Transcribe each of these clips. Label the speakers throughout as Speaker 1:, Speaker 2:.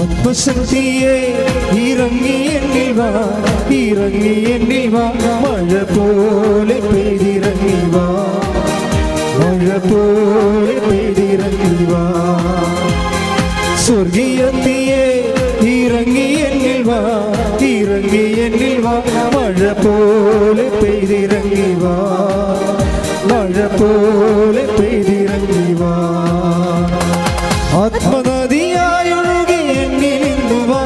Speaker 1: ആത്മശക്തിയെ ഇറങ്ങി എന്നിൽ വാ, ഇറങ്ങി എന്നിൽ വാ, മഴ പോലെ പെയ്തിറങ്ങി വാ, മഴ പോലെ പെയ്തിറങ്ങി വാ. സ്വർഗീയത്തിയെ ഇറങ്ങി എന്നിൽ വാ, ഇറങ്ങി എന്നിൽ വാ, മഴ പോലെ പെയ്തിറങ്ങി വാ, മഴ പോലെ പെയ്തിറങ്ങി വാ. ആത്മനദിയായൊഴുകി എന്നിൽ ഇന്നു വാ,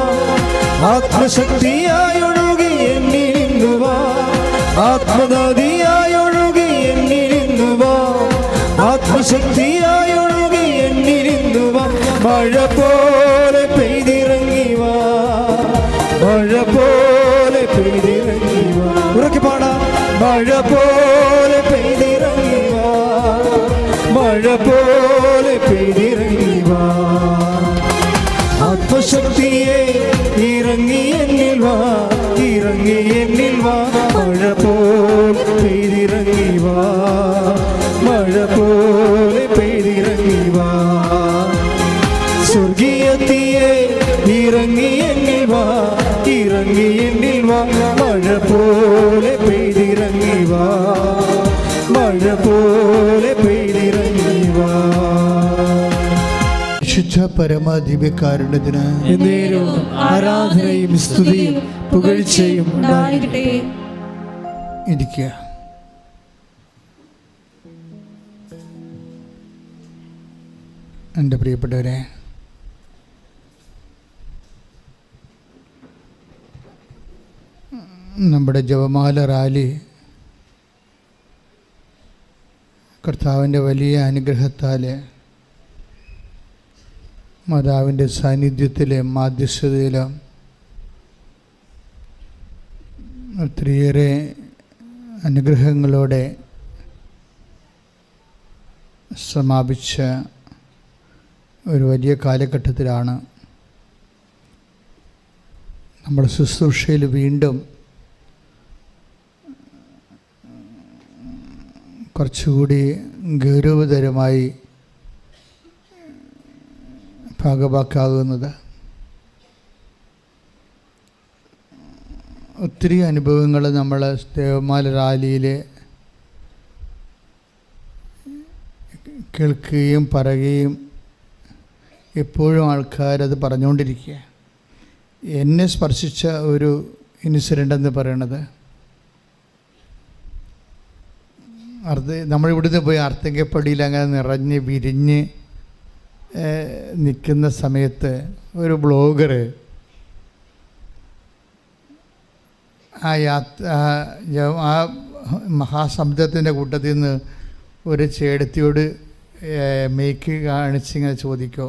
Speaker 1: ആത്മശക്തിയായൊഴുകി എന്നിൽ ഇന്നു വാ, ആത്മനദിയായൊഴുകി എന്നിൽ ഇന്നു വാ, ആത്മശക്തിയായൊഴുകി എന്നിൽ ഇന്നു വാ, മഴ പോലെ പെയ്തിറങ്ങി വാ, മഴ പോലെ പെയ്തിറങ്ങി വാ. ഉറക്കെ പാടാം. മഴ പോലെ പെയ്തിറങ്ങി വാ, മഴ പോലെ പെയ്തിറങ്ങി വാ. ആത്മശക്തിയെ ഇറങ്ങി എന്നിൽ വാ, ഇറങ്ങി എന്നിൽ വാ, മഴ പോലെ പെയ്തിറങ്ങി വാ, മഴ പോലെ പെയ്തിറങ്ങി വാ. സ്വർഗീയത്തിയെ ഇറങ്ങി എന്നിൽ വാ, ഇറങ്ങി എന്നിൽ വാ, മഴ പോലെ പെയ്തിറങ്ങി വാ, മഴ പോലെ പെയ്തിറങ്ങി വാ.
Speaker 2: ശുദ്ധ പരമദിവ്യകാരുണ്യത്തിന്
Speaker 1: എന്നേരും ആരാധനയും സ്തുതിയും പുകഴ്ചയും ഉണ്ടായിരിക്കട്ടെ.
Speaker 2: ഇരിക്കുക. എൻ്റെ പ്രിയപ്പെട്ടവരെ, നമ്മുടെ ജപമാല റാലി കർത്താവിൻ്റെ വലിയ അനുഗ്രഹത്താൽ മാതാവിൻ്റെ സാന്നിധ്യത്തിലെ മാധ്യസ്ഥതയിലും ഒത്തിരിയേറെ അനുഗ്രഹങ്ങളോടെ സമാപിച്ച ഒരു വലിയ കാലഘട്ടത്തിലാണ് നമ്മുടെ ശുശ്രൂഷയിൽ വീണ്ടും കുറച്ചുകൂടി ഗൗരവതരമായി ഭാഗഭാക്കാകുന്നത്. ഒത്തിരി അനുഭവങ്ങൾ നമ്മൾ ദേവമാല റാലിയിൽ കേൾക്കുകയും പറയുകയും എപ്പോഴും ആൾക്കാരത് പറഞ്ഞുകൊണ്ടിരിക്കുക. എന്നെ സ്പർശിച്ച ഒരു ഇൻസിഡൻ്റ് എന്ന് പറയണത്, നമ്മളിവിടുന്ന് പോയി അർത്തിങ്കപ്പടിയിൽ അങ്ങനെ നിറഞ്ഞ് വിരിഞ്ഞ് നിൽക്കുന്ന സമയത്ത് ഒരു ബ്ലോഗർ ആ മഹാസമുദ്രത്തിൻ്റെ കൂട്ടത്തിൽ നിന്ന് ഒരു ചേടത്തിയോട് മേക്ക് കാണിച്ചിങ്ങനെ ചോദിക്കോ,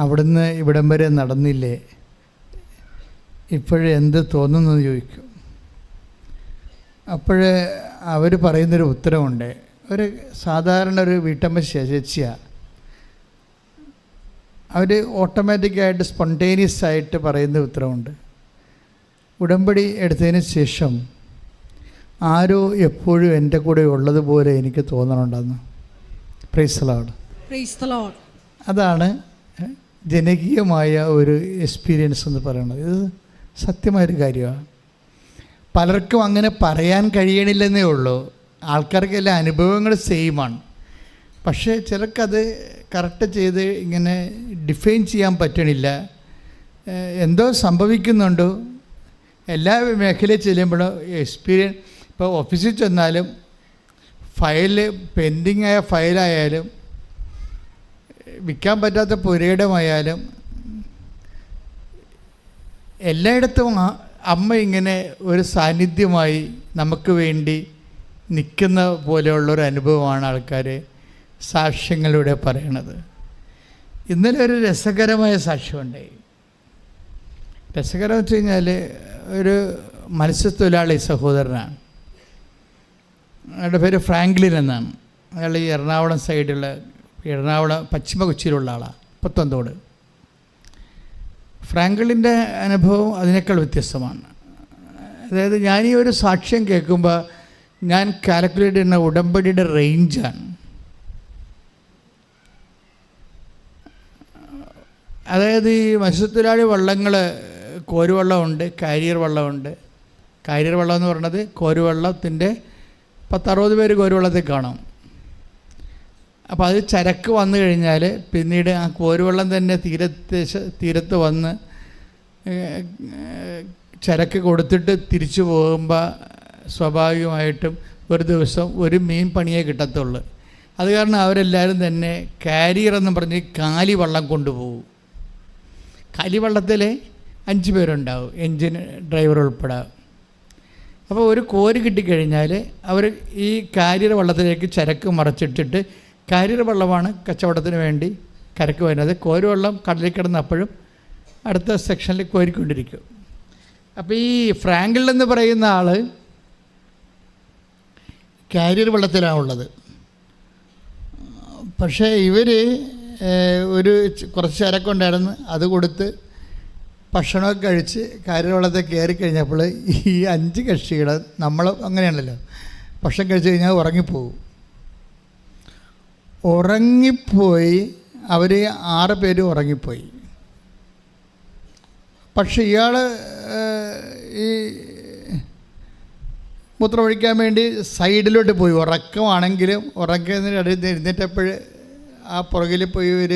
Speaker 2: അവിടുന്ന് ഇവിടം വരെ നടന്നില്ലേ, ഇപ്പോഴെന്ത് തോന്നുന്നു ചോദിക്കും. അപ്പോൾ അവർ പറയുന്നൊരു ഉത്തരവുണ്ട്. ഒരു സാധാരണ ഒരു വീട്ടമ്മ ചേച്ചിയാണ്. അവർ ഓട്ടോമാറ്റിക്കായിട്ട് സ്പോണ്ടേനിയസ് ആയിട്ട് പറയുന്ന ഉത്തരവുണ്ട്. ഉടമ്പടി എടുത്തതിന് ശേഷം ആരോ എപ്പോഴും എൻ്റെ കൂടെ ഉള്ളതുപോലെ എനിക്ക് തോന്നണുണ്ടെന്ന്. Praise the Lord.
Speaker 3: Praise the Lord.
Speaker 2: അതാണ് ജനകീയമായ ഒരു എക്സ്പീരിയൻസ് എന്ന് പറയുന്നത്. ഇത് സത്യമായൊരു കാര്യമാണ്. പലർക്കും അങ്ങനെ പറയാൻ കഴിയണില്ലെന്നേ ഉള്ളൂ. ആൾക്കാർക്കെല്ലാം അനുഭവങ്ങൾ സെയിമാണ്. പക്ഷേ ചിലർക്കത് കറക്റ്റ് ചെയ്ത് ഇങ്ങനെ ഡിഫൈൻ ചെയ്യാൻ പറ്റണില്ല. എന്തോ സംഭവിക്കുന്നുണ്ടോ. എല്ലാ മേഖലയിൽ ചെല്ലുമ്പോഴും എക്സ്പീരിയൻസ്. ഇപ്പോൾ ഓഫീസിൽ ചെന്നാലും ഫയല് പെൻഡിങ് ആയ ഫയലായാലും വിൽക്കാൻ പറ്റാത്ത പുരയിടമായാലും എല്ലായിടത്തും അമ്മ ഇങ്ങനെ ഒരു സാന്നിധ്യമായി നമുക്ക് വേണ്ടി നിൽക്കുന്ന പോലെയുള്ളൊരു അനുഭവമാണ് ആൾക്കാർ സാക്ഷ്യങ്ങളിലൂടെ പറയണത്. ഇന്നലെ ഒരു രസകരമായ സാക്ഷ്യമുണ്ടായി. രസകരം വെച്ച് കഴിഞ്ഞാൽ ഒരു മത്സ്യത്തൊഴിലാളി സഹോദരനാണ്. അയാളുടെ പേര് ഫ്രാങ്ക്ലിൻ എന്നാണ്. അയാൾ ഈ എറണാകുളം സൈഡിലുള്ള എറണാകുളം പശ്ചിമ കൊച്ചിയിലുള്ള ആളാണ്, പുത്തൻതോട്. ഫ്രാങ്ക്ലിൻ്റെ അനുഭവം അതിനേക്കാൾ വ്യത്യസ്തമാണ്. അതായത് ഞാൻ ഈ ഒരു സാക്ഷ്യം കേൾക്കുമ്പോൾ ഞാൻ കാൽക്കുലേറ്റ് ചെയ്യുന്ന ഉടമ്പടിയുടെ റേഞ്ചാണ്. അതായത് ഈ മത്സ്യത്തൊഴിലാളി വള്ളങ്ങൾ കോരുവള്ളമുണ്ട്, കാരിയർ വള്ളമുണ്ട്. കാരിയർ വള്ളം എന്ന് പറയുന്നത് കോരുവള്ളത്തിൻ്റെ 10-60 പേര് കോരുവള്ളത്തിൽ കാണും. അപ്പോൾ അത് ചരക്ക് വന്നു കഴിഞ്ഞാൽ പിന്നീട് ആ കോരുവള്ളം തന്നെ തീരത്ത് വന്ന് ചരക്ക് കൊടുത്തിട്ട് തിരിച്ചു പോകുമ്പോൾ സ്വാഭാവികമായിട്ടും ഒരു ദിവസം ഒരു മീൻ പണിയേ കിട്ടത്തുള്ളൂ. അത് കാരണം അവരെല്ലാവരും തന്നെ കാരിയർ എന്ന് പറഞ്ഞ് കാലി വള്ളം കൊണ്ടുപോകും. കാലിവള്ളത്തിൽ 5 പേരുണ്ടാവും, എൻജിൻ ഡ്രൈവർ ഉൾപ്പെടെ. അപ്പോൾ ഒരു കോര് കിട്ടിക്കഴിഞ്ഞാൽ അവർ ഈ കാരിയർ വള്ളത്തിലേക്ക് ചരക്ക് മറച്ചിട്ടിട്ട്, കാരിയർ വള്ളമാണ് കച്ചവടത്തിന് വേണ്ടി കരക്ക് വരുന്നത്. കോരുവള്ളം കടലിൽ കിടന്നപ്പോഴും അടുത്ത സെക്ഷനിൽ കോരിക്കൊണ്ടിരിക്കും. അപ്പോൾ ഈ ഫ്രാങ്കിൾ എന്ന് പറയുന്ന ആൾ കാരിയർ വള്ളത്തിലാണുള്ളത്. പക്ഷേ ഇവർ കുറച്ച് ചരക്കുണ്ടായിരുന്നു, അത് കൊടുത്ത് ഭക്ഷണമൊക്കെ കഴിച്ച് കാരിയർ വള്ളത്തിൽ കയറി കഴിഞ്ഞപ്പോൾ ഈ 5 കക്ഷികൾ, നമ്മൾ അങ്ങനെയാണല്ലോ, ഭക്ഷണം കഴിച്ച് കഴിഞ്ഞാൽ ഉറങ്ങിപ്പോയി. അവർ 6 പേര് ഉറങ്ങിപ്പോയി. പക്ഷെ ഇയാൾ ഈ മൂത്രമൊഴിക്കാൻ വേണ്ടി സൈഡിലോട്ട് പോയി. ഉറക്കമാണെങ്കിലും ഉറക്കുന്നതിനിടയിൽ എഴുന്നേറ്റപ്പോൾ ആ പുറകിൽ പോയി ഇവർ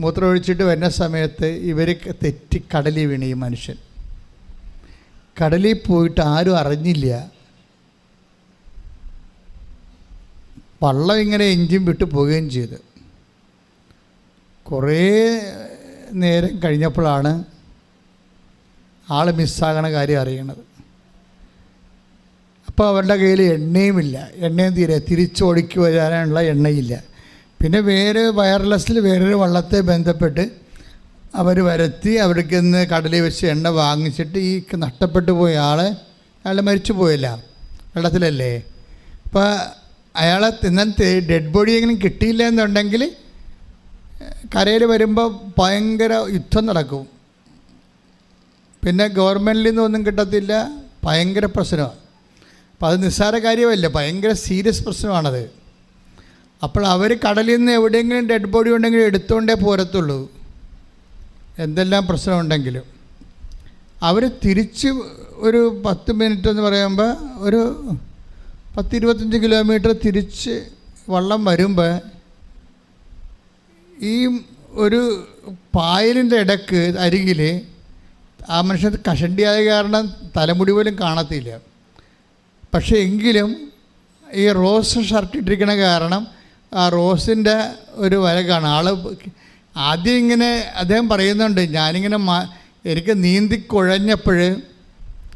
Speaker 2: മൂത്രമൊഴിച്ചിട്ട് വരുന്ന സമയത്ത് ഇവർ തെറ്റി കടലിൽ വീണു. ഈ മനുഷ്യൻ കടലിൽ പോയിട്ട് ആരും അറിഞ്ഞില്ല. വള്ളം ഇങ്ങനെ എഞ്ചിൻ വിട്ട് പോവുകയും ചെയ്തു. കുറേ നേരം കഴിഞ്ഞപ്പോഴാണ് ആൾ മിസ്സാകണ കാര്യം അറിയണത്. അപ്പോൾ അവരുടെ കയ്യിൽ എണ്ണയുമില്ല, തിരിച്ചോടിക്ക് വരാനുള്ള എണ്ണയില്ല. പിന്നെ വയർലെസ്സിൽ വേറൊരു വള്ളത്തെ ബന്ധപ്പെട്ട് അവർ വരുത്തി അവിടേക്ക് നിന്ന് കടലിൽ വെച്ച് എണ്ണ വാങ്ങിച്ചിട്ട് ഈ നഷ്ടപ്പെട്ടു പോയ അയാൾ മരിച്ചു പോയില്ല, വെള്ളത്തിലല്ലേ. അപ്പോൾ അയാളെ ഇന്നത്തെ ഡെഡ് ബോഡി എങ്കിലും കിട്ടിയില്ല എന്നുണ്ടെങ്കിൽ കരയിൽ വരുമ്പോൾ ഭയങ്കര യുദ്ധം നടക്കും. പിന്നെ ഗവൺമെൻറ്റിൽ നിന്നൊന്നും കിട്ടത്തില്ല, ഭയങ്കര പ്രശ്നമാണ്. അപ്പോൾ അത് നിസ്സാര കാര്യമല്ല, ഭയങ്കര സീരിയസ് പ്രശ്നമാണത്. അപ്പോൾ അവർ കടലിൽ നിന്ന് എവിടെയെങ്കിലും ഡെഡ് ബോഡി ഉണ്ടെങ്കിലും എടുത്തുകൊണ്ടേ പോരത്തുള്ളൂ, എന്തെല്ലാം പ്രശ്നമുണ്ടെങ്കിലും. അവർ തിരിച്ച് ഒരു 10 മിനിറ്റ് എന്ന് പറയുമ്പോൾ ഒരു 10-25 കിലോമീറ്റർ തിരിച്ച് വള്ളം വരുമ്പോൾ ഈ ഒരു പായലിൻ്റെ ഇടയ്ക്ക് അരികിൽ ആ മനുഷ്യൻ കഷണ്ടിയായ കാരണം തലമുടി പോലും കാണത്തില്ല. പക്ഷേ എങ്കിലും ഈ റോസ് ഷർട്ട് ഇട്ടിരിക്കണ കാരണം ആ റോസിൻ്റെ ഒരു വര കാണാം. ആദ്യം ഇങ്ങനെ അദ്ദേഹം പറയുന്നുണ്ട്, ഞാനിങ്ങനെ എനിക്ക് നീന്തിക്കുഴഞ്ഞപ്പോൾ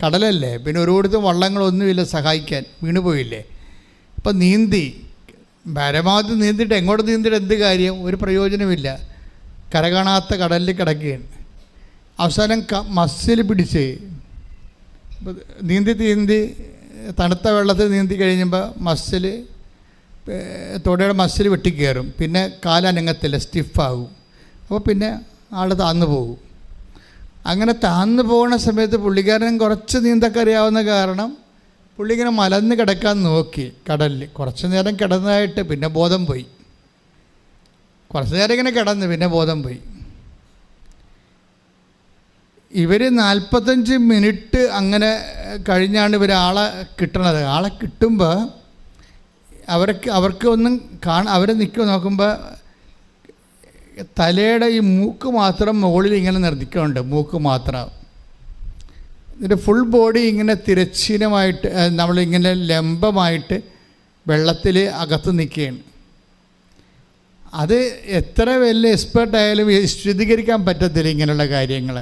Speaker 2: കടലല്ലേ, പിന്നെ ഒരുപാട് വള്ളങ്ങളൊന്നുമില്ല സഹായിക്കാൻ, വീണുപോയില്ലേ. അപ്പം പരമാവധി നീന്തിയിട്ട് എങ്ങോട്ട് നീന്തിയിട്ട് എന്ത് കാര്യം, ഒരു പ്രയോജനമില്ല, കര കാണാത്ത കടലിൽ കിടക്കുകയാണ്. അവസാനം മസിൽ പിടിച്ച് നീന്തി തണുത്ത വെള്ളത്തിൽ നീന്തി കഴിയുമ്പോൾ തൊടയുടെ മസിൽ വെട്ടിക്കയറും, പിന്നെ കാലനങ്ങത്തില്ല, സ്റ്റിഫാകും. അപ്പോൾ പിന്നെ ആൾ താന്നു പോകും. അങ്ങനെ താന്നു പോകുന്ന സമയത്ത് പുള്ളിക്കാരൻ കുറച്ച് നീന്തക്ക അറിയാവുന്ന കാരണം പുള്ളി ഇങ്ങനെ മലന്ന് കിടക്കാൻ നോക്കി കടലിൽ. കുറച്ച് നേരം കിടന്നതായിട്ട് പിന്നെ ബോധം പോയി. കുറച്ച് നേരം ഇങ്ങനെ കിടന്ന് പിന്നെ ബോധം പോയി. ഇവർ 45 മിനിറ്റ് അങ്ങനെ കഴിഞ്ഞാണ് ഇവർ ആളെ കിട്ടണത്. ആളെ കിട്ടുമ്പോൾ അവർക്ക് ഒന്നും അവർ നോക്കുമ്പോൾ തലയുടെ ഈ മൂക്ക് മാത്രം മുകളിൽ ഇങ്ങനെ നിർത്തിക്കുന്നുണ്ട്, മൂക്ക് മാത്രം. എന്നിട്ട് ഫുൾ ബോഡി ഇങ്ങനെ തിരശ്ചീനമായിട്ട് നമ്മളിങ്ങനെ ലംബമായിട്ട് വെള്ളത്തിൽ അകത്ത് നിൽക്കുകയാണ്. അത് എത്ര വലിയ എക്സ്പേർട്ടായാലും സ്ഥിരീകരിക്കാൻ പറ്റത്തില്ല ഇങ്ങനെയുള്ള കാര്യങ്ങൾ.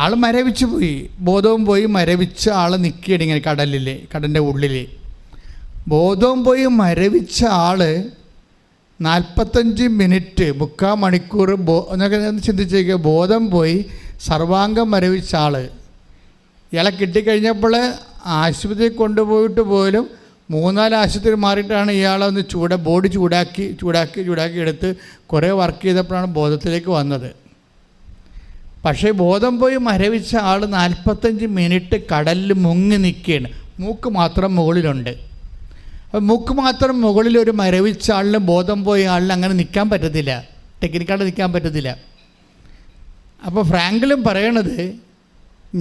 Speaker 2: ആൾ മരവിച്ച് പോയി, ബോധവും പോയി, മരവിച്ച ആൾ നിൽക്കുകയാണ് ഇങ്ങനെ കടലിൻ്റെ ഉള്ളിൽ. ബോധവും പോയി മരവിച്ച ആൾ 45 മിനിറ്റ് 3/4 മണിക്കൂർ എന്നൊക്കെ ചിന്തിച്ചേക്കുക. ബോധം പോയി സർവാംഗം മരവിച്ച ആൾ ഇയാളെ കിട്ടിക്കഴിഞ്ഞപ്പോൾ ആശുപത്രിയിൽ കൊണ്ടുപോയിട്ട് പോലും 3-4 ആശുപത്രി മാറിയിട്ടാണ് ഇയാളൊന്ന് ബോഡി ചൂടാക്കി എടുത്ത് കുറേ വർക്ക് ചെയ്തപ്പോഴാണ് ബോധത്തിലേക്ക് വന്നത്. പക്ഷേ ബോധം പോയി മരവിച്ച ആൾ 45 മിനിറ്റ് കടലിൽ മുങ്ങി നിൽക്കുകയാണ്. മൂക്ക് മാത്രം മുകളിലുണ്ട്. അപ്പോൾ മൂക്ക് മാത്രം മുകളിൽ ഒരു മരവിച്ച ആളിന് ബോധം പോയ ആളിന് അങ്ങനെ നിൽക്കാൻ പറ്റത്തില്ല. ടെക്നിക്കായിട്ട് നിൽക്കാൻ പറ്റത്തില്ല. അപ്പോൾ ഫ്രാങ്ക്ലിൻ പറയണത്,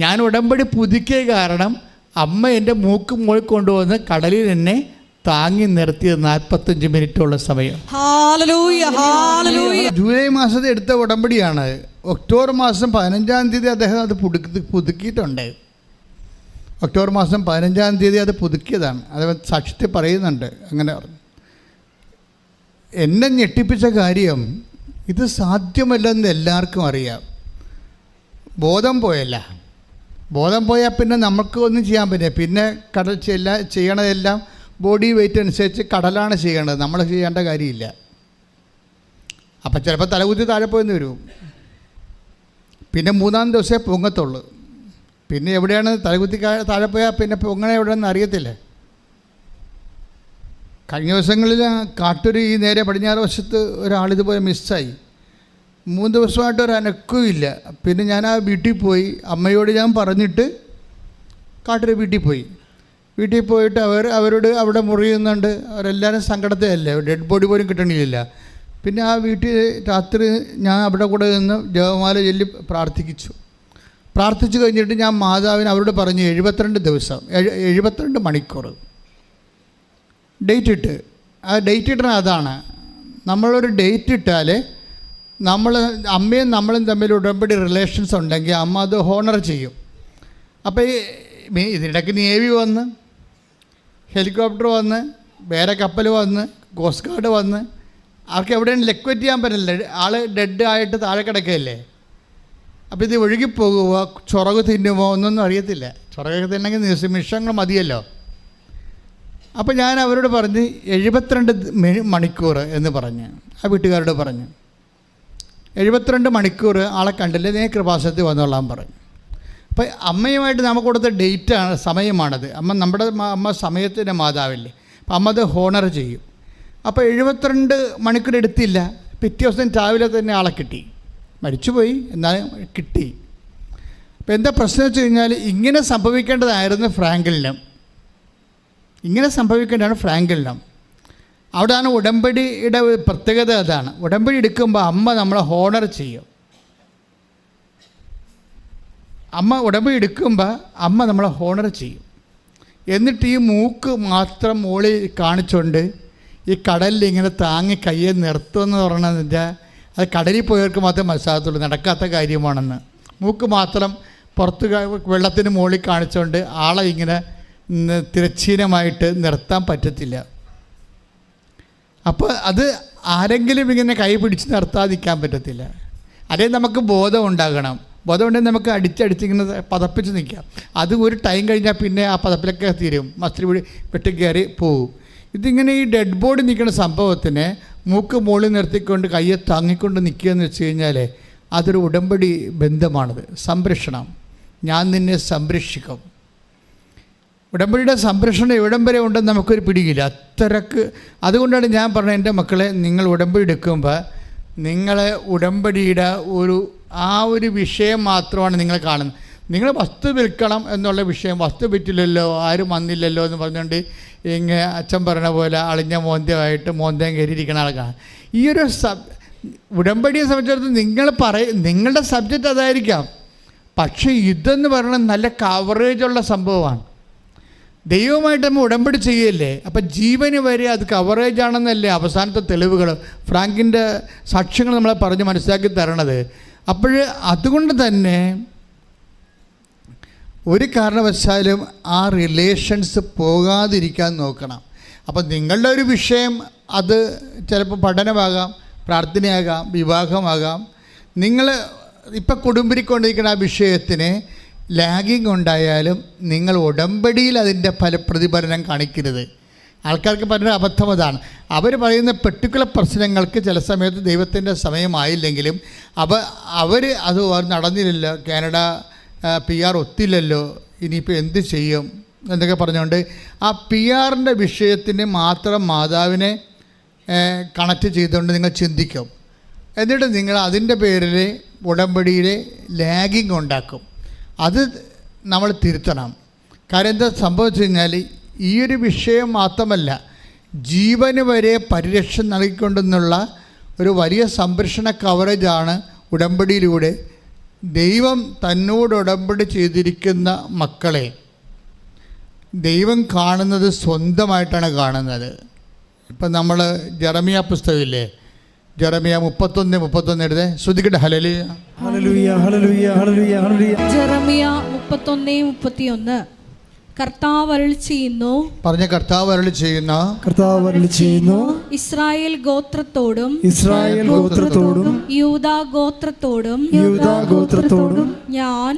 Speaker 2: ഞാൻ ഉടമ്പടി പുതുക്കിയ കാരണം അമ്മ എൻ്റെ മൂക്ക് മുകളിൽ കൊണ്ടുവന്ന് കടലിൽ എന്നെ താങ്ങി നിർത്തിയത് 45 മിനിറ്റുള്ള സമയം. ജൂലൈ മാസത്തിൽ എടുത്ത ഉടമ്പടിയാണ്. ഒക്ടോബർ മാസം 15-ാം തീയതി അദ്ദേഹം അത് പുതുക്കിയിട്ടുണ്ട്. ഒക്ടോബർ മാസം 15-ാം തീയതി അത് പുതുക്കിയതാണ്. അത് സാക്ഷ്യത്തിൽ പറയുന്നുണ്ട്. അങ്ങനെ എന്നെ ഞെട്ടിപ്പിച്ച കാര്യം, ഇത് സാധ്യമല്ലെന്ന് എല്ലാവർക്കും അറിയാം. ബോധം പോയാൽ പിന്നെ നമുക്ക് ഒന്നും ചെയ്യാൻ പറ്റില്ല. പിന്നെ കടൽ ചെയ്യണതെല്ലാം ബോഡി വെയിറ്റ് അനുസരിച്ച് കടലാണ് ചെയ്യേണ്ടത്, നമ്മൾ ചെയ്യേണ്ട കാര്യമില്ല. അപ്പം ചിലപ്പോൾ തലകുത്തി താഴെ പോയെന്ന് വരും. പിന്നെ 3-ാം ദിവസമേ പൊങ്ങത്തുള്ളൂ. പിന്നെ എവിടെയാണ് തലകുത്തി താഴെ പോയാൽ പിന്നെ പൊങ്ങണ എവിടെയെന്ന് അറിയത്തില്ല. കഴിഞ്ഞ ദിവസങ്ങളിൽ കാട്ടൂർ ഈ നേരെ പടിഞ്ഞാറ് വശത്ത് ഒരാളിതുപോലെ മിസ്സായി. 3 ദിവസമായിട്ട് ഒരു അനക്കവും ഇല്ല. പിന്നെ ഞാൻ ആ വീട്ടിൽ പോയി, അമ്മയോട് ഞാൻ പറഞ്ഞിട്ട് കാട്ടൂർ വീട്ടിൽ പോയിട്ട് അവരോട് അവിടെ മുറിയുന്നുണ്ട്. അവരെല്ലാവരും സങ്കടത്തിലല്ലേ, ഡെഡ് ബോഡി പോലും കിട്ടണില്ല. പിന്നെ ആ വീട്ടിൽ രാത്രി ഞാൻ അവിടെ കൂടെ നിന്ന് ജപമാല ചൊല്ലി പ്രാർത്ഥിച്ചു കഴിഞ്ഞിട്ട് ഞാൻ മാതാവിന് അവരോട് പറഞ്ഞു 72 ദിവസം 72 മണിക്കൂർ ഡേറ്റ് ഇട്ട്. ആ ഡേറ്റ് ഇട്ടണ അതാണ്, നമ്മളൊരു ഡേറ്റ് ഇട്ടാൽ അമ്മയും നമ്മളും തമ്മിൽ ഉടമ്പടി റിലേഷൻസ് ഉണ്ടെങ്കിൽ അമ്മ അത് ഹോണർ ചെയ്യും. അപ്പോൾ ഇതിനിടയ്ക്ക് നേവി വന്ന്, ഹെലികോപ്റ്റർ വന്ന്, വേറെ കപ്പൽ വന്ന്, കോസ്റ്റ് ഗാർഡ് വന്ന്, അവർക്ക് എവിടെയും ലെക്വറ്റ് ചെയ്യാൻ പറ്റില്ല. ആൾ ഡെഡ് ആയിട്ട് താഴെ കിടക്കുകയല്ലേ. അപ്പോൾ ഇത് ഒഴുകിപ്പോകുമോ, ചൊറക് തിന്നുമോ ഒന്നൊന്നും അറിയത്തില്ല. ചൊറകൊക്കെ തിന്നെങ്കിൽ നിമിഷങ്ങൾ മതിയല്ലോ. അപ്പോൾ ഞാൻ അവരോട് പറഞ്ഞ് 72 മണിക്കൂർ എന്ന് പറഞ്ഞ് ആ വീട്ടുകാരോട് പറഞ്ഞു. 72 മണിക്കൂർ ആളെ കണ്ടില്ല, നീ കൃപാസനത്തിൽ വന്നോളാൻ പറഞ്ഞു. അപ്പോൾ അമ്മയുമായിട്ട് നമുക്ക് കൊടുത്ത ഡേറ്റാണ്, സമയമാണത്. അമ്മ സമയത്തിൻ്റെ മാതാവില്ലേ. അപ്പം അമ്മ അത് ഹോണർ ചെയ്യും. അപ്പോൾ 72 മണിക്കൂർ എടുത്തില്ല. പിറ്റേ ദിവസം രാവിലെ തന്നെ ആളെ കിട്ടി. മരിച്ചുപോയി, എന്നാലും കിട്ടി. അപ്പോൾ എന്താ പ്രശ്നം വെച്ച് കഴിഞ്ഞാൽ, ഇങ്ങനെ സംഭവിക്കേണ്ടതായിരുന്നു ഫ്രാങ്ക്ലിനും. അവിടെയാണ് ഉടമ്പടിയുടെ പ്രത്യേകത. അതാണ് ഉടമ്പടി എടുക്കുമ്പോൾ അമ്മ നമ്മളെ ഹോണർ ചെയ്യും. അമ്മ നമ്മളെ ഹോണർ ചെയ്യും. എന്നിട്ട് ഈ മൂക്ക് മാത്രം മുകളിൽ കാണിച്ചുകൊണ്ട് ഈ കടലിൽ ഇങ്ങനെ താങ്ങി കയ്യെ നിർത്തുമെന്ന് പറയണമെന്ന് വെച്ചാൽ അത് കടലിൽ പോയവർക്ക് മാത്രമേ മനസ്സിലാകത്തുള്ളൂ, നടക്കാത്ത കാര്യമാണെന്ന്. മൂക്ക് മാത്രം പുറത്ത് വെള്ളത്തിന് മുകളിൽ കാണിച്ചുകൊണ്ട് ആളെ ഇങ്ങനെ തിരശ്ചീനമായിട്ട് നിർത്താൻ പറ്റത്തില്ല. അപ്പോൾ അത് ആരെങ്കിലും ഇങ്ങനെ കൈ പിടിച്ച് നിർത്താതിരിക്കാൻ പറ്റത്തില്ല. അതേ നമുക്ക് ബോധം ഉണ്ടാകണം. ബോധം ഉണ്ടെങ്കിൽ നമുക്ക് അടിച്ചിങ്ങനെ പതപ്പിച്ച് നിൽക്കാം. അത് ഒരു ടൈം കഴിഞ്ഞാൽ പിന്നെ ആ പതപ്പിലൊക്കെ തീരും, മസ്തിരി വെട്ടി കയറി പോവും. ഇതിങ്ങനെ ഈ ഡെഡ് ബോഡി നിൽക്കുന്ന സംഭവത്തിന് മൂക്ക് മുകളിൽ നിർത്തിക്കൊണ്ട് കയ്യെ താങ്ങിക്കൊണ്ട് നിൽക്കുക എന്ന് വെച്ച് കഴിഞ്ഞാൽ അതൊരു ഉടമ്പടി ബന്ധമാണത്. സംരക്ഷണം, ഞാൻ നിന്നെ സംരക്ഷിക്കും. ഉടമ്പടിയുടെ സംരക്ഷണം എവിടം വരെ ഉണ്ടെന്ന് നമുക്കൊരു പിടിയില്ല. അത്രക്ക്. അതുകൊണ്ടാണ് ഞാൻ പറഞ്ഞത്, എൻ്റെ മക്കളെ, നിങ്ങൾ ഉടമ്പടി എടുക്കുമ്പോൾ നിങ്ങളെ ഉടമ്പടിയുടെ ഒരു വിഷയം മാത്രമാണ് നിങ്ങൾ കാണുന്നത്. നിങ്ങൾ വസ്തു വിൽക്കണം എന്നുള്ള വിഷയം, വസ്തു വിറ്റില്ലല്ലോ, ആരും വന്നില്ലല്ലോ എന്ന് പറഞ്ഞുകൊണ്ട് ഇങ്ങനെ അച്ഛൻ പറഞ്ഞ പോലെ അളിഞ്ഞ മോന്തയും കയറിയിരിക്കുന്ന ആൾക്കാണ്. ഈ ഒരു ഉടമ്പടിയെ സംബന്ധിച്ചിടത്തോളം നിങ്ങളുടെ സബ്ജക്റ്റ് അതായിരിക്കാം. പക്ഷേ ഇതെന്ന് പറയുന്നത് നല്ല കവറേജുള്ള സംഭവമാണ്. ദൈവമായിട്ട് നമ്മൾ ഉടമ്പടി ചെയ്യല്ലേ, അപ്പം ജീവന് വരെ അത് കവറേജ് ആണെന്നല്ലേ അവസാനത്തെ തെളിവുകൾ, ഫ്രാങ്കിൻ്റെ സാക്ഷ്യങ്ങൾ നമ്മളെ പറഞ്ഞ് മനസ്സിലാക്കി തരണത്. അപ്പോൾ അതുകൊണ്ട് തന്നെ ഒരു കാരണവശാലും ആ റിലേഷൻസ് പോകാതിരിക്കാൻ നോക്കണം. അപ്പം നിങ്ങളുടെ ഒരു വിഷയം അത് ചിലപ്പോൾ പഠനമാകാം, പ്രാർത്ഥനയാകാം, വിവാഹമാകാം. നിങ്ങൾ ഇപ്പം കുടുംബിക്കൊണ്ടിരിക്കുന്ന ആ വിഷയത്തിന് ലാഗിങ് ഉണ്ടായാലും നിങ്ങൾ ഉടമ്പടിയിൽ അതിൻ്റെ പ്രതിഫലനം കാണിക്കരുത്. ആൾക്കാർക്ക് പറയുന്ന അബദ്ധം അതാണ്. അവർ പറയുന്ന പെർട്ടിക്കുലർ പ്രശ്നങ്ങൾക്ക് ചില സമയത്ത് ദൈവത്തിൻ്റെ സമയമായില്ലെങ്കിലും അവർ അത് നടന്നില്ലല്ലോ, കാനഡ PR ഒത്തില്ലല്ലോ, ഇനിയിപ്പോൾ എന്ത് ചെയ്യും എന്നൊക്കെ പറഞ്ഞുകൊണ്ട് ആ PR വിഷയത്തിന് മാത്രം മാതാവിനെ കണക്റ്റ് ചെയ്തുകൊണ്ട് നിങ്ങൾ ചിന്തിക്കും. എന്നിട്ട് നിങ്ങൾ അതിൻ്റെ പേരിൽ ഉടമ്പടിയിൽ ലാഗിങ് ഉണ്ടാക്കും. അത് നമ്മൾ തിരുത്തണം. കാര്യം എന്താ സംഭവിച്ചു കഴിഞ്ഞാൽ, ഈ ഒരു വിഷയം മാത്രമല്ല, ജീവന് വരെ പരിരക്ഷ നൽകിക്കൊണ്ടെന്നുള്ള ഒരു വലിയ സംരക്ഷണ കവറേജാണ് ഉടമ്പടിയിലൂടെ ദൈവം തന്നോട് ഉടമ്പടി ചെയ്തിരിക്കുന്ന മക്കളെ ദൈവം കാണുന്നത് സ്വന്തമായിട്ടാണ് കാണുന്നത്. ഇപ്പം നമ്മൾ ജെറമിയ പുസ്തകമില്ലേ, ജെറമിയ 31:31 എഴുതേ ശ്രുതിക്കട്ടെ. ഹല്ലേലൂയ
Speaker 1: ഹല്ലേലൂയ ഹല്ലേലൂയ ഹല്ലേലൂയ ഹല്ലേലൂയ.
Speaker 3: ജെറമിയ 31:31 കർത്താവ് അരുളി ചെയ്യുന്നു,
Speaker 2: പറഞ്ഞ കർത്താവ് അരുളി ചെയ്യുന്ന,
Speaker 1: കർത്താവ് അരുളി ചെയ്യുന്നു,
Speaker 3: ഇസ്രായേൽ ഗോത്രത്തോടും
Speaker 1: ഇസ്രായേൽ ഗോത്രത്തോടും
Speaker 3: യൂദാ ഗോത്രത്തോടും
Speaker 1: യൂദാ ഗോത്രത്തോടും
Speaker 3: ഞാൻ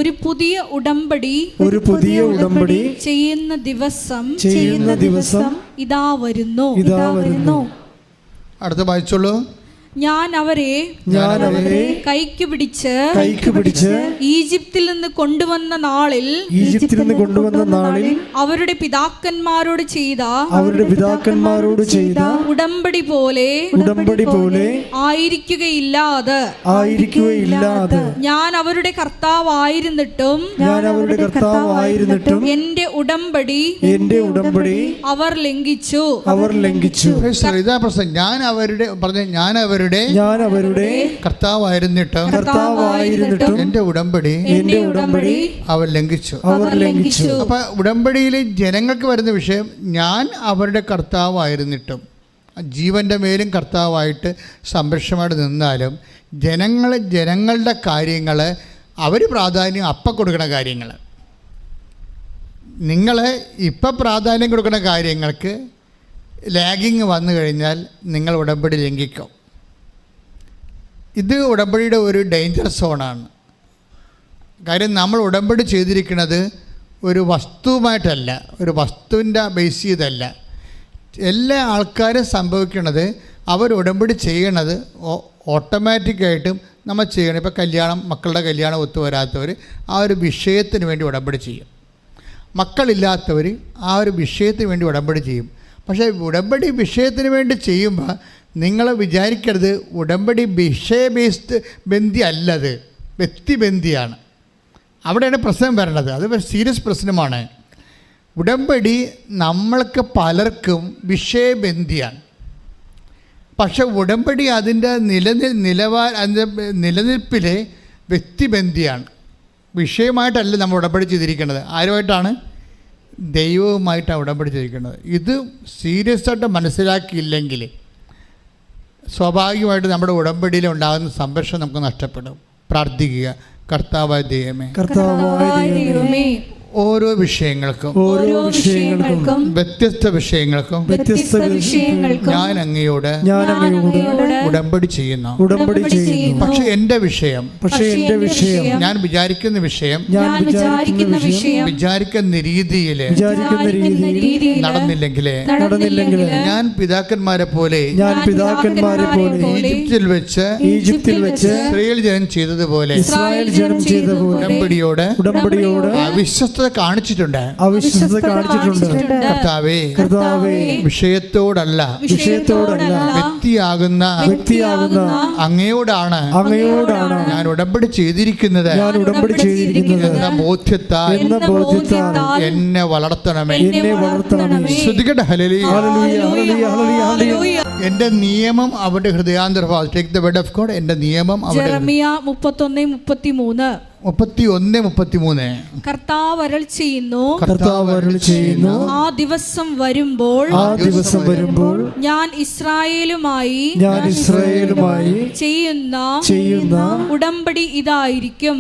Speaker 3: ഒരു പുതിയ ഉടമ്പടി ചെയ്യുന്ന ദിവസം ഇതാ വരുന്നു.
Speaker 2: അടുത്ത വായിച്ചോളൂ.
Speaker 3: ഞാൻ അവരെ കൈക്ക് പിടിച്ച് ഈജിപ്തിൽ നിന്ന് കൊണ്ടുവന്ന നാളിൽ അവരുടെ പിതാക്കന്മാരോട് ചെയ്ത ഉടമ്പടി പോലെ ആയിരിക്കുകയില്ലാതെ ഞാൻ അവരുടെ കർത്താവായിരുന്നിട്ടും എന്റെ ഉടമ്പടി അവർ ലംഘിച്ചു.
Speaker 2: ഇതാ പ്രശ്നം. ഞാൻ അവരുടെ കർത്താവായിരുന്നിട്ടും എന്റെ ഉടമ്പടി അവർ ലംഘിച്ചു. അപ്പൊ ഉടമ്പടിയിൽ ജനങ്ങൾക്ക് വരുന്ന വിഷയം, ഞാൻ അവരുടെ കർത്താവായിരുന്നിട്ടും, ജീവന്റെ മേലും കർത്താവായിട്ട് സംരക്ഷണമായിട്ട് നിന്നാലും ജനങ്ങളുടെ കാര്യങ്ങൾ അവർ പ്രാധാന്യം അപ്പം കൊടുക്കുന്ന കാര്യങ്ങൾ, നിങ്ങൾ ഇപ്പം പ്രാധാന്യം കൊടുക്കുന്ന കാര്യങ്ങൾക്ക് ലാഗിങ് വന്നു കഴിഞ്ഞാൽ നിങ്ങൾ ഉടമ്പടി ലംഘിക്കും. ഇത് ഉടമ്പടിയുടെ ഒരു ഡേഞ്ചർ സോണാണ്. കാര്യം നമ്മൾ ഉടമ്പടി ചെയ്തിരിക്കുന്നത് ഒരു വസ്തുവുമായിട്ടല്ല, ഒരു വസ്തുവിൻ്റെ ബേസ് ചെയ്തല്ല. എല്ലാ ആൾക്കാരും സംഭവിക്കുന്നത് അവർ ഉടമ്പടി ചെയ്യണത് ഓട്ടോമാറ്റിക്കായിട്ടും നമ്മൾ ചെയ്യണം. ഇപ്പോൾ കല്യാണം, മക്കളുടെ കല്യാണം ഒത്തുവരാത്തവർ ആ ഒരു വിഷയത്തിന് വേണ്ടി ഉടമ്പടി ചെയ്യും. മക്കളില്ലാത്തവർ ആ ഒരു വിഷയത്തിന് വേണ്ടി ഉടമ്പടി ചെയ്യും. പക്ഷേ ഉടമ്പടി വിഷയത്തിന് വേണ്ടി ചെയ്യുമ്പോൾ നിങ്ങൾ വിചാരിക്കരുത് ഉടമ്പടി വിഷയ ബന്ധി അല്ലത്, വ്യക്തിബന്ധിയാണ്. അവിടെയാണ് പ്രശ്നം വരണത്. അത് സീരിയസ് പ്രശ്നമാണ്. ഉടമ്പടി നമ്മൾക്ക് പലർക്കും വിഷയബന്ധിയാണ്. പക്ഷെ ഉടമ്പടി അതിൻ്റെ നിലനിൽപ്പിലെ വ്യക്തിബന്ധിയാണ്. വിഷയമായിട്ടല്ല നമ്മൾ ഉടമ്പടി ചെയ്തിരിക്കുന്നത്. ആരുമായിട്ടാണ്? ദൈവവുമായിട്ടാണ് ഉടമ്പടി ചെയ്തിരിക്കുന്നത്. ഇത് സീരിയസ് ആയിട്ട് മനസ്സിലാക്കിയില്ലെങ്കിൽ സ്വാഭാവികമായിട്ട് നമ്മുടെ ഉടമ്പടിയിൽ ഉണ്ടാകുന്ന സംരക്ഷണം നമുക്ക് നഷ്ടപ്പെടും. പ്രാർത്ഥിക്കുക. കർത്താവായ ദൈവമേ, ഓരോ വിഷയങ്ങൾക്കും വ്യത്യസ്ത വിഷയങ്ങൾക്കും ഞാൻ അങ്ങയോട് ഉടമ്പടി ചെയ്യുന്നു. പക്ഷെ എൻ്റെ വിഷയം ഞാൻ വിചാരിക്കുന്ന വിഷയം വിചാരിക്കുന്ന രീതിയിൽ നടന്നില്ലെങ്കിൽ ഞാൻ പിതാക്കന്മാരെ പോലെ ഈജിപ്തിൽ വെച്ച് ഇസ്രായേൽ ജനം ചെയ്തതുപോലെ ഉടമ്പടിയോട് അവിശ്വസ്ത കാണിച്ചിട്ടുണ്ട്. കർത്താവേ, വിഷയത്തോടല്ല വ്യക്തിയാകുന്ന അങ്ങയോടാണ് ഞാൻ ഉടമ്പടി ചെയ്തിരിക്കുന്നത് എന്ന ബോധ്യത്താൽ എന്നെ വളർത്തണമേ. ശ്രുതികട്ടെ. ഹല്ലേലൂയ. എന്റെ നിയമം അവരുടെ ഹൃദയാന്തർഭാഗം. Take the word of God. എന്റെ നിയമം അവരുടെ 31:33 കർത്താവ് അരുളി ചെയ്യുന്നു, ആ ദിവസം വരുമ്പോൾ ഞാൻ ഇസ്രായേലുമായി ചെയ്യുന്ന ഉടമ്പടി ഇതായിരിക്കും.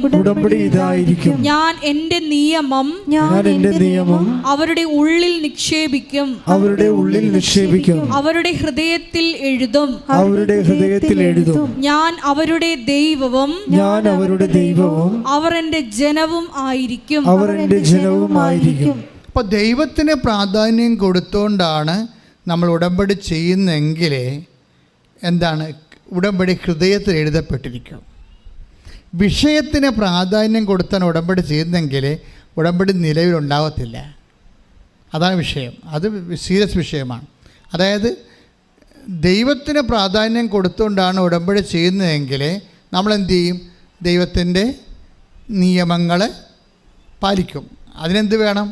Speaker 2: ഞാൻ എന്റെ നിയമം അവരുടെ ഉള്ളിൽ നിക്ഷേപിക്കും. അവരുടെ ഹൃദയത്തിൽ എഴുതും. ഞാൻ അവരുടെ ദൈവവും അവർ എന്റെ ജനവും ആയിരിക്കും. അപ്പോൾ ദൈവത്തിന് പ്രാധാന്യം കൊടുത്തുകൊണ്ടാണ് നമ്മൾ ഉടമ്പടി ചെയ്യുന്നെങ്കിൽ എന്താണ്? ഉടമ്പടി ഹൃദയത്തിൽ എഴുതപ്പെട്ടിരിക്കും. വിഷയത്തിന് പ്രാധാന്യം കൊടുത്താണ് ഉടമ്പടി ചെയ്യുന്നെങ്കിൽ ഉടമ്പടി നിലവിലുണ്ടാകത്തില്ല. അതാണ് വിഷയം. അത് സീരിയസ് വിഷയമാണ്. അതായത് ദൈവത്തിന് പ്രാധാന്യം കൊടുത്തുകൊണ്ടാണ് ഉടമ്പടി ചെയ്യുന്നതെങ്കിൽ നമ്മളെന്ത് ചെയ്യും? ദൈവത്തിൻ്റെ നിയമങ്ങൾ പാലിക്കും. അതിനെന്ത് വേണം?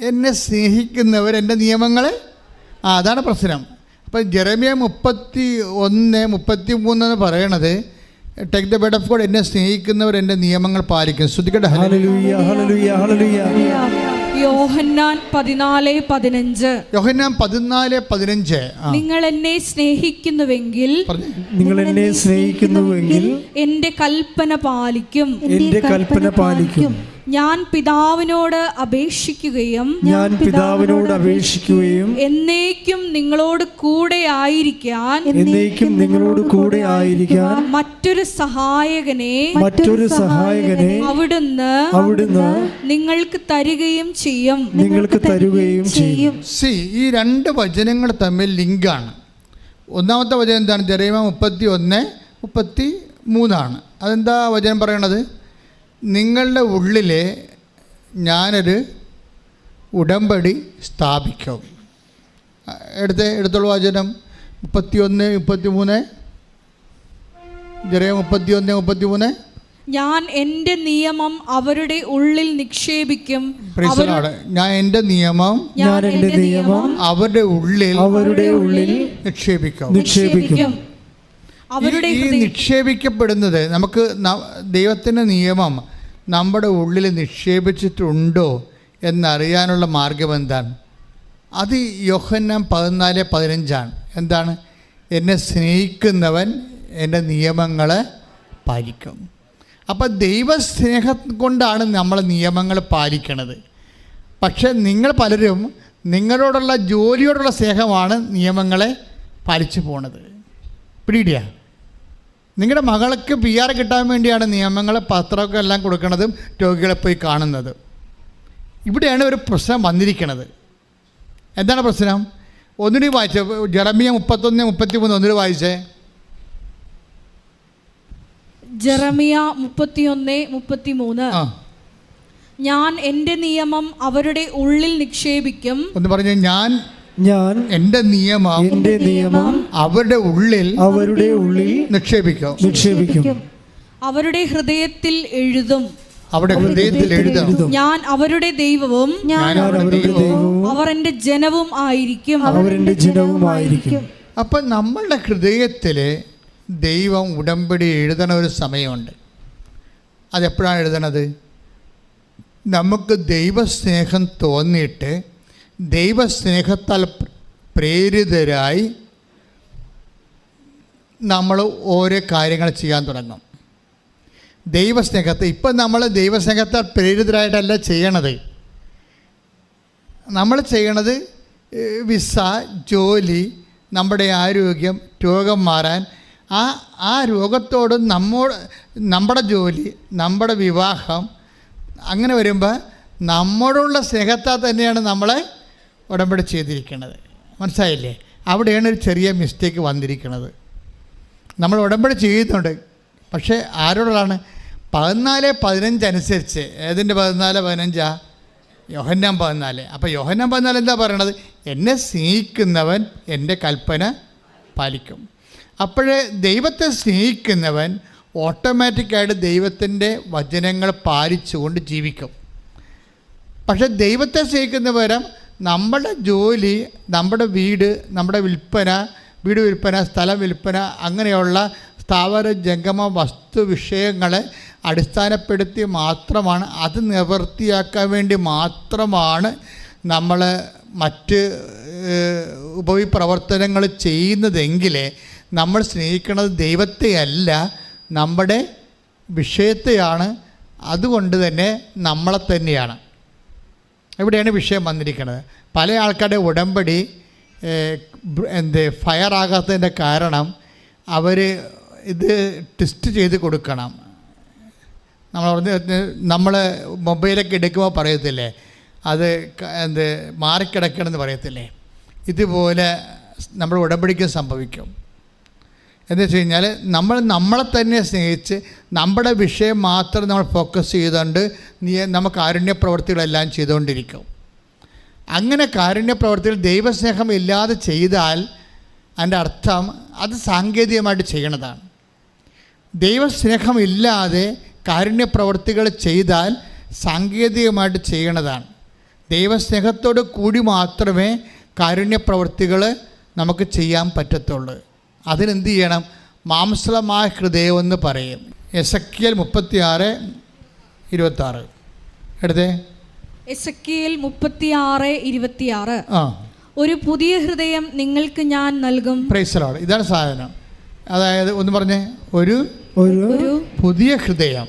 Speaker 2: എന്നെ സ്നേഹിക്കുന്നവർ എൻ്റെ നിയമങ്ങൾ, അതാണ് പ്രശ്നം. അപ്പം ജെറമ്യ 31:33 എന്ന് പറയണത് take the word of God, എന്നെ സ്നേഹിക്കുന്നവർ എൻ്റെ നിയമങ്ങൾ പാലിക്കും. ശ്രദ്ധിക്കട്ടെ.
Speaker 1: ഹല്ലേലൂയ ഹല്ലേലൂയ ഹല്ലേലൂയ.
Speaker 3: യോഹന്നാൻ 14:15.
Speaker 2: യോഹന്നാൻ 14:15.
Speaker 3: നിങ്ങൾ എന്നെ സ്നേഹിക്കുന്നുവെങ്കിൽ
Speaker 1: നിങ്ങൾ എന്നെ സ്നേഹിക്കുന്നുവെങ്കിൽ
Speaker 3: എന്റെ കൽപ്പന പാലിക്കും.
Speaker 1: എന്റെ കൽപ്പന പാലിക്കും.
Speaker 3: ഞാൻ പിതാവിനോട് അപേക്ഷിക്കുകയും എന്നേക്കും നിങ്ങളോട് കൂടെ ആയിരിക്കാൻ മറ്റൊരു സഹായകനെ അവിടുന്ന് നിങ്ങൾക്ക് തരികയും ചെയ്യും.
Speaker 2: ഈ രണ്ട് വചനങ്ങൾ തമ്മിൽ ലിങ്കാണ്. ഒന്നാമത്തെ വചനം എന്താണ്? ജെറമ്യ 31:33. അതെന്താ വചനം പറയണത്? നിങ്ങളുടെ ഉള്ളിൽ ഞാനൊരു ഉടമ്പടി സ്ഥാപിക്കും. എടുത്തോളൂ വചനം 31:33. ജെറമ്യ 31:33.
Speaker 3: ഞാൻ എൻ്റെ നിയമം അവരുടെ ഉള്ളിൽ നിക്ഷേപിക്കും.
Speaker 2: ഞാൻ എൻ്റെ നിയമം അവരുടെ ഉള്ളിൽ നിക്ഷേപിക്കും. ഈ നിക്ഷേപിക്കപ്പെടുന്നത് നമുക്ക് ദൈവത്തിൻ്റെ നിയമം നമ്മുടെ ഉള്ളിൽ നിക്ഷേപിച്ചിട്ടുണ്ടോ എന്നറിയാനുള്ള മാർഗം എന്താണ്? അത് യോഹന്നാൻ 14:15. എന്താണ്? എന്നെ സ്നേഹിക്കുന്നവൻ എൻ്റെ നിയമങ്ങളെ പാലിക്കും. അപ്പം ദൈവസ്നേഹം കൊണ്ടാണ് നമ്മൾ നിയമങ്ങൾ പാലിക്കണത്. പക്ഷെ നിങ്ങൾ പലരും നിങ്ങളോടുള്ള ജോലിയോടുള്ള സ്നേഹമാണ് നിയമങ്ങളെ പാലിച്ചു പോണത്. പിടിയിടിയാ. നിങ്ങളുടെ മകൾക്ക് PR കിട്ടാൻ വേണ്ടിയാണ് നിയമങ്ങൾ പത്രമൊക്കെ എല്ലാം കൊടുക്കുന്നതും രോഗികളെ പോയി കാണുന്നത്. ഇവിടെയാണ് ഒരു പ്രശ്നം വന്നിരിക്കുന്നത്. എന്താണ് പ്രശ്നം? ഒന്നുകൂടി വായിച്ചേ. ജെറമ്യ 31:33 ഒന്നുകൂടി വായിച്ചേ.
Speaker 3: ജെറമ്യ 31:33. ഞാൻ എൻ്റെ നിയമം അവരുടെ ഉള്ളിൽ നിക്ഷേപിക്കും.
Speaker 2: ഒന്ന് പറഞ്ഞേ. ഞാൻ എൻ്റെ നിയമം അവരുടെ ഉള്ളിൽ നിക്ഷേപിക്കും.
Speaker 3: അവരുടെ ഹൃദയത്തിൽ എഴുതും.
Speaker 2: ഞാൻ
Speaker 3: അവരുടെ ദൈവവും അവർ എൻ്റെ ജനവും ആയിരിക്കും.
Speaker 2: അപ്പം നമ്മളുടെ ഹൃദയത്തിൽ ദൈവം ഉടമ്പടി എഴുതണ ഒരു സമയമുണ്ട്. അതെപ്പോഴാണ് എഴുതണത്? നമുക്ക് ദൈവസ്നേഹം തോന്നിയിട്ട് ദൈവസ്നേഹത്താൽ പ്രേരിതരായി നമ്മൾ ഓരോ കാര്യങ്ങൾ ചെയ്യാൻ തുടങ്ങും. ഇപ്പം നമ്മൾ ദൈവസ്നേഹത്താൽ പ്രേരിതരായിട്ടല്ല ചെയ്യണത്. നമ്മൾ ചെയ്യണത് വിസ, ജോലി, നമ്മുടെ ആരോഗ്യം, രോഗം മാറാൻ, ആ രോഗത്തോട് നമ്മുടെ ജോലി, നമ്മുടെ വിവാഹം, അങ്ങനെ വരുമ്പോൾ നമ്മോടുള്ള സ്നേഹത്താൽ തന്നെയാണ് നമ്മളെ ഉടമ്പടി ചെയ്തിരിക്കുന്നത്. മനസ്സിലായില്ലേ? അവിടെയാണ് ഒരു ചെറിയ മിസ്റ്റേക്ക് വന്നിരിക്കുന്നത്. നമ്മൾ ഉടമ്പടി ചെയ്യുന്നുണ്ട്, പക്ഷേ ആരോടാണ്? 14:15 അനുസരിച്ച്. ഏതിൻ്റെ 14:15? യോഹന്നാൻ 14. അപ്പോൾ യോഹന്നാൻ 14 എന്താ പറയണത്? എന്നെ സ്നേഹിക്കുന്നവൻ എൻ്റെ കൽപ്പന പാലിക്കും. അപ്പോഴേ ദൈവത്തെ സ്നേഹിക്കുന്നവൻ ഓട്ടോമാറ്റിക്കായിട്ട് ദൈവത്തിൻ്റെ വചനങ്ങൾ പാലിച്ചുകൊണ്ട് ജീവിക്കും. പക്ഷെ ദൈവത്തെ സ്നേഹിക്കുന്ന പകരം നമ്മുടെ ജോലി, നമ്മുടെ വീട്, നമ്മുടെ വീട് വിൽപ്പന, സ്ഥലം വിൽപ്പന, അങ്ങനെയുള്ള സ്ഥാവര ജംഗമ വസ്തു വിഷയങ്ങളെ അടിസ്ഥാനപ്പെടുത്തി മാത്രമാണ്, അത് നിവൃത്തിയാക്കാൻ വേണ്ടി മാത്രമാണ് നമ്മൾ മറ്റ് ഉപവിപ്രവർത്തനങ്ങൾ ചെയ്യുന്നതെങ്കിൽ നമ്മൾ സ്നേഹിക്കുന്നത് ദൈവത്തെയല്ല, നമ്മുടെ വിഷയത്തെയാണ്. അതുകൊണ്ട് തന്നെ നമ്മളെ തന്നെയാണ്. ഇവിടെയാണ് വിഷയം വന്നിരിക്കുന്നത്. പല ആൾക്കാരുടെ ഉടമ്പടി ഫയറാകാത്തതിൻ്റെ കാരണം അവർ ഇത് ടെസ്റ്റ് ചെയ്ത് കൊടുക്കണം. നമ്മൾ മൊബൈലൊക്കെ എടുക്കുമ്പോൾ പറയത്തില്ലേ, അത് മാറിക്കിടക്കണമെന്ന് പറയത്തില്ലേ, ഇതുപോലെ നമ്മുടെ ഉടമ്പടിക്ക് സംഭവിക്കും. എന്ന് വെച്ച് കഴിഞ്ഞാൽ നമ്മളെ തന്നെ സ്നേഹിച്ച് നമ്മുടെ വിഷയം മാത്രം നമ്മൾ ഫോക്കസ് ചെയ്തുകൊണ്ട് നമുക്ക് കാരുണ്യ പ്രവൃത്തികളെല്ലാം ചെയ്തുകൊണ്ടിരിക്കും. അങ്ങനെ കാരുണ്യ പ്രവൃത്തികൾ ദൈവസ്നേഹം ഇല്ലാതെ ചെയ്താൽ അതിൻ്റെ അർത്ഥം അത് സാങ്കേതികമായിട്ട് ചെയ്യണതാണ്. ദൈവസ്നേഹമില്ലാതെ കാരുണ്യ പ്രവൃത്തികൾ ചെയ്താൽ സാങ്കേതികമായിട്ട് ചെയ്യണതാണ്. ദൈവസ്നേഹത്തോട് കൂടി മാത്രമേ കാരുണ്യ പ്രവൃത്തികൾ നമുക്ക് ചെയ്യാൻ പറ്റത്തുള്ളൂ. അതിനെന്ത് ചെയ്യണം? മാംസളമായ ഹൃദയമെന്ന് പറയും. എസെക്കിയേൽ 36:26 എടുത്തേ.
Speaker 3: എസെക്കിയേൽ 36:26
Speaker 2: ആ,
Speaker 3: ഒരു പുതിയ ഹൃദയം നിങ്ങൾക്ക് ഞാൻ നൽകും.
Speaker 2: Price the Lord. ഇതാണ് സാധനം. അതായത് ഒന്ന് പറഞ്ഞേ, ഒരു
Speaker 1: ഒരു
Speaker 2: പുതിയ ഹൃദയം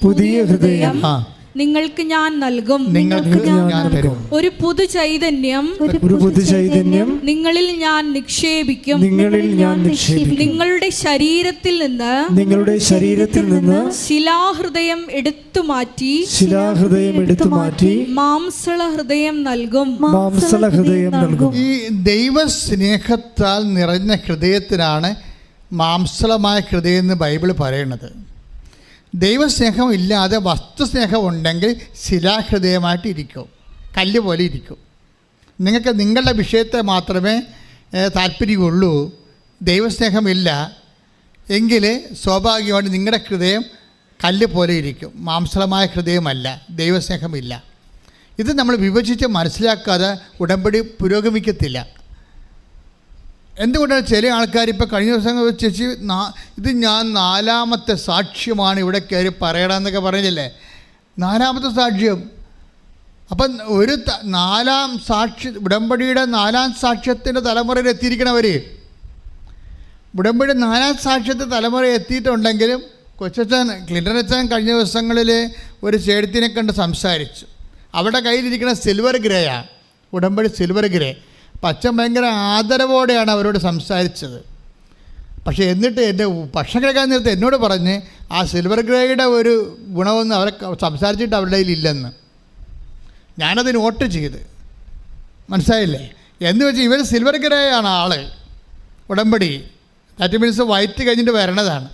Speaker 2: ആ
Speaker 3: നിങ്ങൾക്ക് ഞാൻ നൽകും.
Speaker 2: നിങ്ങൾക്ക് ഞാൻ തരും.
Speaker 3: ഒരു പുതു ചൈതന്യം നിങ്ങളിൽ ഞാൻ നിക്ഷേപിക്കും. നിങ്ങളുടെ ശരീരത്തിൽ നിന്ന് ശിലാഹൃദയം എടുത്തു മാറ്റി മാംസള ഹൃദയം നൽകും.
Speaker 2: ഈ ദൈവസ്നേഹത്താൽ നിറഞ്ഞ ഹൃദയത്തിനാണ് മാംസളമായ ഹൃദയം എന്ന് ബൈബിൾ പറയുന്നത്. ദൈവസ്നേഹം ഇല്ലാതെ വസ്തുസ്നേഹം ഉണ്ടെങ്കിൽ ശിലാഹൃദയമായിട്ട് ഇരിക്കും, കല്ല് പോലെ ഇരിക്കും. നിങ്ങൾക്ക് നിങ്ങളുടെ വിഷയത്തെ മാത്രമേ താല്പര്യമുള്ളൂ, ദൈവസ്നേഹമില്ല എങ്കിൽ സ്വാഭാവികമായിട്ട് നിങ്ങളുടെ ഹൃദയം കല്ല് പോലെ ഇരിക്കും, മാംസളമായ ഹൃദയമല്ല, ദൈവസ്നേഹമില്ല. ഇത് നമ്മൾ വിഭജിച്ച് മനസ്സിലാക്കാതെ ഉടമ്പടി പുരോഗമിക്കത്തില്ല. എന്തുകൊണ്ടാണ് ചില ആൾക്കാർ ഇപ്പോൾ കഴിഞ്ഞ ദിവസം ചേച്ചി ഇത് ഞാൻ 4ാമത്തെ സാക്ഷ്യമാണ് ഇവിടെ കയറി പറയണമെന്നൊക്കെ പറഞ്ഞില്ലേ, 4ാമത്തെ സാക്ഷ്യം. അപ്പം ഒരു 4ാം സാക്ഷ്യ ഉടമ്പടിയുടെ 4ാം സാക്ഷ്യത്തിൻ്റെ തലമുറയിൽ എത്തിയിരിക്കണവർ, ഉടമ്പടി 4ാം സാക്ഷ്യത്തെ തലമുറ എത്തിയിട്ടുണ്ടെങ്കിലും കൊച്ചച്ഛൻ ക്ലിൻ്റൺ കഴിഞ്ഞ ദിവസങ്ങളിൽ ഒരു ചേട്ടത്തിനെ കണ്ട് സംസാരിച്ചു. അവരുടെ കയ്യിലിരിക്കുന്ന സിൽവർ ഗ്രേയാണ്, ഉടമ്പടി സിൽവർ ഗ്രേ. അപ്പം അച്ഛൻ ഭയങ്കര ആദരവോടെയാണ് അവരോട് സംസാരിച്ചത്. പക്ഷേ എന്നിട്ട് എൻ്റെ ഭക്ഷണം കഴിക്കാൻ നേരത്തെ എന്നോട് പറഞ്ഞ് ആ സിൽവർ ഗ്രേയുടെ ഒരു ഗുണമൊന്നും അവരെ സംസാരിച്ചിട്ട് അവരുടെ കയ്യിലില്ലെന്ന്. ഞാനത് നോട്ട് ചെയ്ത്, മനസ്സിലായില്ലേ? എന്ന് വെച്ചാൽ ഇവർ സിൽവർ ഗ്രേ ആണ് ആൾ, ഉടമ്പടി ദാറ്റ് മീൻസ് വൈറ്റ് കഴിഞ്ഞിട്ട് വരണതാണ്.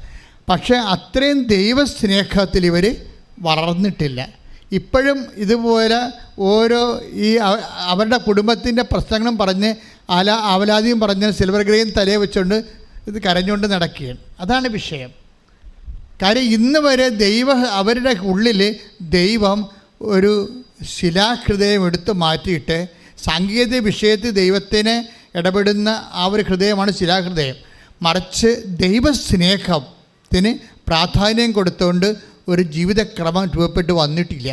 Speaker 2: പക്ഷേ അത്രയും ദൈവസ്നേഹത്തിൽ ഇവർ വളർന്നിട്ടില്ല. ഇപ്പോഴും ഇതുപോലെ ഓരോ ഈ അവരുടെ കുടുംബത്തിൻ്റെ പ്രശ്നങ്ങളും പറഞ്ഞ് അവലാതിയും പറഞ്ഞ് സിൽവർ ഗ്രേയും തലയെ വെച്ചുകൊണ്ട് ഇത് കരഞ്ഞുകൊണ്ട് നടക്കുകയാണ്. അതാണ് വിഷയം. കാര്യം ഇന്ന് വരെ അവരുടെ ഉള്ളിൽ ദൈവം ഒരു ശിലാഹൃദയം എടുത്ത് മാറ്റിയിട്ട് സാങ്കേതിക വിഷയത്തിൽ ദൈവത്തിന് ഇടപെടുന്ന ആ ഒരു ഹൃദയമാണ് ശിലാഹൃദയം. മറിച്ച് ദൈവസ്നേഹത്തിന് പ്രാധാന്യം കൊടുത്തുകൊണ്ട് ഒരു ജീവിതക്രമം രൂപപ്പെട്ട് വന്നിട്ടില്ല.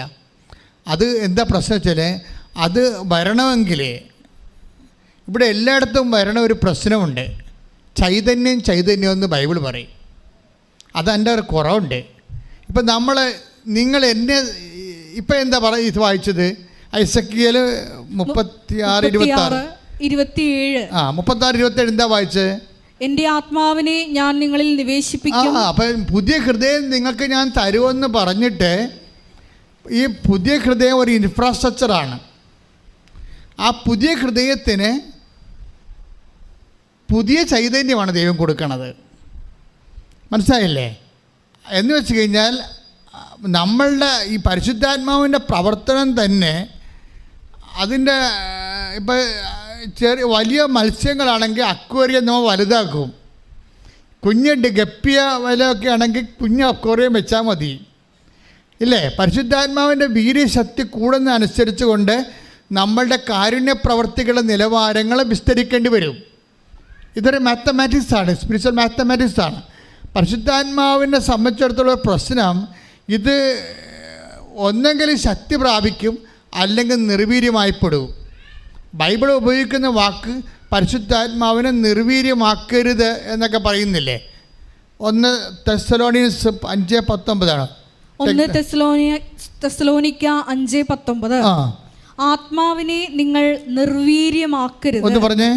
Speaker 2: അത് എന്താ പ്രശ്നം വെച്ചാൽ അത് വരണമെങ്കിൽ ഇവിടെ എല്ലായിടത്തും വരണ ഒരു പ്രശ്നമുണ്ട്. ചൈതന്യം എന്ന് ബൈബിൾ പറയും. അതെൻ്റെ ഒരു കുറവുണ്ട്. ഇപ്പം നിങ്ങൾ എന്നെ ഇപ്പം എന്താ ഇത് വായിച്ചത്? എസെക്കിയേൽ 36:27 36:27 എന്താ വായിച്ചത്?
Speaker 3: എൻ്റെ ആത്മാവിനെ ഞാൻ നിങ്ങളിൽ നിവേശിപ്പിക്കും.
Speaker 2: അപ്പം പുതിയ ഹൃദയം നിങ്ങൾക്ക് ഞാൻ തരുമെന്ന് പറഞ്ഞിട്ട് ഈ പുതിയ ഹൃദയം ഒരു ഇൻഫ്രാസ്ട്രക്ചറാണ്. ആ പുതിയ ഹൃദയത്തിന് പുതിയ ചൈതന്യമാണ് ദൈവം കൊടുക്കുന്നത്. മനസ്സിലായില്ലേ? എന്ന് വെച്ച് കഴിഞ്ഞാൽ നമ്മളുടെ ഈ പരിശുദ്ധാത്മാവിൻ്റെ പ്രവർത്തനം തന്നെ അതിൻ്റെ ഇപ്പം വലിയ മത്സ്യങ്ങളാണെങ്കിൽ അക്വേറിയം നമ്മൾ വലുതാക്കും. ഗപ്പിയ വലയൊക്കെ ആണെങ്കിൽ കുഞ്ഞ് അക്വേറിയം വെച്ചാൽ മതി, ഇല്ലേ? പരിശുദ്ധാത്മാവിൻ്റെ വീര്യശക്തി കൂടുന്നതനുസരിച്ച് കൊണ്ട് നമ്മളുടെ കാരുണ്യ പ്രവർത്തികളുടെ നിലവാരങ്ങൾ വിസ്തരിക്കേണ്ടി വരും. ഇതൊരു മാത്തമാറ്റിക്സാണ്, സ്പിരിച്വൽ മാത്തമാറ്റിക്സാണ്. പരിശുദ്ധാത്മാവിനെ സംബന്ധിച്ചിടത്തോളം പ്രശ്നം ഇത് ഒന്നെങ്കിൽ ശക്തി പ്രാപിക്കും അല്ലെങ്കിൽ നിർവീര്യമായിപ്പെടും. ബൈബിൾ ഉപയോഗിക്കുന്ന വാക്ക് പരിശുദ്ധാത്മാവിനെ നിർവീര്യമാക്കരുത് എന്നൊക്കെ പറയുന്നില്ലേ? 1 തെസ്സലോനിക്കൻസ് 5:19
Speaker 3: 1 തെസ്സലോനിക്ക 5:19 ആത്മാവിനെ നിങ്ങൾ നിർവീര്യമാക്കരുത്.
Speaker 2: ഒന്ന് പറഞ്ഞേ,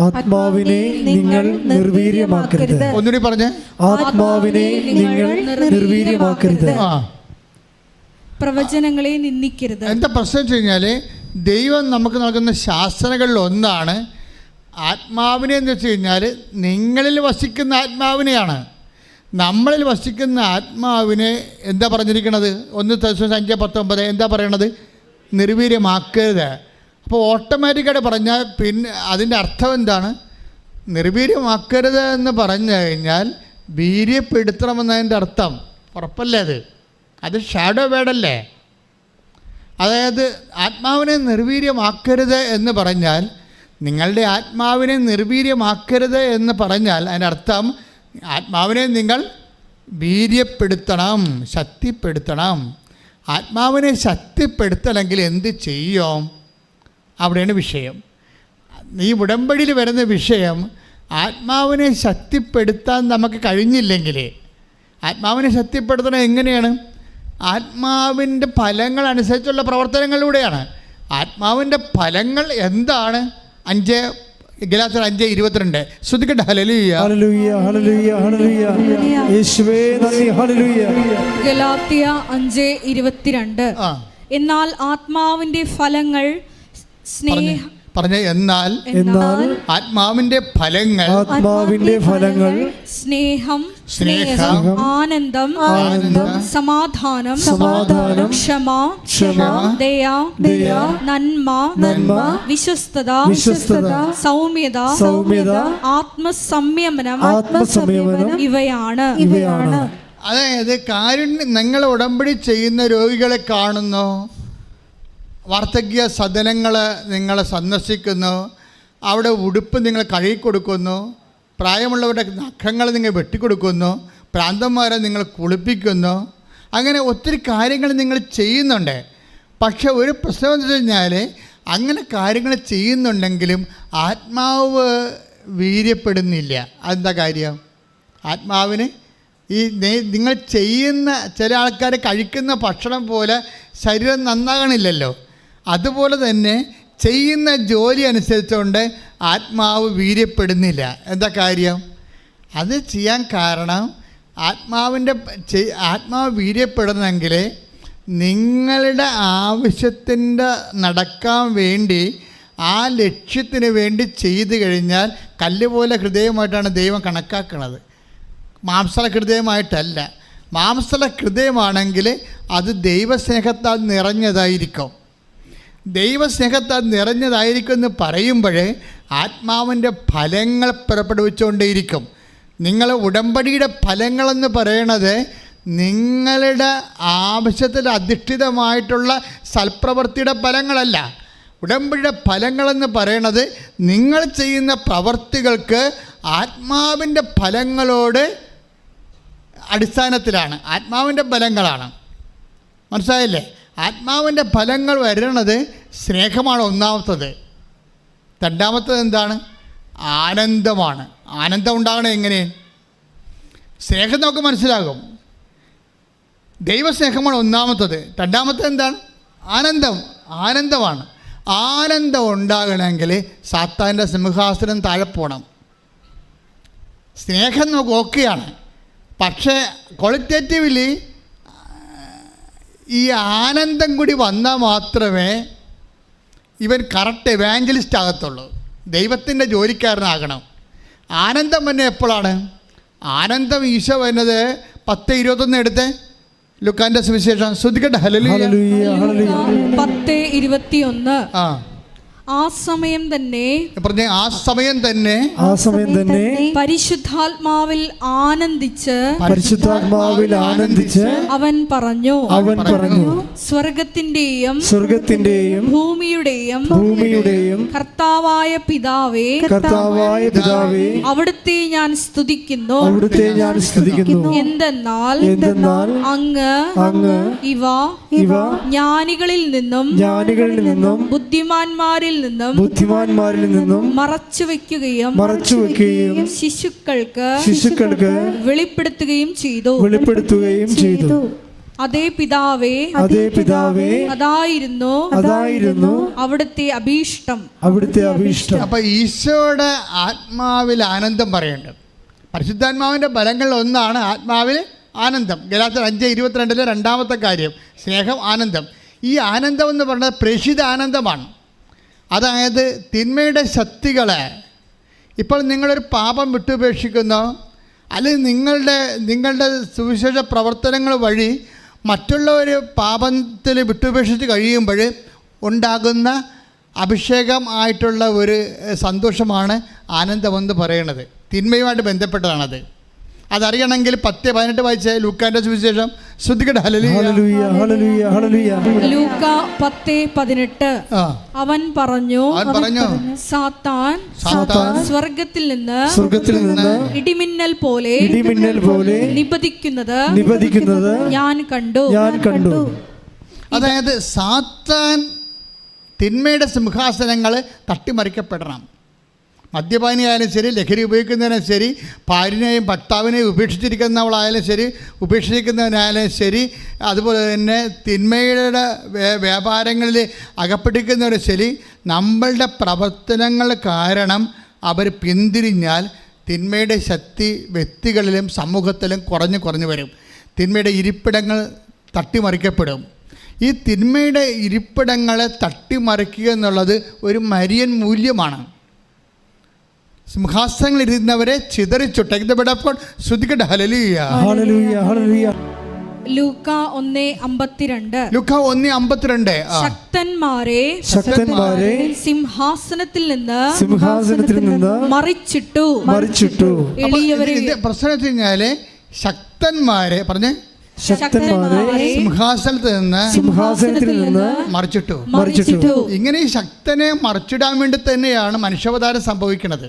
Speaker 1: ആത്മാവിനെ നിങ്ങൾ നിർവീര്യമാക്കരുത്.
Speaker 2: ഒന്നുകൂടി പറഞ്ഞേ,
Speaker 1: ആത്മാവിനെ നിങ്ങൾ നിർവീര്യമാക്കരുത്.
Speaker 3: പ്രവചനങ്ങളെ നിന്ദിക്കരുത്.
Speaker 2: എന്താ പ്രശ്നം വെച്ച് കഴിഞ്ഞാൽ ദൈവം നമുക്ക് നൽകുന്ന ശാസനകളിൽ ഒന്നാണ് ആത്മാവിനെ എന്ന് വെച്ച് കഴിഞ്ഞാൽ നിങ്ങളിൽ വസിക്കുന്ന ആത്മാവിനെയാണ്. നമ്മളിൽ വസിക്കുന്ന ആത്മാവിനെ എന്താ പറഞ്ഞിരിക്കണത്? 1 തെസ്സലോനിക്കർ 5:19 എന്താ പറയണത്? നിർവീര്യമാക്കരുത്. അപ്പോൾ ഓട്ടോമാറ്റിക്കായിട്ട് പറഞ്ഞാൽ പിന്നെ അതിൻ്റെ അർത്ഥം എന്താണ്? നിർവീര്യമാക്കരുത് എന്ന് പറഞ്ഞു കഴിഞ്ഞാൽ വീര്യപ്പെടുത്തണമെന്നതിൻ്റെ അർത്ഥം. ഉറപ്പല്ലേ? അത് ഷാഡോ വേർഡല്ലേ? അതായത് ആത്മാവിനെ നിർവീര്യമാക്കരുത് എന്ന് പറഞ്ഞാൽ നിങ്ങളുടെ ആത്മാവിനെ നിർവീര്യമാക്കരുത് എന്ന് പറഞ്ഞാൽ അതിൻ്റെ അർത്ഥം ആത്മാവിനെ നിങ്ങൾ വീര്യപ്പെടുത്തണം, ശക്തിപ്പെടുത്തണം. ആത്മാവിനെ ശക്തിപ്പെടുത്തണമെങ്കിൽ എന്ത് ചെയ്യും? അവിടെയാണ് വിഷയം. ഈ ഉടമ്പടിയിൽ വരുന്ന വിഷയം, ആത്മാവിനെ ശക്തിപ്പെടുത്താൻ നമുക്ക് കഴിഞ്ഞില്ലെങ്കിൽ, ആത്മാവിനെ ശക്തിപ്പെടുത്തണം എങ്ങനെയാണ്? ആത്മാവിൻ്റെ ഫലങ്ങൾ അനുസരിച്ചുള്ള പ്രവർത്തനങ്ങളിലൂടെയാണ്. ആത്മാവിൻ്റെ ഫലങ്ങൾ എന്താണ്? 5:22 ശ്രദ്ധിക്കട്ടെ. ഹല്ലേലൂയ,
Speaker 1: ഹല്ലേലൂയ, ഹല്ലേലൂയ, ഹല്ലേലൂയ. യേശുവേ നന്ദി. ഹല്ലേലൂയ.
Speaker 3: ഗലാത്യ 5:22. എന്നാൽ ആത്മാവിന്റെ ഫലങ്ങൾ
Speaker 2: പറഞ്ഞ എന്നാൽ ആത്മാവിന്റെ ഫലങ്ങൾ
Speaker 3: സ്നേഹം, ആനന്ദം, സമാധാനം, ക്ഷമ, ദയ, നന്മ, വിശ്വസ്തത, സൗമ്യത, ആത്മസംയമനം ഇവയാണ്.
Speaker 2: അതായത് കാരുണ്യം. നിങ്ങൾ ഉടമ്പടി ചെയ്യുന്ന രോഗികളെ കാണുന്നു, വാർദ്ധക്യ സദനങ്ങൾ നിങ്ങൾ സന്ദർശിക്കുന്നു, അവിടെ ഉടുപ്പ് നിങ്ങൾ കഴുകിക്കൊടുക്കുന്നു, പ്രായമുള്ളവരുടെ നഖങ്ങൾ നിങ്ങൾ വെട്ടിക്കൊടുക്കുന്നു, പ്രാന്തന്മാരെ നിങ്ങൾ കുളിപ്പിക്കുന്നു, അങ്ങനെ ഒത്തിരി കാര്യങ്ങൾ നിങ്ങൾ ചെയ്യുന്നുണ്ട്. പക്ഷെ ഒരു പ്രശ്നം എന്ന് വെച്ച് കഴിഞ്ഞാൽ, അങ്ങനെ കാര്യങ്ങൾ ചെയ്യുന്നുണ്ടെങ്കിലും ആത്മാവ് വീര്യപ്പെടുന്നില്ല. അതെന്താ കാര്യം? ആത്മാവിന് ഈ നിങ്ങൾ ചെയ്യുന്ന ചില ആൾക്കാർ കഴിക്കുന്ന ഭക്ഷണം പോലെ ശരീരം നന്നാകണില്ലല്ലോ. അതുപോലെ തന്നെ ചെയ്യുന്ന ജോലി അനുസരിച്ചുകൊണ്ട് ആത്മാവ് വീര്യപ്പെടുന്നില്ല. എന്താ കാര്യം? അത് ചെയ്യാൻ കാരണം ആത്മാവ് വീര്യപ്പെടണമെങ്കിൽ നിങ്ങളുടെ ആവശ്യത്തിൻ്റെ നടക്കാൻ വേണ്ടി, ആ ലക്ഷ്യത്തിന് വേണ്ടി ചെയ്തു കഴിഞ്ഞാൽ കല്ല് പോലെ ഹൃദയമായിട്ടാണ് ദൈവം കണക്കാക്കുന്നത്, മാംസള ഹൃദയമായിട്ടല്ല. മാംസള ഹൃദയമാണെങ്കിൽ അത് ദൈവസ്നേഹത്താൽ നിറഞ്ഞതായിരിക്കും. ദൈവസ്നേഹത്താൽ നിറഞ്ഞതായിരിക്കും എന്ന് പറയുമ്പോൾ ആത്മാവിൻ്റെ ഫലങ്ങൾ പുറപ്പെടുവിച്ചുകൊണ്ടേയിരിക്കും. നിങ്ങൾ ഉടമ്പടിയുടെ ഫലങ്ങളെന്ന് പറയണത് നിങ്ങളുടെ ആവശ്യത്തിൽ അധിഷ്ഠിതമായിട്ടുള്ള സൽപ്രവൃത്തിയുടെ ഫലങ്ങളല്ല. ഉടമ്പടിയുടെ ഫലങ്ങളെന്ന് പറയണത് നിങ്ങൾ ചെയ്യുന്ന പ്രവൃത്തികൾക്ക് ആത്മാവിൻ്റെ ഫലങ്ങളോട് അടിസ്ഥാനത്തിലാണ്, ആത്മാവിൻ്റെ ഫലങ്ങളാണ്. മനസ്സിലായില്ലേ? ആത്മാവിൻ്റെ ഫലങ്ങൾ വരുന്നത് സ്നേഹമാണ് ഒന്നാമത്തത്. രണ്ടാമത്തത് എന്താണ്? ആനന്ദമാണ്. ആനന്ദം ഉണ്ടാകണം എങ്ങനെ? സ്നേഹം നമുക്ക് മനസ്സിലാകും. ദൈവസ്നേഹമാണ് ഒന്നാമത്തത്. രണ്ടാമത്തത് എന്താണ്? ആനന്ദമാണ്. ആനന്ദം ഉണ്ടാകണമെങ്കിൽ സാത്താൻ്റെ സിംഹാസനം താഴെ പോകണം. സ്നേഹം നമുക്ക് ഓക്കെയാണ്, പക്ഷേ ക്വാളിറ്റേറ്റീവ്ലി ഈ ആനന്ദം കൂടി വന്നാൽ മാത്രമേ ഇവൻ കറക്റ്റ് എവാഞ്ചലിസ്റ്റ് ആകത്തുള്ളൂ, ദൈവത്തിൻ്റെ ജോലിക്കാരനാകണം. ആനന്ദം തന്നെ എപ്പോഴാണ്? ആനന്ദം ഈശോ വരുന്നത് 10:21 എടുത്ത് ലുക്കാന്റെ സുവിശേഷം ശ്രദ്ധിക്കട്ടെ. ഹല്ലേലൂയ,
Speaker 3: 10:21. ആ സമയം തന്നെ പരിശുദ്ധാത്മാവിൽ ആനന്ദിച്ച് അവൻ പറഞ്ഞു, സ്വർഗത്തിന്റെയും ഭൂമിയുടെയും കർത്താവായ പിതാവേ, അവിടുത്തെ ഞാൻ സ്തുതിക്കുന്നു. എന്തെന്നാൽ അങ്ങ് ഇവ ജ്ഞാനികളിൽ നിന്നും ബുദ്ധിമാന്മാരിൽ നിന്നും മറച്ചു വെക്കുകയും ശിശുക്കൾക്ക് വെളിപ്പെടുത്തുകയും ചെയ്തു. അതേ പിതാവേ, അതായിരുന്നു അവിടുത്തെ അഭീഷ്ടം.
Speaker 2: അപ്പൊ ഈശോയുടെ ആത്മാവിൽ ആനന്ദം പറയുന്നുണ്ട്. പരിശുദ്ധാത്മാവിന്റെ ഫലങ്ങളിൽ ഒന്നാണ് ആത്മാവിൽ ആനന്ദം. ഗലാത്യർ 5:22 രണ്ടാമത്തെ കാര്യം സ്നേഹം, ആനന്ദം. ഈ ആനന്ദം എന്ന് പറയുന്നത് പ്രേഷിത ആനന്ദമാണ്. അതായത് തിന്മയുടെ ശക്തികളെ, ഇപ്പോൾ നിങ്ങളൊരു പാപം വിട്ടുപേക്ഷിക്കുന്നോ, അല്ലെങ്കിൽ നിങ്ങളുടെ സുവിശേഷ പ്രവർത്തനങ്ങൾ വഴി മറ്റുള്ളവർ പാപത്തിൽ വിട്ടുപേക്ഷിച്ച് കഴിയുമ്പോൾ ഉണ്ടാകുന്ന അഭിഷേകം ആയിട്ടുള്ള ഒരു സന്തോഷമാണ് ആനന്ദമെന്ന് പറയുന്നത്. തിന്മയുമായിട്ട് ബന്ധപ്പെട്ടതാണത്. അതറിയണമെങ്കിൽ 10:18 വായിച്ച ലൂക്കാൻ്റെ സുവിശേഷം ശ്രദ്ധിക്കട്ടെ. ഹല്ലേലൂയ.
Speaker 1: ഹല്ലേലൂയ, ഹല്ലേലൂയ, ഹല്ലേലൂയ.
Speaker 3: ലൂക്ക 10:18.
Speaker 2: ആ,
Speaker 3: അവൻ പറഞ്ഞു, സാത്താൻ സ്വർഗത്തിൽ നിന്ന് ഇടിമിന്നൽ പോലെ നിബദിക്കുന്നത് ഞാൻ കണ്ടു.
Speaker 2: അതായത് സാത്താൻ തിന്മയുടെ സിംഹാസനങ്ങൾ തട്ടിമറിക്കപ്പെടണം. മദ്യപാനിയായാലും ശരി, ലഹരി ഉപയോഗിക്കുന്നതിനാലും ശരി, ഭാര്യനെയും ഭർത്താവിനെയും ഉപേക്ഷിച്ചിരിക്കുന്നവളായാലും ശരി, ഉപേക്ഷിക്കുന്നവനായാലും ശരി, അതുപോലെ തന്നെ തിന്മയുടെ വ്യാപാരങ്ങളിൽ അകപ്പെട്ടിരിക്കുന്നവരും ശരി, നമ്മളുടെ പ്രവർത്തനങ്ങൾ കാരണം അവർ പിന്തിരിഞ്ഞാൽ തിന്മയുടെ ശക്തി വ്യക്തികളിലും സമൂഹത്തിലും കുറഞ്ഞു വരും. തിന്മയുടെ ഇരിപ്പിടങ്ങൾ തട്ടിമറിക്കപ്പെടും. ഈ തിന്മയുടെ ഇരിപ്പിടങ്ങളെ തട്ടിമറിക്കുക എന്നുള്ളത് ഒരു മരിയൻ മൂല്യമാണ്. സിംഹാസനങ്ങളിരുന്നവരെ ചിതറിച്ചുട്ട് ശ്രദ്ധിക്കട്ടെ. ഹല്ലേലൂയ,
Speaker 1: ഹല്ലേലൂയ, ഹല്ലേലൂയ.
Speaker 3: ലൂക്ക 1:52.
Speaker 2: ലൂക്ക 1:52.
Speaker 3: ശക്തന്മാരെ സിംഹാസനത്തിൽ നിന്ന് മറിച്ചിട്ടു. എളിയവരെ.
Speaker 2: പ്രശ്നം വെച്ച് കഴിഞ്ഞാല് ശക്തന്മാരെ പറഞ്ഞേ, സിംഹാസനത്തിൽ നിന്ന് മറിച്ചിട്ടു. ഇങ്ങനെ ഈ ശക്തനെ മറിച്ചിടാൻ വേണ്ടി തന്നെയാണ് മനുഷ്യാവതാരം സംഭവിക്കുന്നത്.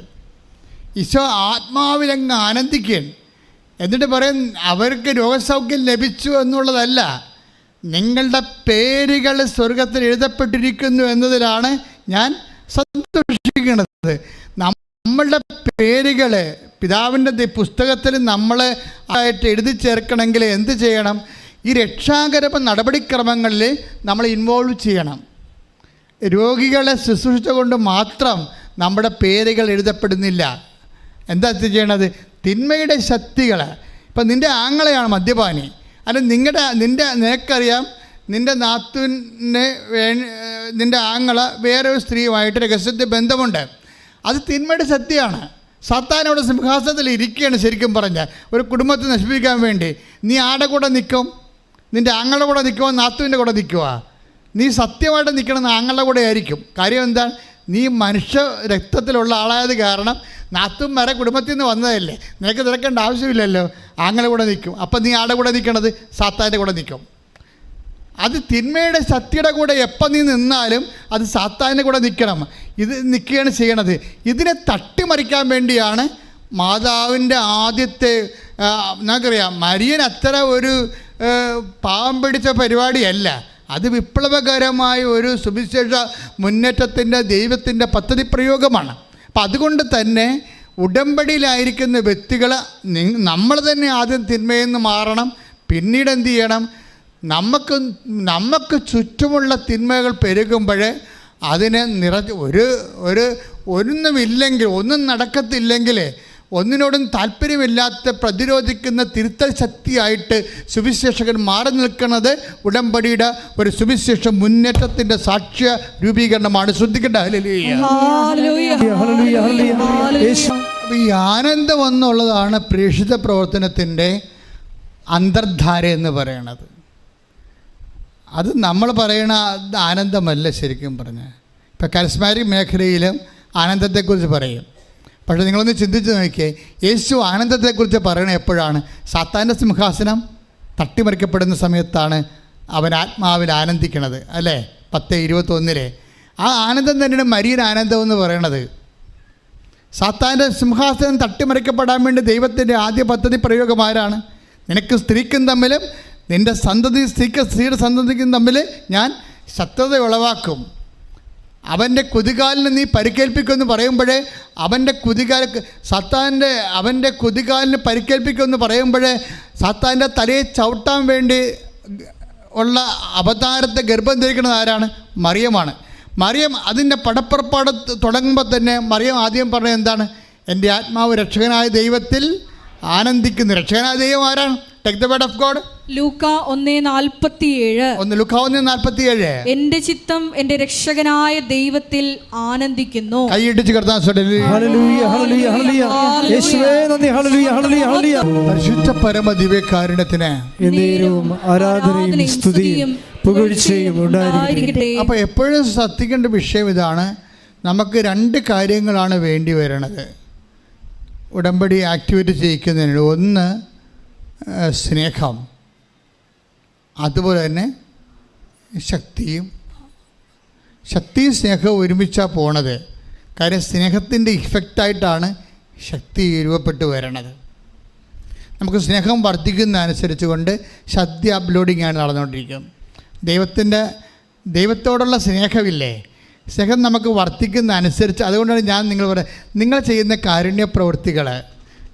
Speaker 2: ഈശോ ആത്മാവിലങ്ങ് ആനന്ദിക്കുകയാണ്. എന്നിട്ട് പറയും, അവർക്ക് രോഗസൗഖ്യം ലഭിച്ചു എന്നുള്ളതല്ല, നിങ്ങളുടെ പേരുകൾ സ്വർഗത്തിൽ എഴുതപ്പെട്ടിരിക്കുന്നു എന്നതിലാണ് ഞാൻ സന്തോഷിക്കുന്നത്. നമ്മളുടെ പേരുകൾ പിതാവിൻ്റെ പുസ്തകത്തിൽ നമ്മൾ ആയിട്ട് എഴുതി ചേർക്കണമെങ്കിൽ എന്ത് ചെയ്യണം? ഈ രക്ഷാകരമ നടപടിക്രമങ്ങളിൽ നമ്മൾ ഇൻവോൾവ് ചെയ്യണം. രോഗികളെ ശുശ്രൂഷിച്ചുകൊണ്ട് മാത്രം നമ്മുടെ പേരുകൾ എഴുതപ്പെടുന്നില്ല. എന്താ ചെയ്യണത്? തിന്മയുടെ ശക്തികൾ. ഇപ്പം നിൻ്റെ ആങ്ങളെയാണ് മദ്യപാനി, അല്ലെങ്കിൽ നിനക്കറിയാം നിൻ്റെ നാത്തുവിനെ നിൻ്റെ ആങ്ങള വേറൊരു സ്ത്രീയുമായിട്ട് രഹസ്യത്തിൽ ബന്ധമുണ്ട്. അത് തിന്മയുടെ ശക്തിയാണ്. സാത്താനോട് സിംഹാസനത്തിൽ ഇരിക്കുകയാണ്. ശരിക്കും പറഞ്ഞാൽ ഒരു കുടുംബത്തെ നശിപ്പിക്കാൻ വേണ്ടി നീ ആടെ കൂടെ നിൽക്കും? നിൻ്റെ ആങ്ങളുടെ കൂടെ നിൽക്കുമോ നാത്തുവിൻ്റെ കൂടെ നിൽക്കുക? നീ സത്യമായിട്ട് നിൽക്കണമെന്ന് ആങ്ങളുടെ കൂടെ ആയിരിക്കും. കാര്യം എന്താണ്? നീ മനുഷ്യ രക്തത്തിലുള്ള ആളായത് കാരണം നാത്തും വരെ കുടുംബത്തിൽ നിന്ന് വന്നതല്ലേ, നിനക്ക് തിരക്കേണ്ട ആവശ്യമില്ലല്ലോ. ആങ്ങളുടെ കൂടെ നിൽക്കും. അപ്പം നീ ആടെ കൂടെ നിൽക്കണത് സാത്താൻ്റെ കൂടെ നിൽക്കും. അത് തിന്മയുടെ ശക്തിയുടെ കൂടെ എപ്പം നീ നിന്നാലും അത് സാത്താൻ്റെ കൂടെ നിൽക്കണം. ഇത് നിൽക്കുകയാണ് ചെയ്യണത്. ഇതിനെ തട്ടിമറിക്കാൻ വേണ്ടിയാണ് മാതാവിൻ്റെ ആദ്യത്തെ നമുക്കറിയാം മരിയൻ അത്ര ഒരു പാവം പിടിച്ച പരിപാടിയല്ല. അത് വിപ്ലവകരമായ ഒരു സുവിശേഷ മുന്നേറ്റത്തിൻ്റെ ദൈവത്തിൻ്റെ പദ്ധതി പ്രയോഗമാണ്. അപ്പം അതുകൊണ്ട് തന്നെ ഉടമ്പടിയിലായിരിക്കുന്ന വ്യക്തികൾ നമ്മൾ തന്നെ ആദ്യം തിന്മയിൽ നിന്ന് മാറണം. പിന്നീട് എന്ത് ചെയ്യണം? നമുക്ക് ചുറ്റുമുള്ള തിന്മകൾ പെരുകുമ്പോൾ അതിനെ ഒന്നും നടക്കത്തില്ലെങ്കിൽ, ഒന്നിനോടും താല്പര്യമില്ലാത്ത പ്രതിരോധിക്കുന്ന തിരുത്തൽ ശക്തിയായിട്ട് സുവിശേഷകൻ മാറി നിൽക്കുന്നത് ഉടമ്പടിയുടെ ഒരു സുവിശേഷ മുന്നേറ്റത്തിൻ്റെ സാക്ഷ്യ രൂപീകരണമാണ്. ശ്രദ്ധിക്കേണ്ട. ഈ ആനന്ദം എന്നുള്ളതാണ് പ്രേക്ഷിത പ്രവർത്തനത്തിൻ്റെ അന്തർധാര എന്ന് പറയണത്. അത് നമ്മൾ പറയണ ആനന്ദമല്ല ശരിക്കും പറഞ്ഞാൽ. ഇപ്പം കരിസ്മാറ്റിക് മേഖലയിലും ആനന്ദത്തെക്കുറിച്ച് പറയും. പക്ഷേ നിങ്ങളൊന്ന് ചിന്തിച്ച് നോക്കിയേ, യേശു ആനന്ദത്തെക്കുറിച്ച് പറയണത് എപ്പോഴാണ്? സാത്താൻ്റെ സിംഹാസനം തട്ടിമറിക്കപ്പെടുന്ന സമയത്താണ് അവൻ ആത്മാവിൽ ആനന്ദിക്കണത്, അല്ലേ? 10:21 ആ ആനന്ദം തന്നെയാണ് മരിയൻ ആനന്ദം എന്ന് പറയണത്. സാത്താൻ്റെ സിംഹാസനം തട്ടിമറിക്കപ്പെടാൻ വേണ്ടി ദൈവത്തിൻ്റെ ആദ്യ പദ്ധതി പ്രയോഗമാരാണ്? നിനക്ക് സ്ത്രീക്കും തമ്മിലും നിൻ്റെ സ്ത്രീയുടെ സന്തതിക്കും തമ്മിൽ ഞാൻ ശത്രുത ഉളവാക്കും. അവൻ്റെ കുതികാലിന് നീ പരിക്കേൽപ്പിക്കുമെന്ന് പറയുമ്പോഴേ അവൻ്റെ കുതികാലിന് പരിക്കേൽപ്പിക്കുമെന്ന് പറയുമ്പോഴേ സാത്താൻ്റെ തലയെ ചവിട്ടാൻ വേണ്ടി ഉള്ള അവതാരത്തെ ഗർഭം ധരിക്കുന്നത് ആരാണ്? മറിയമാണ്. മറിയം അതിൻ്റെ പടപ്പുറപ്പാട് തുടങ്ങുമ്പോൾ തന്നെ മറിയം ആദ്യം പറഞ്ഞത് എന്താണ്? എൻ്റെ ആത്മാവ് രക്ഷകനായ ദൈവത്തിൽ ആനന്ദിക്കുന്നു. രക്ഷകനായ ദൈവം ആരാണ്? Take the word of God.
Speaker 3: ലൂക്ക 1:47. എന്റെ ചിത്തം എന്റെ രക്ഷകനായ ദൈവത്തിൽ ആനന്ദിക്കുന്നു.
Speaker 2: കൈയിടിച്ച് കർത്താൻ പരിശുദ്ധ പരമ ദിവ്യകാരുണ്യത്തിന്
Speaker 1: ആരാധനയും സ്തുതിയും പുകഴ്ചയും ഉണ്ടായിരിക്കട്ടെ.
Speaker 2: അപ്പോൾ എപ്പോഴും ശ്രദ്ധിക്കേണ്ട വിഷയം ഇതാണ്. നമുക്ക് 2 കാര്യങ്ങളാണ് വേണ്ടി വരുന്നത് ഉടമ്പടി ആക്ടിവേറ്റ് ചെയ്യിക്കുന്നതിന്. ഒന്ന് സ്നേഹം, അതുപോലെ തന്നെ ശക്തിയും സ്നേഹവും ഒരുമിച്ചാണ് പോണത്. കാര്യം സ്നേഹത്തിൻ്റെ ഇഫക്റ്റായിട്ടാണ് ശക്തി രൂപപ്പെട്ട് വരണത്. നമുക്ക് സ്നേഹം വർദ്ധിക്കുന്ന അനുസരിച്ച് കൊണ്ട് ശക്തി അപ്ലോഡിങ്ങാണ് നടന്നുകൊണ്ടിരിക്കും. ദൈവത്തോടുള്ള സ്നേഹമില്ലേ, സ്നേഹം നമുക്ക് വർദ്ധിക്കുന്ന അനുസരിച്ച്, അതുകൊണ്ടാണ് ഞാൻ നിങ്ങൾ പറയുന്നത്, നിങ്ങൾ ചെയ്യുന്ന കാരുണ്യ പ്രവൃത്തികൾ,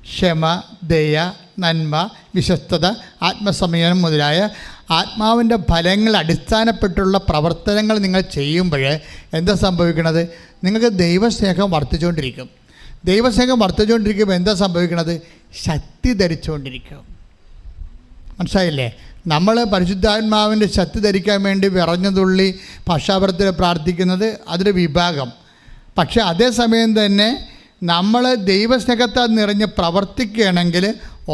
Speaker 2: ക്ഷമ, ദയ, നന്മ, വിശ്വസ്തത, ആത്മസംയമനം മുതലായ ആത്മാവിൻ്റെ ഫലങ്ങൾ അടിസ്ഥാനപ്പെട്ടുള്ള പ്രവർത്തനങ്ങൾ നിങ്ങൾ ചെയ്യുമ്പോൾ എന്താ സംഭവിക്കണത്? നിങ്ങൾക്ക് ദൈവസ്നേഹം വർദ്ധിച്ചുകൊണ്ടിരിക്കും. ദൈവസ്നേഹം വർദ്ധിച്ചുകൊണ്ടിരിക്കുമ്പോൾ എന്താ സംഭവിക്കണത്? ശക്തി ധരിച്ചുകൊണ്ടിരിക്കും. മനസ്സിലായില്ലേ? നമ്മൾ പരിശുദ്ധാത്മാവിൻ്റെ ശക്തി ധരിക്കാൻ വേണ്ടി വിറഞ്ഞുതുള്ളി ഭാഷാപരത്തിൽ പ്രാർത്ഥിക്കുന്നത് അതൊരു വിഭാഗം. പക്ഷേ അതേസമയം തന്നെ നമ്മൾ ദൈവസ്നേഹത്താൽ നിറഞ്ഞ് പ്രവർത്തിക്കുകയാണെങ്കിൽ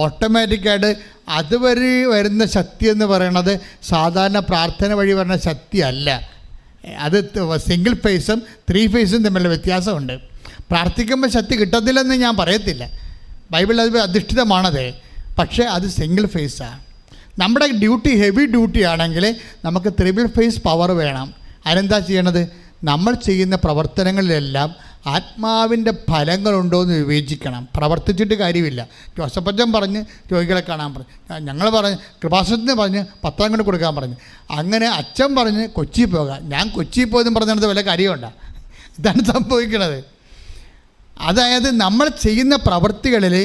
Speaker 2: ഓട്ടോമാറ്റിക്കായിട്ട് അതുവഴി വരുന്ന ശക്തി എന്ന് പറയുന്നത് സാധാരണ പ്രാർത്ഥന വഴി വരുന്ന ശക്തിയല്ല. അത് സിംഗിൾ ഫേസും 3 ഫേസും തമ്മിലുള്ള വ്യത്യാസമുണ്ട്. പ്രാർത്ഥിക്കുമ്പോൾ ശക്തി കിട്ടത്തില്ലെന്ന് ഞാൻ പറയത്തില്ല, ബൈബിളിൽ അത് അധിഷ്ഠിതമാണത്. പക്ഷേ അത് സിംഗിൾ ഫേസാണ്. നമ്മുടെ ഡ്യൂട്ടി ഹെവി ഡ്യൂട്ടി ആണെങ്കിൽ നമുക്ക് 3 ഫേസ് പവർ വേണം. അതിനെന്താ ചെയ്യണത്? നമ്മൾ ചെയ്യുന്ന പ്രവർത്തനങ്ങളിലെല്ലാം ആത്മാവിൻ്റെ ഫലങ്ങളുണ്ടോ എന്ന് വിവേചിക്കണം. പ്രവർത്തിച്ചിട്ട് കാര്യമില്ല. ജോസഫച്ചൻ പറഞ്ഞ് രോഗികളെ കാണാൻ പറഞ്ഞു, ഞങ്ങൾ പറഞ്ഞ് കൃപാസനത്തിന് പറഞ്ഞ് പത്രം കൊണ്ട് കൊടുക്കാൻ പറഞ്ഞു, അങ്ങനെ അച്ഛൻ പറഞ്ഞ് കൊച്ചിയിൽ പോകാം, ഞാൻ കൊച്ചിയിൽ പോയതെന്ന് പറഞ്ഞത് വല്ല കാര്യമുണ്ടോ? ഇതാണ് സംഭവിക്കുന്നത്. അതായത് നമ്മൾ ചെയ്യുന്ന പ്രവൃത്തികളിൽ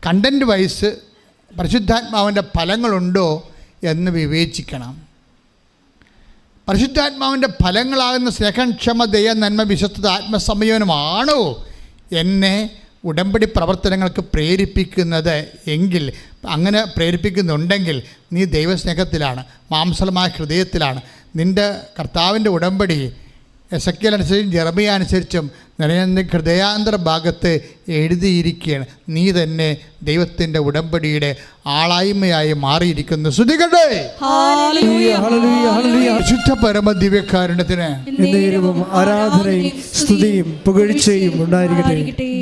Speaker 2: കണ്ടൻറ്റ് വൈസ് പരിശുദ്ധാത്മാവിൻ്റെ ഫലങ്ങളുണ്ടോ എന്ന് വിവേചിക്കണം. പരിശുദ്ധാത്മാവിൻ്റെ ഫലങ്ങളാകുന്ന സ്നേഹം, ക്ഷമ, ദയ, നന്മ, വിശ്വസ്തത, ആത്മസംയമനമാണോ എന്നെ ഉടമ്പടി പ്രവർത്തനങ്ങൾക്ക് പ്രേരിപ്പിക്കുന്നത് എങ്കിൽ, അങ്ങനെ പ്രേരിപ്പിക്കുന്നുണ്ടെങ്കിൽ നീ ദൈവസ്നേഹത്തിലാണ്, മാംസളമായ ഹൃദയത്തിലാണ്. നിൻ്റെ കർത്താവിൻ്റെ ഉടമ്പടി എസെക്കിയേൽ അനുസരിച്ചും ജെറമിയ അനുസരിച്ചും നിന്റെ ഹൃദയാന്തര ഭാഗത്ത് എഴുതിയിരിക്കുകയാണ്. നീ തന്നെ ദൈവത്തിൻ്റെ ഉടമ്പടിയുടെ ആളായ്മയായി മാറിയിരിക്കുന്നു. സ്തുതിക്കട്ടെ. വിശുദ്ധ പരമദിവ്യകാരുണ്യത്തിന്
Speaker 1: ആരാധനയും സ്തുതിയും പുകഴ്ചയും ഉണ്ടായിരിക്കട്ടെ.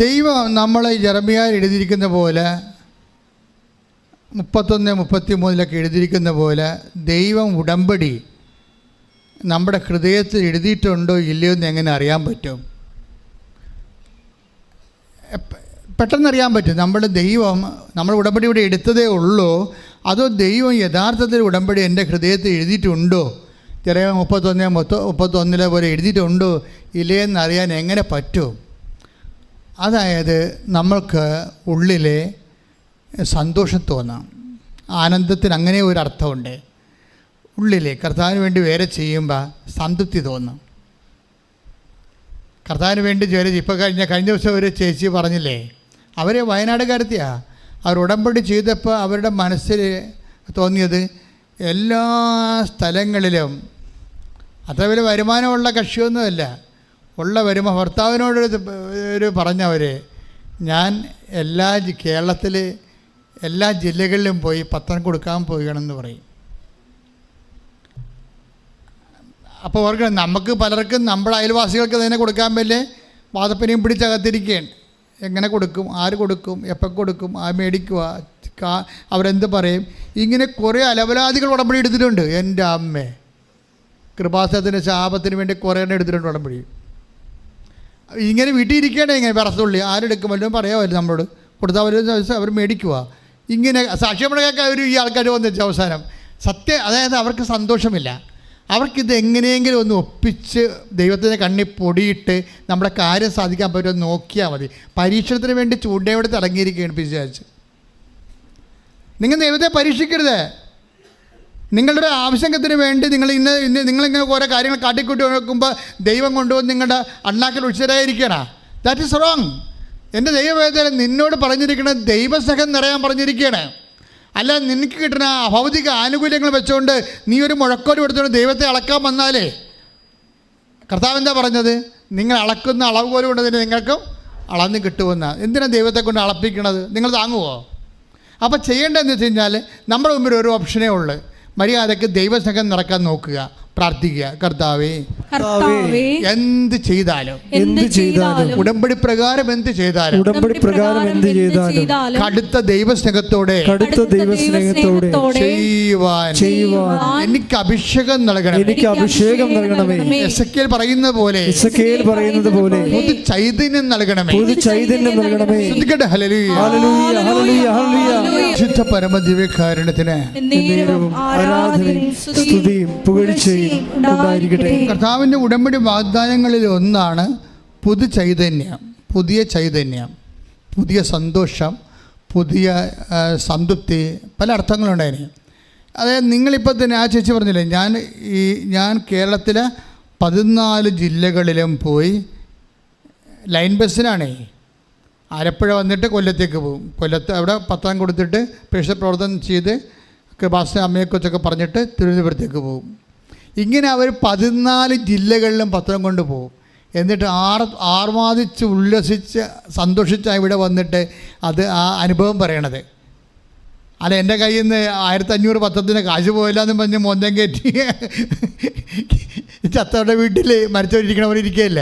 Speaker 2: ദൈവം നമ്മളെ ജെറമിയയിൽ എഴുതിയിരിക്കുന്ന പോലെ 31-33 എഴുതിയിരിക്കുന്ന പോലെ ദൈവം ഉടമ്പടി നമ്മുടെ ഹൃദയത്തിൽ എഴുതിയിട്ടുണ്ടോ ഇല്ലയോ എന്ന് എങ്ങനെ അറിയാൻ പറ്റും? പെട്ടെന്നറിയാൻ പറ്റും. നമ്മൾ ഉടമ്പടി ഇവിടെ എടുത്തതേ ഉള്ളൂ, അതോ ദൈവം യഥാർത്ഥത്തിൽ ഉടമ്പടി എൻ്റെ ഹൃദയത്തിൽ എഴുതിയിട്ടുണ്ടോ? ചെറിയ 31 പോലെ എഴുതിയിട്ടുണ്ടോ ഇല്ലേ എന്നറിയാൻ എങ്ങനെ പറ്റും? അതായത് നമ്മൾക്ക് ഉള്ളിലെ സന്തോഷം തോന്നാം, ആനന്ദത്തിന് അങ്ങനെ ഒരു അർത്ഥമുണ്ട്. ഉള്ളിലെ കർത്താവിന് വേണ്ടി വേറെ ചെയ്യുമ്പോൾ സംതൃപ്തി തോന്നും. കർത്താവിന് വേണ്ടി ജോലി ഇപ്പോൾ കഴിഞ്ഞ ദിവസം ഒരു ചേച്ചി പറഞ്ഞില്ലേ, അവർ വയനാടുകാരത്തിയാണ്. അവർ ഉടമ്പടി ചെയ്തപ്പോൾ അവരുടെ മനസ്സിൽ തോന്നിയത് എല്ലാ സ്ഥലങ്ങളിലും അത്ര വലിയ വരുമാനമുള്ള കക്ഷിയൊന്നുമല്ല, ഉള്ള ഭർത്താവിനോട് പറഞ്ഞവർ, ഞാൻ കേരളത്തിൽ എല്ലാ ജില്ലകളിലും പോയി പത്രം കൊടുക്കാൻ പോവുകയാണെന്ന് പറയും. അപ്പോൾ അവർക്ക് നമുക്ക് പലർക്കും നമ്മുടെ അയൽവാസികൾക്ക് തന്നെ കൊടുക്കാൻ പറ്റില്ലേ, വാദപ്പനെയും പിടിച്ചകത്തിരിക്കുകയാണ്. എങ്ങനെ കൊടുക്കും, ആര് കൊടുക്കും, എപ്പോൾ കൊടുക്കും, ആ മേടിക്കുക, അവരെന്ത് പറയും, ഇങ്ങനെ കുറേ അലവലാദികൾ ഉടമ്പടി എടുത്തിട്ടുണ്ട്. എൻ്റെ അമ്മേ, കൃപാസനത്തിന് ശാപത്തിന് വേണ്ടി കുറേ എണ്ണം എടുത്തിട്ടുണ്ട് ഉടമ്പടി. ഇങ്ങനെ വീട്ടിലിരിക്കേണ്ടേ, ഇങ്ങനെ വിറത്തുള്ളി ആരെടുക്കും വല്ലതും പറയാമല്ലോ, നമ്മളോട് കൊടുത്താൽ അവർ മേടിക്കുക. ഇങ്ങനെ സാക്ഷ്യമുടക്കാൻ ഈ ആൾക്കാർ വന്നിട്ട് അവസാനം അതായത് അവർക്ക് സന്തോഷമില്ല. അവർക്കിത് എങ്ങനെയെങ്കിലും ഒന്ന് ഒപ്പിച്ച് ദൈവത്തിൻ്റെ കണ്ണിൽ പൊടിയിട്ട് നമ്മുടെ കാര്യം സാധിക്കാൻ പറ്റുമെന്ന് നോക്കിയാൽ മതി. പരീക്ഷണത്തിന് വേണ്ടി ചൂണ്ടയോടെ തിളങ്ങിയിരിക്കുകയാണ് പിശാച്. നിങ്ങൾ ദൈവത്തെ പരീക്ഷിക്കരുത്. നിങ്ങളുടെ ആവശ്യത്തിന് വേണ്ടി നിങ്ങളിങ്ങനെ ഓരോ കാര്യങ്ങൾ കാട്ടിക്കൂട്ടി നോക്കുമ്പോൾ ദൈവം കൊണ്ടുവന്ന് നിങ്ങളുടെ അണ്ണാക്കിൽ ഉച്ചരായിരിക്കണം. That is wrong. എൻ്റെ ദൈവവേദന നിന്നോട് പറഞ്ഞിരിക്കുന്നത് ദൈവസ്നേഹം നിറയാൻ പറഞ്ഞിരിക്കുകയാണ്. അല്ല നിനക്ക് കിട്ടുന്ന ഭൗതിക ആനുകൂല്യങ്ങൾ വെച്ചുകൊണ്ട് നീ ഒരു മുഴക്കോല് എടുത്തുകൊണ്ട് ദൈവത്തെ അളക്കാൻ വന്നാലേ, കർത്താവ് എന്താ പറഞ്ഞത്? നിങ്ങൾ അളക്കുന്ന അളവ് പോലെ കൊണ്ട് തന്നെ നിങ്ങൾക്കും അളന്ന് കിട്ടുമെന്ന്. എന്തിനാണ് ദൈവത്തെ കൊണ്ട് അളപ്പിക്കണത്? നിങ്ങൾ താങ്ങുമോ? അപ്പോൾ ചെയ്യേണ്ടതെന്ന് വെച്ച് കഴിഞ്ഞാൽ നമ്മുടെ മുമ്പിൽ ഒരു ഓപ്ഷനേ ഉള്ളൂ. മര്യാദയ്ക്ക് ദൈവസ്നേഹം നിറക്കാൻ നോക്കുക, പ്രാർത്ഥിക്കുക. കർത്താവേ
Speaker 3: കർത്താവേ
Speaker 2: എന്ത് ചെയ്താലും
Speaker 3: എന്ത് ചെയ്താലും
Speaker 2: ഉടമ്പടി പ്രകാരം എന്ത് ചെയ്താലും
Speaker 1: ഉടമ്പടി പ്രകാരം എന്ത് ചെയ്താലും
Speaker 2: കടുത്ത ദൈവസ്നേഹത്തോടെ
Speaker 1: കടുത്ത ദൈവസ്നേഹത്തോടെ
Speaker 2: ചെയ്യുവാൻ എനിക്ക് അഭിഷേകം നൽകണം.
Speaker 1: എനിക്ക് അഭിഷേകം നൽകണമേ.
Speaker 2: എസെക്കിയേൽ പറയുന്നത് പോലെ പുതു ചൈതന്യം നൽകണമേ.
Speaker 1: പുതു ചൈതന്യം നൽകണമേ.
Speaker 2: ശ്രദ്ധിക്കട്ടെ. ഹല്ലേലൂയ
Speaker 1: ഹല്ലേലൂയ ഹല്ലേലൂയ ഹല്ലേലൂയ.
Speaker 2: വിശുദ്ധ പരമദിവ്യകാരുണ്യത്തിന്
Speaker 1: എന്നേരവും ആരാധനയും സ്തുതിയും പുകഴ്ചയും ഉണ്ടായിരിക്കട്ടെ.
Speaker 2: കർത്താവിൻ്റെ ഉടമ്പടി വാഗ്ദാനങ്ങളിൽ ഒന്നാണ് പുതു ചൈതന്യം, പുതിയ ചൈതന്യം, പുതിയ സന്തോഷം, പുതിയ സംതൃപ്തി. പല അർത്ഥങ്ങളുണ്ടായിരുന്നു. അതായത് നിങ്ങളിപ്പോൾ തന്നെ ആ ചേച്ചി പറഞ്ഞില്ലേ, ഞാൻ കേരളത്തിലെ 14 ജില്ലകളിലും പോയി ലൈൻ ബസ്സിനാണേ. ആലപ്പുഴ വന്നിട്ട് കൊല്ലത്തേക്ക് പോകും. കൊല്ലത്ത് അവിടെ പത്രം കൊടുത്തിട്ട് പ്രേക്ഷിത പ്രവർത്തനം ചെയ്ത് കൃപാസന അമ്മയെക്കുറിച്ചൊക്കെ പറഞ്ഞിട്ട് തിരുവനന്തപുരത്തേക്ക് പോകും. ഇങ്ങനെ അവർ 14 ജില്ലകളിലും പത്രം കൊണ്ട് പോകും. എന്നിട്ട് ആർമാദിച്ച് ഉല്ലസിച്ച് സന്തോഷിച്ചാണ് ഇവിടെ വന്നിട്ട് ആ അനുഭവം പറയണത്. അല്ല, എൻ്റെ കയ്യിൽ നിന്ന് 1500 പത്രത്തിന് കാശ് പോയില്ല എന്ന് പറഞ്ഞ് മോന്തം കയറ്റി ചത്തവരുടെ വീട്ടിൽ മരിച്ചവരിക്കണവർ ഇരിക്കുകയില്ല.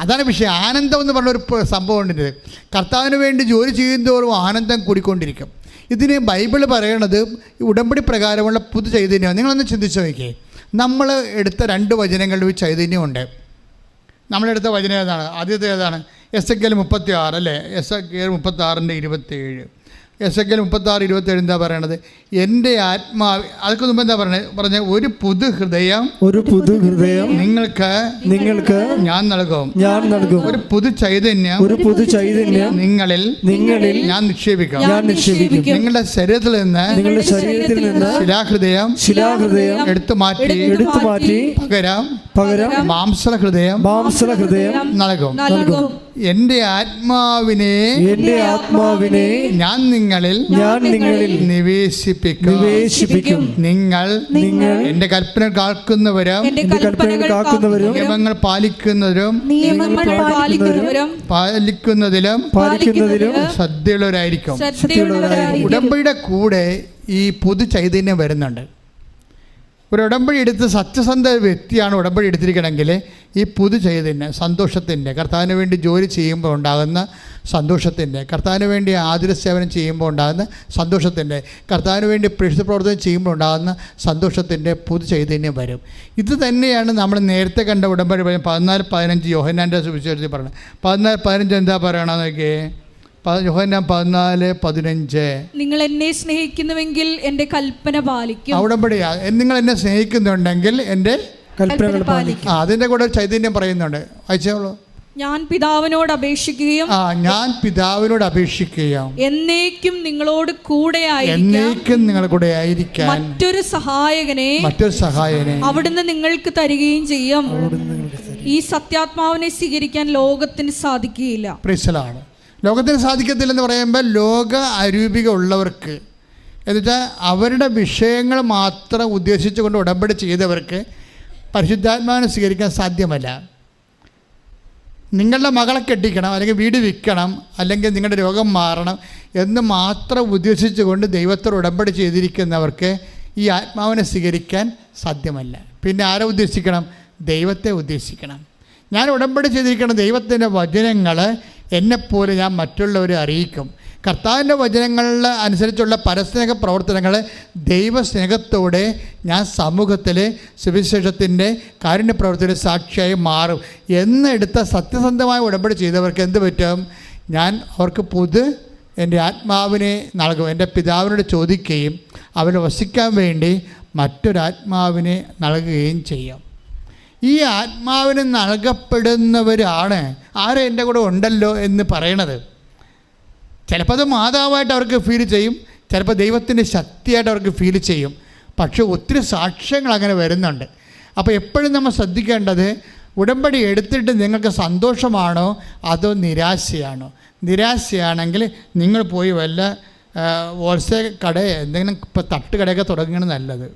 Speaker 2: അതാണ് വിഷയം. ആനന്ദം എന്ന് പറഞ്ഞൊരു സംഭവം ഉണ്ട്. കർത്താവിന് വേണ്ടി ജോലി ചെയ്യുന്നതോറും ആനന്ദം കൂടിക്കൊണ്ടിരിക്കും. ഇതിന് ബൈബിൾ പറയണത് ഉടമ്പടി പ്രകാരമുള്ള പുതു ചൈതന്യം. നിങ്ങളൊന്ന് ചിന്തിച്ച് നോക്കിയേ. നമ്മൾ എടുത്ത 2 വചനങ്ങളുടെ ഒരു ചൈതന്യമുണ്ട്. നമ്മളെടുത്ത വചനം ഏതാണ്? ആദ്യത്തെ ഏതാണ്? എസെക്കിയേൽ 36 അല്ലേ? എസെക്കിയേൽ 36:27. എസെക്കിയേൽ 36:27 എന്താ പറയണത്? എൻ്റെ ആത്മാവ്. അതൊക്കെ മുമ്പ് എന്താ പറഞ്ഞ ഒരു പുതു ഹൃദയം നിങ്ങൾക്ക് ഞാൻ നൽകും. ഒരു പുതു ചൈതന്യം നിങ്ങളിൽ ഞാൻ നിക്ഷേപിക്കും. നിങ്ങളുടെ ശരീരത്തിൽ നിന്ന് ശിലാഹൃദയം എടുത്തു മാറ്റി പകരം മാംസഹൃദയം നൽകും. എൻ്റെ ആത്മാവിനെ ഞാൻ നിങ്ങളിൽ നിവേശിപ്പിക്കും. നിങ്ങൾ എൻ്റെ കൽപ്പന കാക്കുന്നവരും നിയമങ്ങൾ പാലിക്കുന്നതിലും ശ്രദ്ധയുള്ളവരായിരിക്കും. ഉടമ്പടിയുടെ കൂടെ ഈ പുതു ചൈതന്യം വരുന്നുണ്ട്. ഒരു ഉടമ്പടി എടുത്ത് സത്യസന്ധ വ്യക്തിയാണ് ഉടമ്പടി എടുത്തിരിക്കണമെങ്കിൽ ഈ പുതു ചൈതന്യം, സന്തോഷത്തിൻ്റെ, കർത്താവിന് വേണ്ടി ജോലി ചെയ്യുമ്പോൾ ഉണ്ടാകുന്ന സന്തോഷത്തിൻ്റെ, കർത്താവിന് വേണ്ടി ആതുര സേവനം ചെയ്യുമ്പോൾ ഉണ്ടാകുന്ന സന്തോഷത്തിൻ്റെ, കർത്താവിന് വേണ്ടി പ്രേക്ഷിത പ്രവർത്തനം ചെയ്യുമ്പോൾ ഉണ്ടാകുന്ന സന്തോഷത്തിൻ്റെ പുതു ചൈതന്യം വരും. ഇത് തന്നെയാണ് നമ്മൾ നേരത്തെ കണ്ട ഉടമ്പടി 14:15 യോഹന്നാൻ്റെ സുവിശേഷത്തിൽ പറയുന്നത്. 14:15 എന്താ പറയണമെന്ന് നോക്കിയേ. യോഹന്നാൻ 14:15
Speaker 3: നിങ്ങൾ എന്നെ സ്നേഹിക്കുന്നുവെങ്കിൽ എൻ്റെ കൽപ്പന പാലിക്കും.
Speaker 2: ഉടമ്പടിയാ. നിങ്ങൾ എന്നെ സ്നേഹിക്കുന്നുണ്ടെങ്കിൽ എൻ്റെ
Speaker 3: കൽപ്പന പാലിക്കും.
Speaker 2: അതിൻ്റെ കൂടെ ചൈതന്യം പറയുന്നുണ്ട്. വായിച്ചോളൂ.
Speaker 3: ഞാൻ പിതാവിനോട് അപേക്ഷിക്കുകയും എന്നേക്കും നിങ്ങളോട് കൂടെ ആയിരിക്കാൻ മറ്റൊരു സഹായകനെ അവിടുന്ന് നിങ്ങൾക്ക് തരികയും ചെയ്യും. ഈ സത്യാത്മാവിനെ സ്വീകരിക്കാൻ ലോകത്തിന് സാധിക്കുകയില്ല.
Speaker 2: ലോകത്തിന് സാധിക്കത്തില്ലെന്ന് പറയുമ്പോൾ ലോക അരൂപിക ഉള്ളവർക്ക്, എന്നുവെച്ചാൽ അവരുടെ വിഷയങ്ങൾ മാത്രം ഉദ്ദേശിച്ചുകൊണ്ട് ഉടമ്പടി ചെയ്തവർക്ക് പരിശുദ്ധാത്മാവിനെ സ്വീകരിക്കാൻ സാധ്യമല്ല. നിങ്ങളുടെ മകളെ കെട്ടിക്കണം, അല്ലെങ്കിൽ വീട് വിൽക്കണം, അല്ലെങ്കിൽ നിങ്ങളുടെ രോഗം മാറണം എന്ന് മാത്രം ഉദ്ദേശിച്ചുകൊണ്ട് ദൈവത്തോട് ഉടമ്പടി ചെയ്തിരിക്കുന്നവർക്ക് ഈ ആത്മാവിനെ സ്വീകരിക്കാൻ സാധ്യമല്ല. പിന്നെ ആരെ ഉദ്ദേശിക്കണം? ദൈവത്തെ ഉദ്ദേശിക്കണം. ഞാൻ ഉടമ്പടി ചെയ്തിരിക്കുന്ന ദൈവത്തിൻ്റെ വചനങ്ങൾ എന്നെപ്പോലെ ഞാൻ മറ്റുള്ളവരെ അറിയിക്കും. കർത്താവിൻ്റെ വചനങ്ങളിൽ അനുസരിച്ചുള്ള പരസ്നേഹ പ്രവർത്തനങ്ങൾ ദൈവസ്നേഹത്തോടെ ഞാൻ സമൂഹത്തിൽ സുവിശേഷത്തിൻ്റെ കാരുണ്യ പ്രവർത്തന സാക്ഷിയായി മാറും എന്നെടുത്ത സത്യസന്ധമായ ഉടമ്പടി ചെയ്തവർക്ക് എന്ത് പറ്റും? ഞാൻ അവർക്ക് എൻ്റെ ആത്മാവിനെ നൽകും. എൻ്റെ പിതാവിനോട് ചോദിക്കുകയും അവരെ വസിക്കാൻ വേണ്ടി മറ്റൊരാത്മാവിനെ നൽകുകയും ചെയ്യും. ഈ ആത്മാവിന് നൽകപ്പെടുന്നവരാണ് ആരും എൻ്റെ കൂടെ ഉണ്ടല്ലോ എന്ന് പറയണത്. ചിലപ്പോൾ അത് മാതാവായിട്ട് അവർക്ക് ഫീൽ ചെയ്യും, ചിലപ്പോൾ ദൈവത്തിൻ്റെ ശക്തിയായിട്ട് അവർക്ക് ഫീൽ ചെയ്യും. പക്ഷേ ഒത്തിരി സാക്ഷ്യങ്ങൾ അങ്ങനെ വരുന്നുണ്ട്. അപ്പോൾ എപ്പോഴും നമ്മൾ ശ്രദ്ധിക്കേണ്ടത്, ഉടമ്പടി എടുത്തിട്ട് നിങ്ങൾക്ക് സന്തോഷമാണോ അതോ നിരാശയാണോ? നിരാശയാണെങ്കിൽ നിങ്ങൾ പോയി വല്ല ഹോൾസെയിൽ കട എന്തെങ്കിലും ഇപ്പോൾ തട്ടുകടയൊക്കെ തുടങ്ങുകയാണ് നല്ലത്.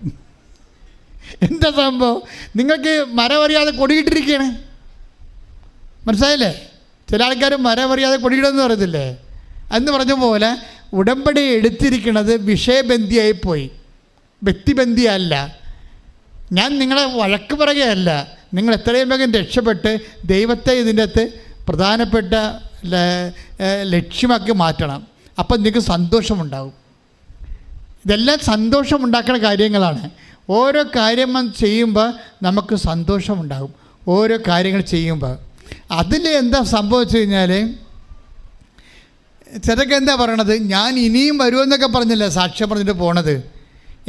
Speaker 2: എന്താ സംഭവം? നിങ്ങൾക്ക് മരമറിയാതെ കൊടിയിട്ടിരിക്കുകയാണ്. മനസ്സിലായില്ലേ? ചില ആൾക്കാർ മരമറിയാതെ കൊടിയിടുമെന്ന് പറയത്തില്ലേ? എന്ന് പറഞ്ഞ പോലെ ഉടമ്പടി എടുത്തിരിക്കുന്നത് വിഷയബന്ധിയായിപ്പോയി, വ്യക്തിബന്ധിയല്ല. ഞാൻ നിങ്ങളെ വഴക്ക് പറയുകയല്ല, നിങ്ങൾ എത്രയും വേഗം രക്ഷപ്പെട്ട് ദൈവത്തെ ഇതിൻ്റെ അകത്ത് പ്രധാനപ്പെട്ട ലക്ഷ്യമാക്കി മാറ്റണം. അപ്പം നിങ്ങൾക്ക് സന്തോഷമുണ്ടാകും. ഇതെല്ലാം സന്തോഷമുണ്ടാക്കുന്ന കാര്യങ്ങളാണ്. ഓരോ കാര്യം ചെയ്യുമ്പോൾ നമുക്ക് സന്തോഷമുണ്ടാകും. ഓരോ കാര്യങ്ങൾ ചെയ്യുമ്പോൾ അതിൽ എന്താ സംഭവിച്ചു കഴിഞ്ഞാൽ, ചിലർക്ക് എന്താ പറയണത്, ഞാൻ ഇനിയും വരുമെന്നൊക്കെ പറഞ്ഞല്ലേ സാക്ഷ്യം പറഞ്ഞിട്ട് പോണത്.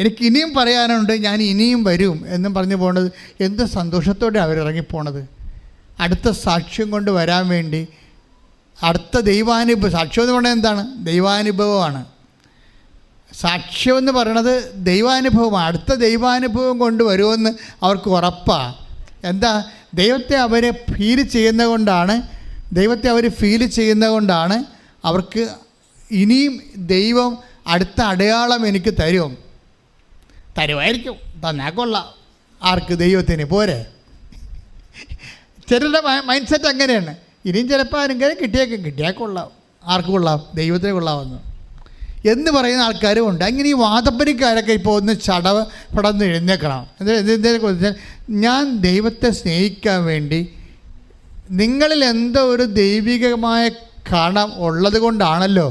Speaker 2: എനിക്ക് ഇനിയും പറയാനുണ്ട്, ഞാൻ ഇനിയും വരും എന്നും പറഞ്ഞ് പോണത്. എന്ത് സന്തോഷത്തോടെ അവരിറങ്ങിപ്പോണത്. അടുത്ത സാക്ഷ്യം കൊണ്ട് വരാൻ വേണ്ടി, അടുത്ത ദൈവാനുഭവം. സാക്ഷ്യം എന്ന് പറയുന്നത് എന്താണ്? ദൈവാനുഭവമാണ്. സാക്ഷ്യം എന്ന് പറയണത് ദൈവാനുഭവമാണ്. അടുത്ത ദൈവാനുഭവം കൊണ്ട് വരുമെന്ന് അവർക്ക് ഉറപ്പാണ്. എന്താ? ദൈവത്തെ അവർ ഫീൽ ചെയ്യുന്നത് കൊണ്ടാണ്. ദൈവത്തെ അവർ ഫീൽ ചെയ്യുന്നത് കൊണ്ടാണ് അവർക്ക് ഇനിയും ദൈവം അടുത്ത അടയാളം എനിക്ക് തരുമായിരിക്കും. തന്നാൽ കൊള്ളാം. ആർക്ക്? ദൈവത്തിന്. പോരെ. ചിലരുടെ മൈൻഡ് സെറ്റ് അങ്ങനെയാണ്. ഇനിയും ചിലപ്പോൾ ആരെങ്കിലും കിട്ടിയാൽ കൊള്ളാം. ആർക്ക് കൊള്ളാം? ദൈവത്തിന് കൊള്ളാമെന്ന് എന്ന് പറയുന്ന ആൾക്കാരും ഉണ്ട്. അങ്ങനെ ഈ വാദപ്പനിക്കാരൊക്കെ ഇപ്പോൾ ഒന്ന് പടന്ന് എഴുന്നേക്കണം. എന്തിനെക്കുറിച്ച്? ഞാൻ ദൈവത്തെ സ്നേഹിക്കാൻ വേണ്ടി നിങ്ങളിൽ എന്തോ ഒരു ദൈവികമായ കണം ഉള്ളത് കൊണ്ടാണല്ലോ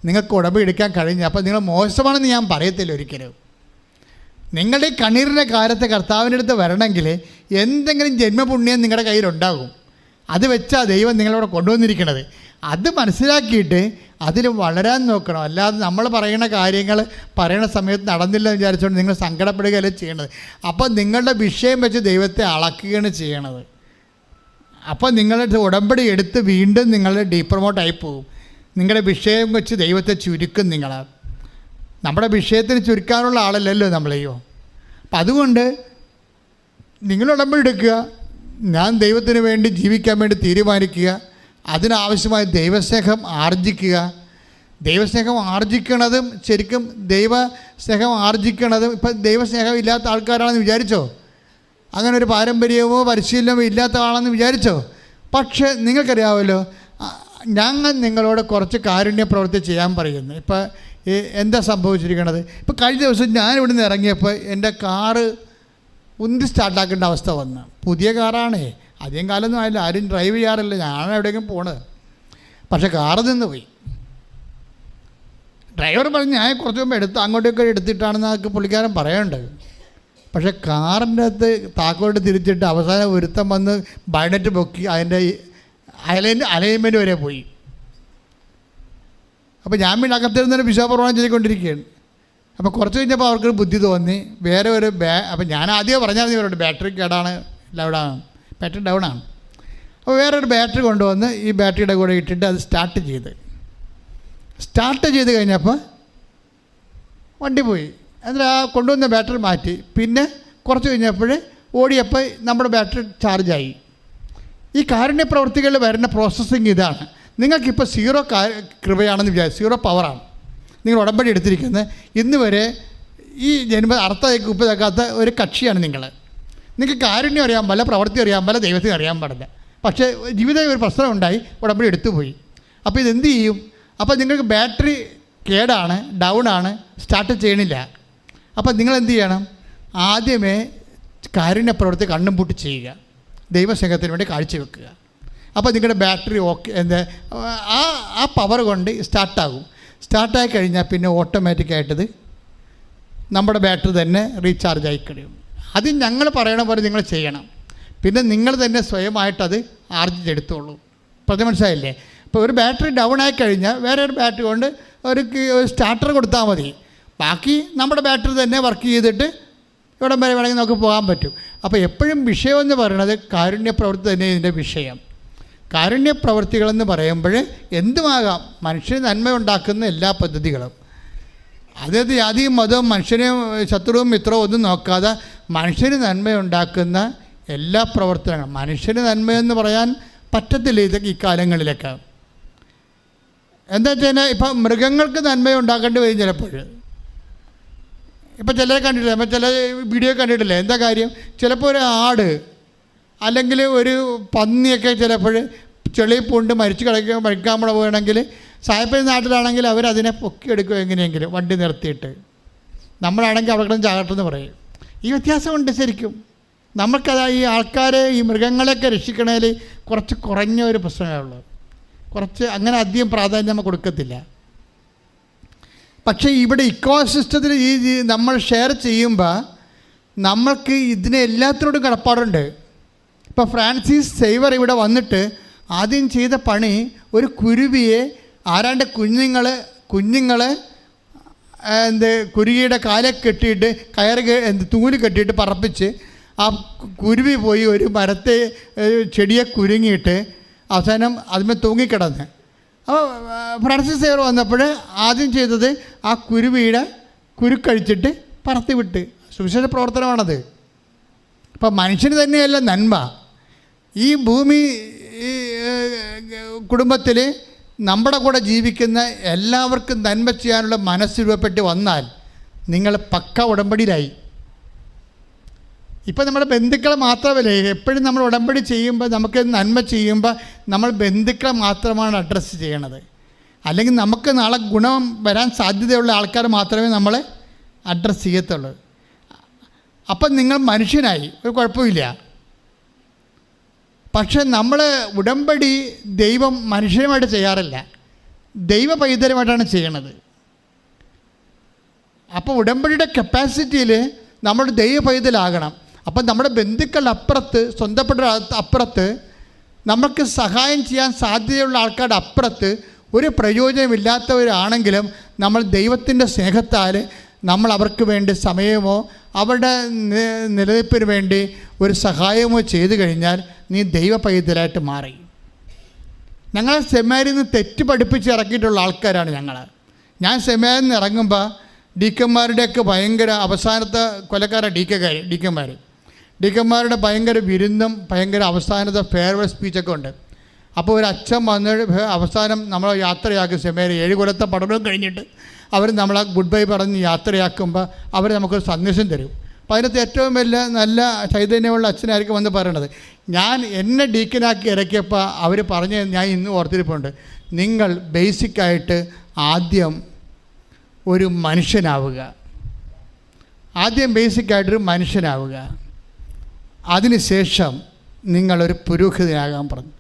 Speaker 2: നിങ്ങൾക്ക് ഉടമ്പടി എടുക്കാൻ കഴിഞ്ഞത്. അപ്പോൾ നിങ്ങൾ മോശമാണെന്ന് ഞാൻ പറയത്തില്ല ഒരിക്കലും. നിങ്ങളുടെ ഈ കണ്ണീരിൻ്റെ കാലത്ത് കർത്താവിൻ്റെ അടുത്ത് വരണമെങ്കിൽ എന്തെങ്കിലും ജന്മപുണ്യം നിങ്ങളുടെ കയ്യിലുണ്ടാകും. അത് വെച്ചാൽ ദൈവം നിങ്ങളവിടെ കൊണ്ടുവന്നിരിക്കണത്. അത് മനസ്സിലാക്കിയിട്ട് അതിൽ വളരാൻ നോക്കണം. അല്ലാതെ നമ്മൾ പറയുന്ന കാര്യങ്ങൾ പറയുന്ന സമയത്ത് നടന്നില്ല എന്ന് വിചാരിച്ചുകൊണ്ട് നിങ്ങൾ സങ്കടപ്പെടുകയല്ലേ ചെയ്യണത്. അപ്പോൾ നിങ്ങളുടെ വിഷയം വെച്ച് ദൈവത്തെ അളക്കുകയാണ് ചെയ്യണത്. അപ്പോൾ നിങ്ങളുടെ ഉടമ്പടി എടുത്ത് വീണ്ടും നിങ്ങൾ ഡീപ്രമോട്ടായി പോകും. നിങ്ങളുടെ വിഷയം വെച്ച് ദൈവത്തെ ചുരുക്കും. നമ്മുടെ വിഷയത്തിന് ചുരുക്കാനുള്ള ആളല്ലല്ലോ നമ്മളെയോ. അപ്പം അതുകൊണ്ട് നിങ്ങൾ ഉടമ്പടി എടുക്കുക. ഞാൻ ദൈവത്തിന് വേണ്ടി ജീവിക്കാൻ വേണ്ടി തീരുമാനിക്കുക. അതിനാവശ്യമായ ദൈവസ്നേഹം ആർജിക്കുക. ദൈവസ്നേഹം ആർജിക്കണതും ശരിക്കും ദൈവസ്നേഹം ആർജിക്കണതും ഇപ്പം ദൈവസ്നേഹം ഇല്ലാത്ത ആൾക്കാരാണെന്ന് വിചാരിച്ചോ? അങ്ങനെ ഒരു പാരമ്പര്യമോ പരിശീലനമോ ഇല്ലാത്ത ആളെന്ന് വിചാരിച്ചോ? പക്ഷേ നിങ്ങൾക്കറിയാമല്ലോ, ഞങ്ങൾ നിങ്ങളോട് കുറച്ച് കാരുണ്യ പ്രവൃത്തി ചെയ്യാൻ പറയുന്നു. ഇപ്പം എന്താ സംഭവിച്ചിരിക്കണത്? ഇപ്പോൾ കഴിഞ്ഞ ദിവസം ഞാനിവിടെ നിന്ന് ഇറങ്ങിയപ്പോൾ എൻ്റെ കാറ് ഉന്തി സ്റ്റാർട്ടാക്കേണ്ട അവസ്ഥ വന്നു. പുതിയ കാറാണേ, അധികം കാലമൊന്നും ആയില്ല, ആരും ഡ്രൈവ് ചെയ്യാറില്ല, ഞാനാണ് എവിടെയെങ്കിലും പോണത്. പക്ഷേ കാറ് നിന്ന് പോയി. ഡ്രൈവർ പറഞ്ഞ് ഞാൻ കുറച്ച് മുമ്പ് അങ്ങോട്ടേക്ക് എടുത്തിട്ടാണെന്ന് പുള്ളിക്കാരൻ പറയേണ്ടത്. പക്ഷേ കാറിൻ്റെ അകത്ത് താക്കോട്ട് തിരിച്ചിട്ട് അവസാനം ഒരുത്തം വന്ന് ബൈനറ്റ് പൊക്കി അതിൻ്റെ അലൈൻമെൻറ്റ് വരെ പോയി. അപ്പോൾ ഞാൻ പിന്നെ അകത്തിരുന്നൊരു വിശാപ്രമാണം ചെയ്തുകൊണ്ടിരിക്കുകയാണ്. അപ്പോൾ കുറച്ച് കഴിഞ്ഞപ്പോൾ അവർക്കൊരു ബുദ്ധി തോന്നി. വേറെ ഒരു അപ്പോൾ ഞാൻ ആദ്യം പറഞ്ഞാൽ ഇവരോട് ബാറ്ററി കേടാണ്, ബാറ്ററി ഡൗൺ ആണ്. അപ്പോൾ വേറൊരു ബാറ്ററി കൊണ്ടുവന്ന് ഈ ബാറ്ററിയുടെ കൂടെ ഇട്ടിട്ട് അത് സ്റ്റാർട്ട് ചെയ്ത് കഴിഞ്ഞപ്പോൾ വണ്ടി പോയി. എന്നിട്ട് ആ കൊണ്ടുവന്ന ബാറ്ററി മാറ്റി. പിന്നെ കുറച്ച് കഴിഞ്ഞപ്പോൾ ഓടിയപ്പോൾ നമ്മുടെ ബാറ്ററി ചാർജായി. ഈ കാരുണ്യ പ്രവൃത്തികളിൽ വരുന്ന പ്രോസസ്സിങ് ഇതാണ്. നിങ്ങൾക്കിപ്പോൾ സീറോ കൃപയാണെന്ന് വിചാരിച്ചു, സീറോ പവറാണ് നിങ്ങൾ ഉടമ്പടി എടുത്തിരിക്കുന്നത്. ഇന്ന് വരെ ഈ അർത്ഥത്തേക്ക് ഉപ്പതേക്കാത്ത ഒരു കക്ഷിയാണ് നിങ്ങൾ. നിങ്ങൾക്ക് കാരുണ്യം അറിയാൻ പാടില്ല, പ്രവൃത്തി അറിയാൻ പാടില്ല, ദൈവത്തിന് അറിയാൻ പാടില്ല. പക്ഷേ ജീവിതത്തിൽ ഒരു പ്രശ്നം ഉണ്ടായി, ഉടമ്പടി എടുത്തു പോയി. അപ്പോൾ ഇതെന്ത് ചെയ്യും? അപ്പോൾ നിങ്ങൾക്ക് ബാറ്ററി കേടാണ്, ഡൗണാണ്, സ്റ്റാർട്ട് ചെയ്യണില്ല. അപ്പോൾ നിങ്ങൾ എന്ത് ചെയ്യണം? ആദ്യമേ കാരുണ്യ പ്രവൃത്തി കണ്ണും പൂട്ടി ചെയ്യുക, ദൈവസ്നേഹത്തിന് വേണ്ടി കാഴ്ചവെക്കുക. അപ്പോൾ നിങ്ങളുടെ ബാറ്ററി ആ പവർ കൊണ്ട് സ്റ്റാർട്ടായി കഴിഞ്ഞാൽ പിന്നെ ഓട്ടോമാറ്റിക്കായിട്ടത് നമ്മുടെ ബാറ്ററി തന്നെ റീചാർജ് ആയി കഴിയും. അത് ഞങ്ങൾ പറയണ പോലെ നിങ്ങൾ ചെയ്യണം. പിന്നെ നിങ്ങൾ തന്നെ സ്വയമായിട്ടത് ആർജിച്ചെടുത്തോളൂ. പ്രതി മനസ്സിലായില്ലേ? ഇപ്പോൾ ഒരു ബാറ്ററി ഡൗൺ ആയി കഴിഞ്ഞാൽ വേറെ ഒരു ബാറ്ററി കൊണ്ട് ഒരു സ്റ്റാർട്ടർ കൊടുത്താൽ മതി. ബാക്കി നമ്മുടെ ബാറ്ററി തന്നെ വർക്ക് ചെയ്തിട്ട് ഇവിടം വരെ വേണമെങ്കിൽ നമുക്ക് പോകാൻ പറ്റും. അപ്പോൾ എപ്പോഴും വിഷയമെന്ന് പറയുന്നത് കാരുണ്യ പ്രവൃത്തി തന്നെ ഇതിൻ്റെ വിഷയം. കാരുണ്യ പ്രവൃത്തികളെന്ന് പറയുമ്പോൾ എന്തുമാകാം, മനുഷ്യന് നന്മ ഉണ്ടാക്കുന്ന എല്ലാ പദ്ധതികളും. അതായത് ജാതിയും മതവും മനുഷ്യനെയും ശത്രുവും മിത്രവും ഒന്നും നോക്കാതെ മനുഷ്യന് നന്മയുണ്ടാക്കുന്ന എല്ലാ പ്രവർത്തനങ്ങളും. മനുഷ്യന് നന്മയെന്ന് പറയാൻ പറ്റത്തില്ല ഈ കാലങ്ങളിലൊക്കെ. എന്താ വെച്ചാൽ ഇപ്പം മൃഗങ്ങൾക്ക് നന്മയുണ്ടാക്കേണ്ടി വരും ചിലപ്പോൾ. ഇപ്പം ചിലരെ കണ്ടിട്ടില്ല, അപ്പം ചില വീഡിയോ കണ്ടിട്ടില്ലേ? എന്താ കാര്യം? ചിലപ്പോൾ ഒരു ആട് അല്ലെങ്കിൽ ഒരു പന്നിയൊക്കെ ചിലപ്പോൾ ചെളി പൂണ്ട് മരിക്കാൻ പോകണമെങ്കിൽ സായപ്പൻ നാട്ടിലാണെങ്കിൽ അവരതിനെ പൊക്കിയെടുക്കും എങ്ങനെയെങ്കിലും വണ്ടി നിർത്തിയിട്ട്. നമ്മളാണെങ്കിൽ അവിടെ ചാകട്ടെന്ന് പറയും. ഈ വ്യത്യാസമുണ്ട് ശരിക്കും. നമുക്കത് ഈ ആൾക്കാരെ ഈ മൃഗങ്ങളെയൊക്കെ രക്ഷിക്കണതിൽ കുറച്ച് കുറഞ്ഞ ഒരു പ്രശ്നമേ ഉള്ളൂ. കുറച്ച് അങ്ങനെ അധികം പ്രാധാന്യം നമ്മൾ കൊടുക്കത്തില്ല. പക്ഷേ ഇവിടെ ഇക്കോസിസ്റ്റത്തിൽ ഈ നമ്മൾ ഷെയർ ചെയ്യുമ്പോൾ നമ്മൾക്ക് ഇതിനെ എല്ലാത്തിനോടും കടപ്പാടുണ്ട്. ഇപ്പോൾ ഫ്രാൻസിസ് സേവർ ഇവിടെ വന്നിട്ട് ആദ്യം ചെയ്ത പണി ഒരു കുരുവിയെ ആരാണ്ട് കുഞ്ഞുങ്ങൾ കുരുവിയുടെ കാലെ കെട്ടിയിട്ട് തൂല് കെട്ടിയിട്ട് പറപ്പിച്ച് ആ കുരുവി പോയി ഒരു മരത്തെ ചെടിയെ കുരുങ്ങിയിട്ട് അവസാനം അതിന്മേൽ തൂങ്ങിക്കിടന്ന്. അപ്പോൾ ഫ്രാൻസിസ് സേവർ വന്നപ്പോൾ ആദ്യം ചെയ്തത് ആ കുരുവിയുടെ കുരുക്കഴിച്ചിട്ട് പറത്തി വിട്ട്. സുവിശേഷ പ്രവർത്തനമാണത്. അപ്പം മനുഷ്യന് തന്നെയല്ല നന്മ. ഈ ഭൂമി കുടുംബത്തിൽ നമ്മുടെ കൂടെ ജീവിക്കുന്ന എല്ലാവർക്കും നന്മ ചെയ്യാനുള്ള മനസ്സ് രൂപപ്പെട്ട് വന്നാൽ നിങ്ങൾ പക്ക ഉടമ്പടിയിലായി. ഇപ്പം നമ്മുടെ ബന്ധുക്കളെ മാത്രമല്ല, എപ്പോഴും നമ്മൾ ഉടമ്പടി ചെയ്യുമ്പോൾ നമുക്ക് നന്മ ചെയ്യുമ്പോൾ നമ്മൾ ബന്ധുക്കളെ മാത്രമാണ് അഡ്രസ്സ് ചെയ്യണത്. അല്ലെങ്കിൽ നമുക്ക് നാളെ ഗുണം വരാൻ സാധ്യതയുള്ള ആൾക്കാർ മാത്രമേ നമ്മൾ അഡ്രസ്സ് ചെയ്യത്തുള്ളൂ. അപ്പം നിങ്ങൾ മനുഷ്യനായി, ഒരു കുഴപ്പമില്ല. പക്ഷെ നമ്മൾ ഉടമ്പടി ദൈവം മനുഷ്യനുമായിട്ട് ചെയ്യാറില്ല, ദൈവ പൈതലുമായിട്ടാണ് ചെയ്യണത്. അപ്പോൾ ഉടമ്പടിയുടെ കപ്പാസിറ്റിയിൽ നമ്മൾ ദൈവ പൈതലാകണം. അപ്പം നമ്മുടെ ബന്ധുക്കളുടെ അപ്പുറത്ത്, സ്വന്തപ്പെട്ട അപ്പുറത്ത്, നമുക്ക് സഹായം ചെയ്യാൻ സാധ്യതയുള്ള ആൾക്കാരുടെ അപ്പുറത്ത് ഒരു പ്രയോജനമില്ലാത്തവരാണെങ്കിലും നമ്മൾ ദൈവത്തിൻ്റെ സ്നേഹത്താൽ നമ്മൾ അവർക്ക് വേണ്ടി സമയമോ അവരുടെ നിലനിൽപ്പിന് വേണ്ടി ഒരു സഹായമോ ചെയ്തു കഴിഞ്ഞാൽ നീ ദൈവ പൈതലായിട്ട് മാറി. ഞങ്ങളെ സെമിനാരിൽ നിന്ന് തെറ്റ് പഠിപ്പിച്ച് ഇറക്കിയിട്ടുള്ള ആൾക്കാരാണ് ഞങ്ങൾ. ഞാൻ സെമിനാരിൽ നിന്ന് ഇറങ്ങുമ്പോൾ ഡീക്കന്മാരുടെയൊക്കെ ഭയങ്കര അവസാനത്തെ കൊലക്കാരാണ് ഡീക്കന്മാരുടെ ഭയങ്കര വിരുന്നും ഭയങ്കര അവസാനത്തെ ഫെയർവെൽ സ്പീച്ചൊക്കെ ഉണ്ട്. അപ്പോൾ ഒരു അച്ഛൻ വന്ന് അവസാനം നമ്മളെ യാത്രയാക്കും. സെമിനാരി 7 കൊല്ലത്തെ പഠനവും കഴിഞ്ഞിട്ട് അവർ നമ്മളെ ഗുഡ് ബൈ പറഞ്ഞ് യാത്രയാക്കുമ്പോൾ അവർ നമുക്കൊരു സന്ദേശം തരും. അപ്പോൾ അതിനകത്ത് ഏറ്റവും വലിയ നല്ല ചൈതന്യമുള്ള അച്ഛനായിരിക്കും വന്ന് പറയണത്. എന്നെ ഡീക്കനാക്കി ഇറക്കിയപ്പോൾ അവർ പറഞ്ഞ് ഞാൻ ഇന്നും ഓർത്തിരിപ്പുണ്ട്, നിങ്ങൾ ബേസിക്കായിട്ട് ആദ്യം ഒരു മനുഷ്യനാവുക, അതിനുശേഷം നിങ്ങളൊരു പുരോഹിതനാകാൻ പറഞ്ഞു.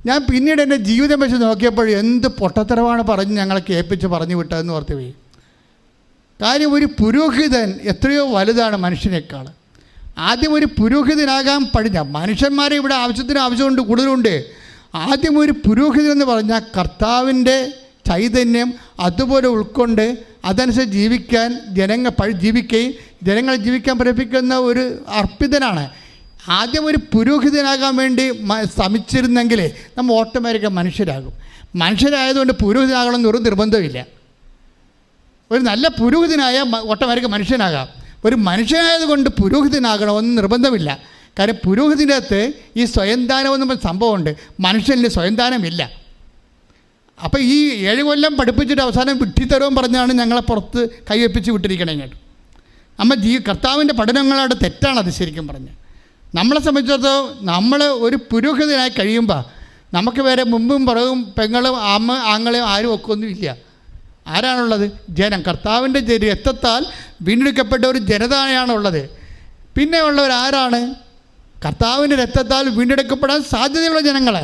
Speaker 2: ഞാൻ പിന്നീട് എൻ്റെ ജീവിതം വെച്ച് നോക്കിയപ്പോൾ എന്ത് പൊട്ടത്തരമാണ് പറഞ്ഞ് ഞങ്ങളെ കേൾപ്പിച്ച് പറഞ്ഞു വിട്ടതെന്ന് ഓർത്ത് പോയി. കാര്യം ഒരു പുരോഹിതൻ എത്രയോ വലുതാണ് മനുഷ്യനേക്കാൾ. ആദ്യം ഒരു പുരോഹിതനാകാൻ പഠിഞ്ഞ മനുഷ്യന്മാരെ ഇവിടെ ആവശ്യമുണ്ട്, കൂടുതലുണ്ട്. ആദ്യം ഒരു പുരോഹിതൻ എന്ന് പറഞ്ഞാൽ കർത്താവിൻ്റെ ചൈതന്യം അതുപോലെ ഉൾക്കൊണ്ട് അതനുസരിച്ച് ജീവിക്കാൻ ജനങ്ങളെ ജീവിക്കാൻ പഠിപ്പിക്കുന്ന ഒരു അർപ്പിതനാണ്. ആദ്യം ഒരു പുരോഹിതനാകാൻ വേണ്ടി ശ്രമിച്ചിരുന്നെങ്കിൽ നമ്മൾ ഓട്ടോമാറ്റിക്കായി മനുഷ്യരായതുകൊണ്ട് പുരോഹിതനാകണമെന്ന് ഒരു നിർബന്ധമില്ല. ഒരു നല്ല പുരോഹിതനായ ഓട്ടോമാറ്റിക് മനുഷ്യനാകാം. ഒരു മനുഷ്യനായതുകൊണ്ട് പുരോഹിതനാകണമെന്ന് നിർബന്ധമില്ല. കാര്യം പുരോഹിതൻ്റെ അകത്ത് ഈ സ്വയംദാനമെന്ന് സംഭവമുണ്ട്, മനുഷ്യനിൽ സ്വയംദാനമില്ല. അപ്പോൾ ഈ 7 കൊല്ലം പഠിപ്പിച്ചിട്ട് അവസാനം വിഡ്ഢിത്തരവും പറഞ്ഞാണ് ഞങ്ങളെ പുറത്ത് കൈവെപ്പിച്ച് വിട്ടിരിക്കണേ. ഇങ്ങോട്ട് കർത്താവിൻ്റെ പഠനങ്ങളോട് തെറ്റാണത് ശരിക്കും പറഞ്ഞ്. നമ്മളെ സംബന്ധിച്ചിടത്തോളം നമ്മൾ ഒരു പുരോഹിതനായി കഴിയുമ്പോൾ നമുക്ക് വേറെ മുമ്പും പുറകും പെങ്ങളും ആങ്ങളെയും ആരും ഒക്കെ ഒന്നുമില്ല. ആരാണുള്ളത്? ജനം. കർത്താവിൻ്റെ രക്തത്താൽ വീണ്ടെടുക്കപ്പെട്ട ഒരു ജനതയാണുള്ളത്. പിന്നെ ഉള്ളവരാരാണ്? കർത്താവിൻ്റെ രക്തത്താൽ വീണ്ടെടുക്കപ്പെടാൻ സാധ്യതയുള്ള ജനങ്ങൾ.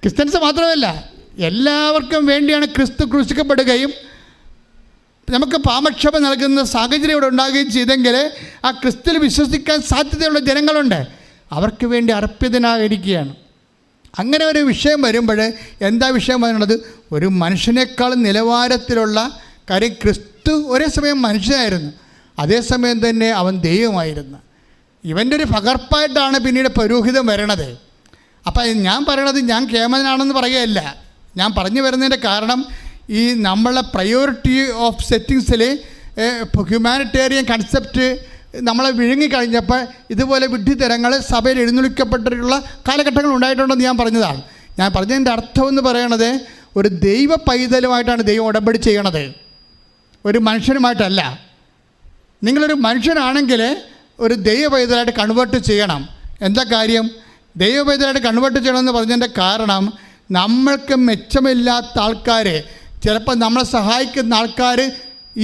Speaker 2: ക്രിസ്ത്യൻസ് മാത്രമല്ല, എല്ലാവർക്കും വേണ്ടിയാണ് ക്രിസ്തു ക്രൂശിക്കപ്പെടുകയും നമുക്ക് പാപക്ഷമ നൽകുന്ന സാഹചര്യം ഇവിടെ ഉണ്ടാകുകയും ചെയ്തെങ്കിൽ ആ ക്രിസ്തുവിൽ വിശ്വസിക്കാൻ സാധ്യതയുള്ള ജനങ്ങളുണ്ട്. അവർക്ക് വേണ്ടി അർപ്പിതനായിരിക്കുകയാണ്. അങ്ങനെ ഒരു വിഷയം വരുമ്പോൾ എന്താ വിഷയം പറയുന്നത്? ഒരു മനുഷ്യനേക്കാൾ നിലവാരത്തിലുള്ള കാര്യം. ക്രിസ്തു ഒരേ സമയം മനുഷ്യനായിരുന്നു, അതേസമയം തന്നെ അവൻ ദൈവമായിരുന്നു. ഇവൻ്റെ ഒരു പകർപ്പായിട്ടാണ് പിന്നീട് പൗരോഹിതം വരണത്. അപ്പം ഞാൻ പറയണത് ഞാൻ കേമനാണെന്ന് പറയുകയല്ല. ഞാൻ പറഞ്ഞു വരുന്നതിൻ്റെ കാരണം ഈ നമ്മളെ പ്രയോറിറ്റി ഓഫ് സെറ്റിങ്സിൽ ഹ്യൂമാനിറ്റേറിയൻ കൺസെപ്റ്റ് നമ്മളെ വിഴുങ്ങിക്കഴിഞ്ഞപ്പോൾ ഇതുപോലെ വിഡ്ഢിത്തരങ്ങൾ സഭയിൽ എഴുന്നള്ളിക്കപ്പെട്ടിട്ടുള്ള കാലഘട്ടങ്ങൾ ഉണ്ടായിട്ടുണ്ടെന്ന് ഞാൻ പറഞ്ഞതാണ്. ഞാൻ പറഞ്ഞതിൻ്റെ അർത്ഥം എന്ന് പറയണത് ഒരു ദൈവ പൈതലുമായിട്ടാണ് ദൈവം ഉടമ്പടി ചെയ്യണത്, ഒരു മനുഷ്യനുമായിട്ടല്ല. നിങ്ങളൊരു മനുഷ്യനാണെങ്കിൽ ഒരു ദൈവ പൈതലായിട്ട് കൺവേർട്ട് ചെയ്യണം. എന്താ കാര്യം? ദൈവ പൈതലായിട്ട് കൺവേർട്ട് ചെയ്യണമെന്ന് പറഞ്ഞതിൻ്റെ കാരണം നമ്മൾക്ക് മെച്ചമില്ലാത്ത ആൾക്കാർ, ചിലപ്പോൾ നമ്മളെ സഹായിക്കുന്ന ആൾക്കാർ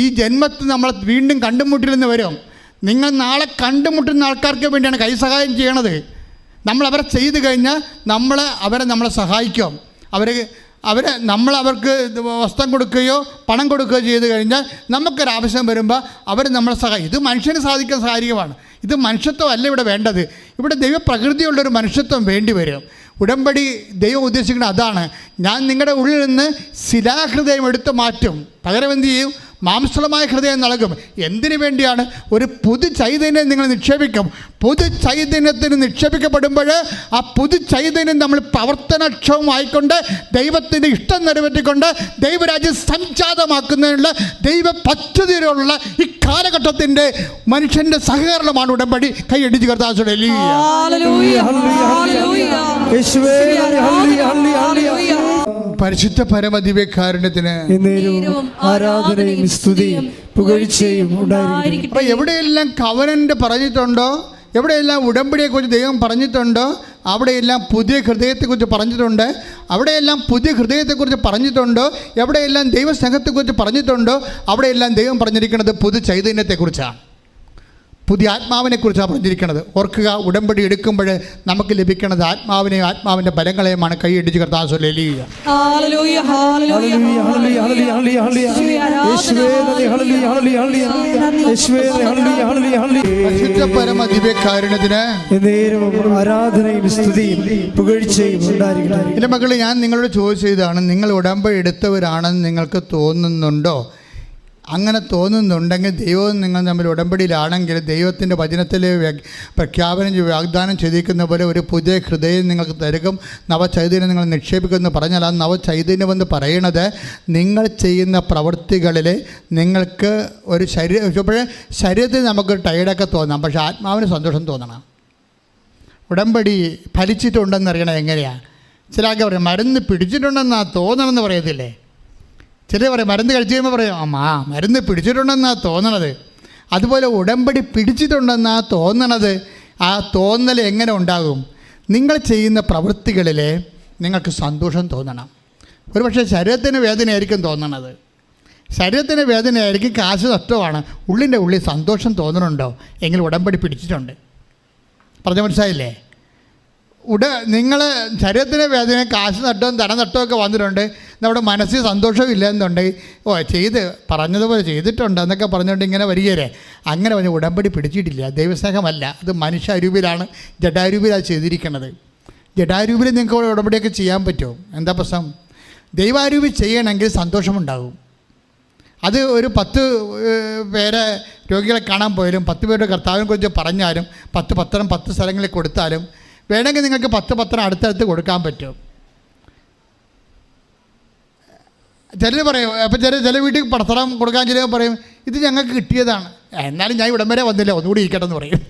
Speaker 2: ഈ ജന്മത്തിൽ നമ്മളെ വീണ്ടും കണ്ടുമുട്ടില്ലെന്ന് വരും. നിങ്ങൾ നാളെ കണ്ടുമുട്ടുന്ന ആൾക്കാർക്ക് വേണ്ടിയാണ് കൈസഹായം ചെയ്യണത്. നമ്മളവരെ ചെയ്ത് കഴിഞ്ഞാൽ നമ്മളെ സഹായിക്കും. അവർക്ക് വസ്ത്രം കൊടുക്കുകയോ പണം കൊടുക്കുകയോ ചെയ്ത് കഴിഞ്ഞാൽ നമുക്കൊരാവശ്യം വരുമ്പോൾ അവർ നമ്മളെ ഇത് മനുഷ്യന് സാധിക്കുന്ന കാര്യമാണ്. ഇത് മനുഷ്യത്വമല്ല ഇവിടെ വേണ്ടത്. ഇവിടെ ദൈവപ്രകൃതിയുള്ളൊരു മനുഷ്യത്വം വേണ്ടി വരും. ഉടമ്പടി ദൈവം ഉദ്ദേശിക്കുന്നത് അതാണ്. ഞാൻ നിങ്ങളുടെ ഉള്ളിൽ നിന്ന് ശിലാഹൃദയം എടുത്ത് മാറ്റും, പകരം എന്ത് ചെയ്യും? മാംസളമായ ഹൃദയം നൽകും. എന്തിനു വേണ്ടിയാണ്? ഒരു പുതു ചൈതന്യം നിങ്ങൾ നിക്ഷേപിക്കും. പുതു ചൈതന്യത്തിന് നിക്ഷേപിക്കപ്പെടുമ്പോൾ ആ പുതു ചൈതന്യം നമ്മൾ പ്രവർത്തനക്ഷമമായിക്കൊണ്ട് ദൈവത്തിൻ്റെ ഇഷ്ടം നിറവേറ്റിക്കൊണ്ട് ദൈവരാജ്യം സംജാതമാക്കുന്നതിനുള്ള ദൈവ പദ്ധതിയിലുള്ള ഈ കാലഘട്ടത്തിൻ്റെ മനുഷ്യൻ്റെ സഹകരണമാണ് ഉടമ്പടി. കൈയടിച്ച് കർത്താവേ പരിശുദ്ധ പരമദിവ്യകാരുണ്യത്തിന്
Speaker 1: ആരാധനയും സ്തുതിയും പുകഴ്ചയും ഉണ്ടായിരിക്കട്ടെ.
Speaker 2: അപ്പോൾ എവിടെയെല്ലാം കവനന്റ് പറഞ്ഞിട്ടുണ്ടോ, എവിടെയെല്ലാം ഉടമ്പടിയെക്കുറിച്ച് ദൈവം പറഞ്ഞിട്ടുണ്ടോ, അവിടെയെല്ലാം പുതിയ ഹൃദയത്തെക്കുറിച്ച് പറഞ്ഞിട്ടുണ്ട്. അവിടെയെല്ലാം പുതിയ ഹൃദയത്തെക്കുറിച്ച് പറഞ്ഞിട്ടുണ്ടോ, എവിടെയെല്ലാം ദൈവസ്നേഹത്തെക്കുറിച്ച് പറഞ്ഞിട്ടുണ്ടോ, അവിടെയെല്ലാം ദൈവം പറഞ്ഞിരിക്കുന്നത് പുതു ചൈതന്യത്തെക്കുറിച്ചാണ്, പുതിയ ആത്മാവിനെക്കുറിച്ചാണ് പറഞ്ഞിരിക്കുന്നത്. ഓർക്കുക, ഉടമ്പടി എടുക്കുമ്പോൾ നമുക്ക് ലഭിക്കുന്നത് ആത്മാവിനെയും ആത്മാവിൻ്റെ ബലങ്ങളെയുമാണ്. കൈയടിച്ച് കർത്താവേ പരമദിവ്യകാരുണ്യത്തിന്
Speaker 1: ആരാധനയും സ്തുതിയും പുകഴ്ചയും ഉണ്ടായിരിക്കട്ടെ.
Speaker 2: എൻ്റെ മക്കളെ, ഞാൻ നിങ്ങളോട് ചോദിച്ചതാണ്, നിങ്ങൾ ഉടമ്പടി എടുത്തവരാണെന്ന് നിങ്ങൾക്ക് തോന്നുന്നുണ്ടോ? അങ്ങനെ തോന്നുന്നുണ്ടെങ്കിൽ ദൈവവും നിങ്ങൾ തമ്മിൽ ഉടമ്പടിയിലാണെങ്കിൽ ദൈവത്തിൻ്റെ വചനത്തിൽ വാഗ്ദാനം ചെയ്തിരിക്കുന്ന പോലെ ഒരു പുതിയ ഹൃദയം നിങ്ങൾക്ക് തരുക, നവചൈതന്യം നിങ്ങൾ നിക്ഷേപിക്കുമെന്ന് പറഞ്ഞാൽ ആ നവചൈതന്യമെന്ന് പറയണത് നിങ്ങൾ ചെയ്യുന്ന പ്രവൃത്തികളിൽ നിങ്ങൾക്ക് ഒരു ശരീരത്തിൽ നമുക്കൊരു ടയർഡൊക്കെ തോന്നാം, പക്ഷേ ആത്മാവിന് സന്തോഷം തോന്നണം. ഉടമ്പടി ഫലിച്ചിട്ടുണ്ടെന്നറിയണം എങ്ങനെയാണ്? ചില ആൾക്കാർ പറയും മരുന്ന് പിടിച്ചിട്ടുണ്ടെന്നാ തോന്നണമെന്ന് പറയത്തില്ലേ? ചില പറയും മരുന്ന് കഴിച്ച് കഴിയുമ്പോൾ പറയും മരുന്ന് പിടിച്ചിട്ടുണ്ടെന്നാണ് തോന്നണത്. അതുപോലെ ഉടമ്പടി പിടിച്ചിട്ടുണ്ടെന്നാ തോന്നണത്. ആ തോന്നൽ എങ്ങനെ ഉണ്ടാകും? നിങ്ങൾ ചെയ്യുന്ന പ്രവൃത്തികളിൽ നിങ്ങൾക്ക് സന്തോഷം തോന്നണം. ഒരുപക്ഷെ ശരീരത്തിന് വേദനയായിരിക്കും തോന്നണത്, ശരീരത്തിന് വേദനയായിരിക്കും, കാശ് നഷ്ടമാണ്, ഉള്ളിൻ്റെ ഉള്ളിൽ സന്തോഷം തോന്നുന്നുണ്ടോ എങ്കിൽ ഉടമ്പടി പിടിച്ചിട്ടുണ്ട്. പറഞ്ഞ മനസ്സിലായില്ലേ? നിങ്ങൾ ശരീരത്തിന് വേദന, കാശ് നട്ടവും ധന നട്ടമൊക്കെ വന്നിട്ടുണ്ട്, നമ്മുടെ മനസ്സിൽ സന്തോഷമില്ല എന്നുണ്ടെങ്കിൽ പറഞ്ഞതുപോലെ ചെയ്തിട്ടുണ്ട് എന്നൊക്കെ പറഞ്ഞുകൊണ്ട് ഇങ്ങനെ വരികയല്ലേ. അങ്ങനെ പറഞ്ഞ് ഉടമ്പടി പിടിച്ചിട്ടില്ല, ദൈവസ്നേഹമല്ല, അത് മനുഷ്യാരൂപിലാണ്, ജഡാരൂപിലാണ് ചെയ്തിരിക്കുന്നത്. ജഡാരൂപിൽ നിങ്ങൾക്ക് ഉടമ്പടിയൊക്കെ ചെയ്യാൻ പറ്റുമോ? എന്താ പ്രശ്നം? ദൈവാരൂപി ചെയ്യണമെങ്കിൽ സന്തോഷമുണ്ടാകും. അത് ഒരു 10 പേരെ രോഗികളെ കാണാൻ പോയാലും 10 പേരുടെ കർത്താവിനെ കുറിച്ച് പറഞ്ഞാലും 10 പത്രം 10 സ്ഥലങ്ങളിൽ കൊടുത്താലും വേണമെങ്കിൽ നിങ്ങൾക്ക് 10 പത്രം അടുത്തടുത്ത് കൊടുക്കാൻ പറ്റും. ചിലർ പറയും, അപ്പം ചില വീട്ടിൽ പത്രം കൊടുക്കാൻ ചിലർ പറയും ഇത് ഞങ്ങൾക്ക് കിട്ടിയതാണ്, എന്നാലും ഞാൻ ഇവിടം വരെ വന്നില്ല, ഒന്നുകൂടി ഇരിക്കട്ടെ എന്ന് പറയും.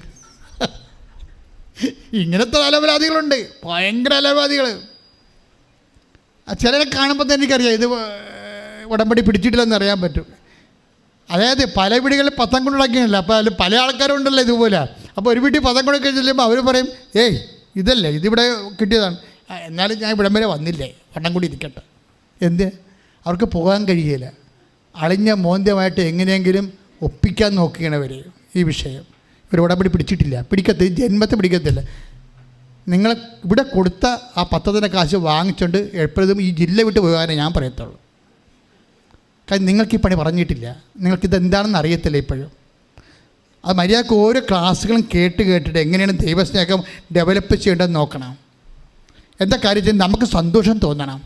Speaker 2: ഇങ്ങനത്തെ അലവലാദികളുണ്ട്, ഭയങ്കര അലവലാദികൾ. ചിലരെ കാണുമ്പോൾ തന്നെ എനിക്കറിയാം ഇത് ഉടമ്പടി പിടിച്ചിട്ടില്ലെന്ന് അറിയാൻ പറ്റും. അതായത് പല വീടുകളിൽ പത്തം കൊണ്ടുണ്ടാക്കിയില്ല, അപ്പോൾ അതിൽ പല ആൾക്കാരും ഉണ്ടല്ലോ ഇതുപോലെ. അപ്പോൾ ഒരു വീട്ടിൽ പത്തം കൊണ്ടൊക്കെ ചെല്ലുമ്പോൾ അവർ പറയും ഇതല്ലേ ഇതിവിടെ കിട്ടിയതാണ്, എന്നാലും ഞാൻ ഇവിടം വരെ വന്നില്ലേ, വണ്ണം കൂടി ഇരിക്കട്ടെ. എന്ത്? അവർക്ക് പോകാൻ കഴിയില്ല. അളിഞ്ഞ മോന്ത്യമായിട്ട് എങ്ങനെയെങ്കിലും ഒപ്പിക്കാൻ നോക്കുകയാണവർ ഈ വിഷയം. ഇവർ ഉടമ്പടി പിടിക്കത്തില്ല, ജന്മത്തെ പിടിക്കത്തില്ല. നിങ്ങൾ ഇവിടെ കൊടുത്ത ആ പത്രത്തിൻ്റെ കാശ് വാങ്ങിച്ചുകൊണ്ട് എപ്പോഴും ഈ ജില്ല വിട്ട് പോകാനേ ഞാൻ പറയത്തുള്ളൂ. കാര്യം നിങ്ങൾക്ക് ഈ പണി പറഞ്ഞിട്ടില്ല, നിങ്ങൾക്കിത് എന്താണെന്ന് അറിയത്തില്ല ഇപ്പോഴും. അത് മര്യാദക്ക് ഓരോ ക്ലാസ്സുകളും കേട്ടിട്ട് എങ്ങനെയാണ് ദൈവസ്നേഹം ഡെവലപ്പ് ചെയ്യേണ്ടതെന്ന് നോക്കണം. എന്താ കാര്യം? നമുക്ക് സന്തോഷം തോന്നണം.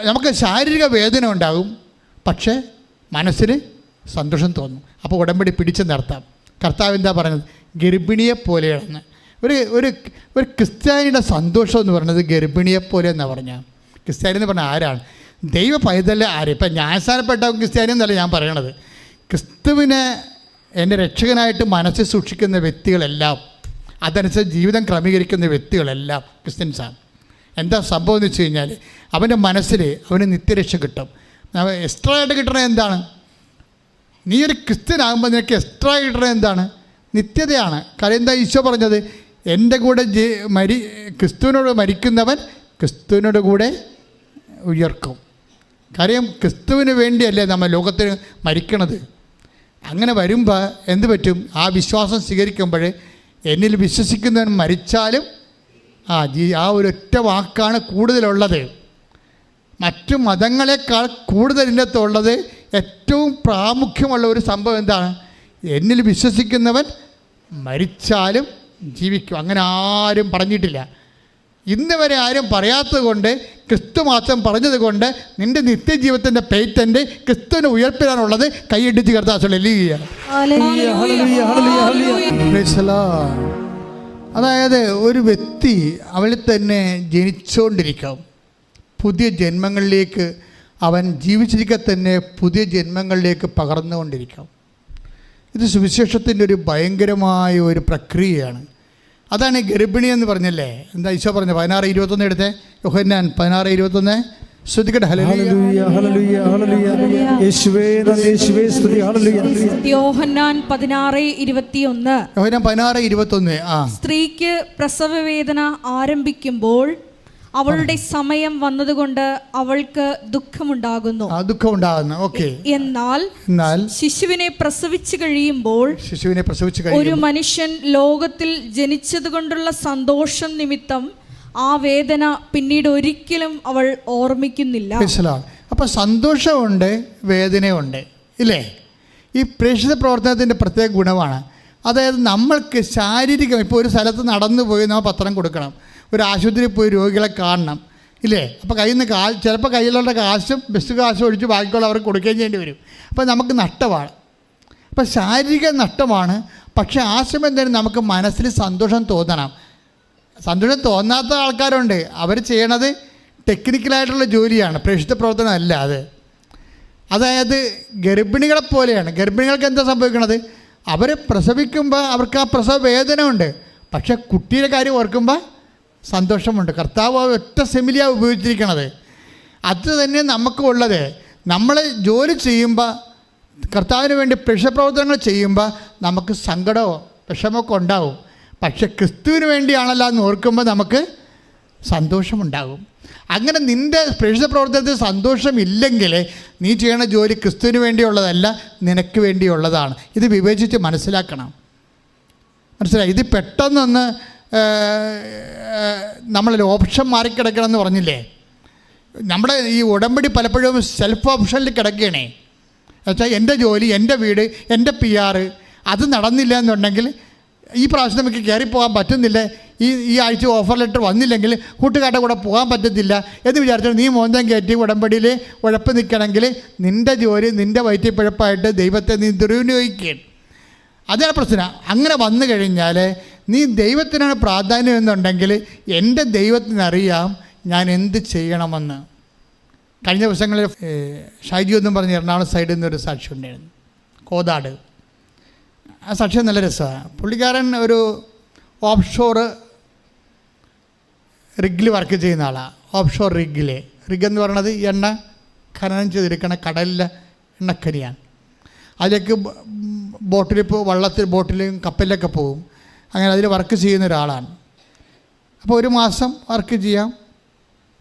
Speaker 2: നമുക്ക് ശാരീരിക വേദന ഉണ്ടാകും, പക്ഷേ മനസ്സിന് സന്തോഷം തോന്നും. അപ്പോൾ ഉടമ്പടി പിടിച്ച് നിർത്താം. കർത്താവ് എന്താ പറയുന്നത്? ഗർഭിണിയെ പോലെയാണെന്ന്. ഒരു ക്രിസ്ത്യാനിയുടെ സന്തോഷം എന്ന് പറയുന്നത് ഗർഭിണിയെ പോലെ എന്നാണ് പറഞ്ഞാൽ. ക്രിസ്ത്യാനി എന്ന് പറഞ്ഞാൽ ആരാണ്? ദൈവ പൈതല് ആര്? ഇപ്പം ന്യായസ്ഥാനപ്പെട്ട ക്രിസ്ത്യാനി എന്നല്ല ഞാൻ പറയണത്. ക്രിസ്തുവിനെ എൻ്റെ രക്ഷകനായിട്ട് മനസ്സിൽ സൂക്ഷിക്കുന്ന വ്യക്തികളെല്ലാം, അതനുസരിച്ച് ജീവിതം ക്രമീകരിക്കുന്ന വ്യക്തികളെല്ലാം ക്രിസ്ത്യൻസാണ്. എന്താ സംഭവം എന്ന് വെച്ച് കഴിഞ്ഞാൽ അവൻ്റെ മനസ്സിൽ അവന് നിത്യരക്ഷ കിട്ടും. എക്സ്ട്രാ ആയിട്ട് കിട്ടണത് എന്താണ്? നീ ഒരു ക്രിസ്ത്യനാകുമ്പോൾ നിനക്ക് എക്സ്ട്രാ കിട്ടണത് എന്താണ്? നിത്യതയാണ്. കാര്യം എന്താ ഈശോ പറഞ്ഞത്? എൻ്റെ കൂടെ ക്രിസ്തുവിനോട് മരിക്കുന്നവൻ ക്രിസ്തുവിനോട് കൂടെ ഉയർക്കും. കാര്യം ക്രിസ്തുവിന് വേണ്ടിയല്ലേ നമ്മൾ ലോകത്തിന് മരിക്കണത്. അങ്ങനെ വരുമ്പോൾ എന്ത് പറ്റും? ആ വിശ്വാസം സ്വീകരിക്കുമ്പോൾ എന്നിൽ വിശ്വസിക്കുന്നവൻ മരിച്ചാലും ആ ഒരൊറ്റ വാക്കാണ് കൂടുതലുള്ളത്. മറ്റു മതങ്ങളെക്കാൾ കൂടുതൽ ഇന്നത്തുള്ളത് ഏറ്റവും പ്രാമുഖ്യമുള്ള ഒരു സംഭവം എന്താണ്? എന്നിൽ വിശ്വസിക്കുന്നവൻ മരിച്ചാലും ജീവിക്കും. അങ്ങനെ ആരും പറഞ്ഞിട്ടില്ല. ഇന്ന് വരെ ആരും പറയാത്തത് കൊണ്ട്, ക്രിസ്തു മാത്രം പറഞ്ഞത് കൊണ്ട് നിൻ്റെ നിത്യജീവിതത്തിൻ്റെ പേറ്റൻ്റ് ക്രിസ്തുവിൻ്റെ ഉയർപ്പിലാണുള്ളത്. കൈയിടിച്ച് കർത്താവ്. അതായത് ഒരു വ്യക്തി അവളിൽ തന്നെ ജനിച്ചുകൊണ്ടിരിക്കാം. പുതിയ ജന്മങ്ങളിലേക്ക് അവൻ ജീവിച്ചിരിക്കെ തന്നെ പുതിയ ജന്മങ്ങളിലേക്ക് പകർന്നുകൊണ്ടിരിക്കാം. ഇത് സുവിശേഷത്തിൻ്റെ ഒരു ഭയങ്കരമായ ഒരു പ്രക്രിയയാണ്. അതാണ് ഗർഭിണി എന്ന് പറഞ്ഞല്ലേ? എന്താ ഈശോ പറഞ്ഞ 16:21 എടുത്തേ. യോഹന്നാൻ 16:21 ശ്രദ്ധിക്കട്ടെ.
Speaker 3: യോഹന്നാൻ 16:21 സ്ത്രീക്ക് പ്രസവവേദന ആരംഭിക്കുമ്പോൾ അവളുടെ സമയം വന്നതുകൊണ്ട് അവൾക്ക് ദുഃഖമുണ്ടാകുന്നു. എന്നാൽ ശിശുവിനെ പ്രസവിച്ചു കഴിയുമ്പോൾ ഒരു മനുഷ്യൻ ലോകത്തിൽ ജനിച്ചതുകൊണ്ടുള്ള സന്തോഷം നിമിത്തം ആ വേദന പിന്നീട് ഒരിക്കലും അവൾ ഓർമ്മിക്കുന്നില്ല.
Speaker 2: അപ്പം സന്തോഷമുണ്ട്, വേദനയുണ്ട്, ഇല്ലേ? ഈ പ്രേക്ഷിത പ്രവർത്തനത്തിൻ്റെ പ്രത്യേക ഗുണമാണ്. അതായത് നമ്മൾക്ക് ശാരീരികം, ഇപ്പോൾ ഒരു സ്ഥലത്ത് നടന്നു പോയി നമ്മൾ പത്രം കൊടുക്കണം, ഒരു ആശുപത്രിയിൽ പോയി രോഗികളെ കാണണം, ഇല്ലേ? അപ്പോൾ കയ്യിൽ നിന്ന് ചിലപ്പോൾ കയ്യിലുള്ള കാശും ബസ് കാശും ഒഴിച്ച് ബാക്കിയുള്ള അവർക്ക് കൊടുക്കുകയും ചെയ്യേണ്ടി വരും. അപ്പോൾ നമുക്ക് നഷ്ടമാണ്. അപ്പോൾ ശാരീരിക നഷ്ടമാണ്. പക്ഷേ ആ സമയം തന്നെ നമുക്ക് മനസ്സിൽ സന്തോഷം തോന്നണം. സന്തോഷം തോന്നാത്ത ആൾക്കാരുണ്ട്. അവർ ചെയ്യണത് ടെക്നിക്കലായിട്ടുള്ള ജോലിയാണ്, പ്രേക്ഷിത പ്രവർത്തനം അല്ല അത്. അതായത് ഗർഭിണികളെ പോലെയാണ്. ഗർഭിണികൾക്ക് എന്താ സംഭവിക്കണത്? അവർ പ്രസവിക്കുമ്പോൾ അവർക്ക് ആ പ്രസവ വേദന ഉണ്ട്, പക്ഷേ കുട്ടിയുടെ കാര്യം ഓർക്കുമ്പോൾ സന്തോഷമുണ്ട്. കർത്താവ് ഒറ്റ സെമിലിയാണ് ഉപയോഗിച്ചിരിക്കണത്. അത് തന്നെ നമുക്കുള്ളത്. നമ്മൾ ജോലി ചെയ്യുമ്പോൾ, കർത്താവിന് വേണ്ടി പ്രേക്ഷിത പ്രവർത്തനങ്ങൾ ചെയ്യുമ്പോൾ നമുക്ക് സങ്കടമോ വിഷമമൊക്കെ ഉണ്ടാവും. പക്ഷെ ക്രിസ്തുവിന് വേണ്ടിയാണല്ലോ എന്ന് ഓർക്കുമ്പോൾ നമുക്ക് സന്തോഷമുണ്ടാകും. അങ്ങനെ നിൻ്റെ പ്രേക്ഷിത പ്രവർത്തനത്തിൽ സന്തോഷമില്ലെങ്കിൽ നീ ചെയ്യണ ജോലി ക്രിസ്തുവിന് വേണ്ടിയുള്ളതല്ല, നിനക്ക് വേണ്ടിയുള്ളതാണ്. ഇത് വിവേചിച്ച് മനസ്സിലാക്കണം. മനസ്സിലായി? ഇത് പെട്ടെന്നൊന്ന് നമ്മളൊരു ഓപ്ഷൻ മാറിക്കിടക്കണമെന്ന് പറഞ്ഞില്ലേ? നമ്മുടെ ഈ ഉടമ്പടി പലപ്പോഴും സെൽഫ് ഓപ്ഷനിൽ കിടക്കുകയാണേ. എന്നുവെച്ചാൽ എൻ്റെ ജോലി, എൻ്റെ വീട്, എൻ്റെ PR അത് നടന്നില്ല എന്നുണ്ടെങ്കിൽ ഈ പ്രാവശ്യം നമുക്ക് കയറിപ്പോകാൻ പറ്റുന്നില്ല, ഈ ആഴ്ച ഓഫർ ലെറ്റർ വന്നില്ലെങ്കിൽ കൂട്ടുകാരുടെ കൂടെ പോകാൻ പറ്റത്തില്ല എന്ന് വിചാരിച്ചാൽ നീ മോന്തം കയറ്റി ഉടമ്പടിയിൽ ഉഴപ്പ് നിൽക്കണമെങ്കിൽ നിൻ്റെ ജോലി നിൻ്റെ വയറ്റിപ്പിഴപ്പായിട്ട് ദൈവത്തെ നീ ദുർവിനിയോഗിക്കുകയാണ്. അതാണ് പ്രശ്നം. അങ്ങനെ വന്നു കഴിഞ്ഞാൽ നീ ദൈവത്തിനാണ് പ്രാധാന്യം എന്നുണ്ടെങ്കിൽ എൻ്റെ ദൈവത്തിനറിയാം ഞാൻ എന്ത് ചെയ്യണമെന്ന്. കഴിഞ്ഞ ദിവസങ്ങളിൽ ഷൈജി ഒന്നും പറഞ്ഞ് എറണാകുളം സൈഡിൽ നിന്നൊരു സാക്ഷി ഉണ്ടായിരുന്നു, കോതാട്. ആ സാക്ഷ്യം നല്ല രസമാണ്. പുള്ളിക്കാരൻ ഒരു ഓഫ് ഷോർ റിഗിൽ വർക്ക് ചെയ്യുന്ന ആളാണ്. ഓഫ് ഷോർ റിഗ് എന്ന് പറയുന്നത് എണ്ണ ഖനനം ചെയ്തെടുക്കണ കടലിലെ എണ്ണക്കനിയാണ്. അതിലേക്ക് ബോട്ടിലും കപ്പലിലൊക്കെ പോകും. അങ്ങനെ അതിൽ വർക്ക് ചെയ്യുന്ന ഒരാളാണ്. അപ്പോൾ ഒരു മാസം വർക്ക് ചെയ്യാം,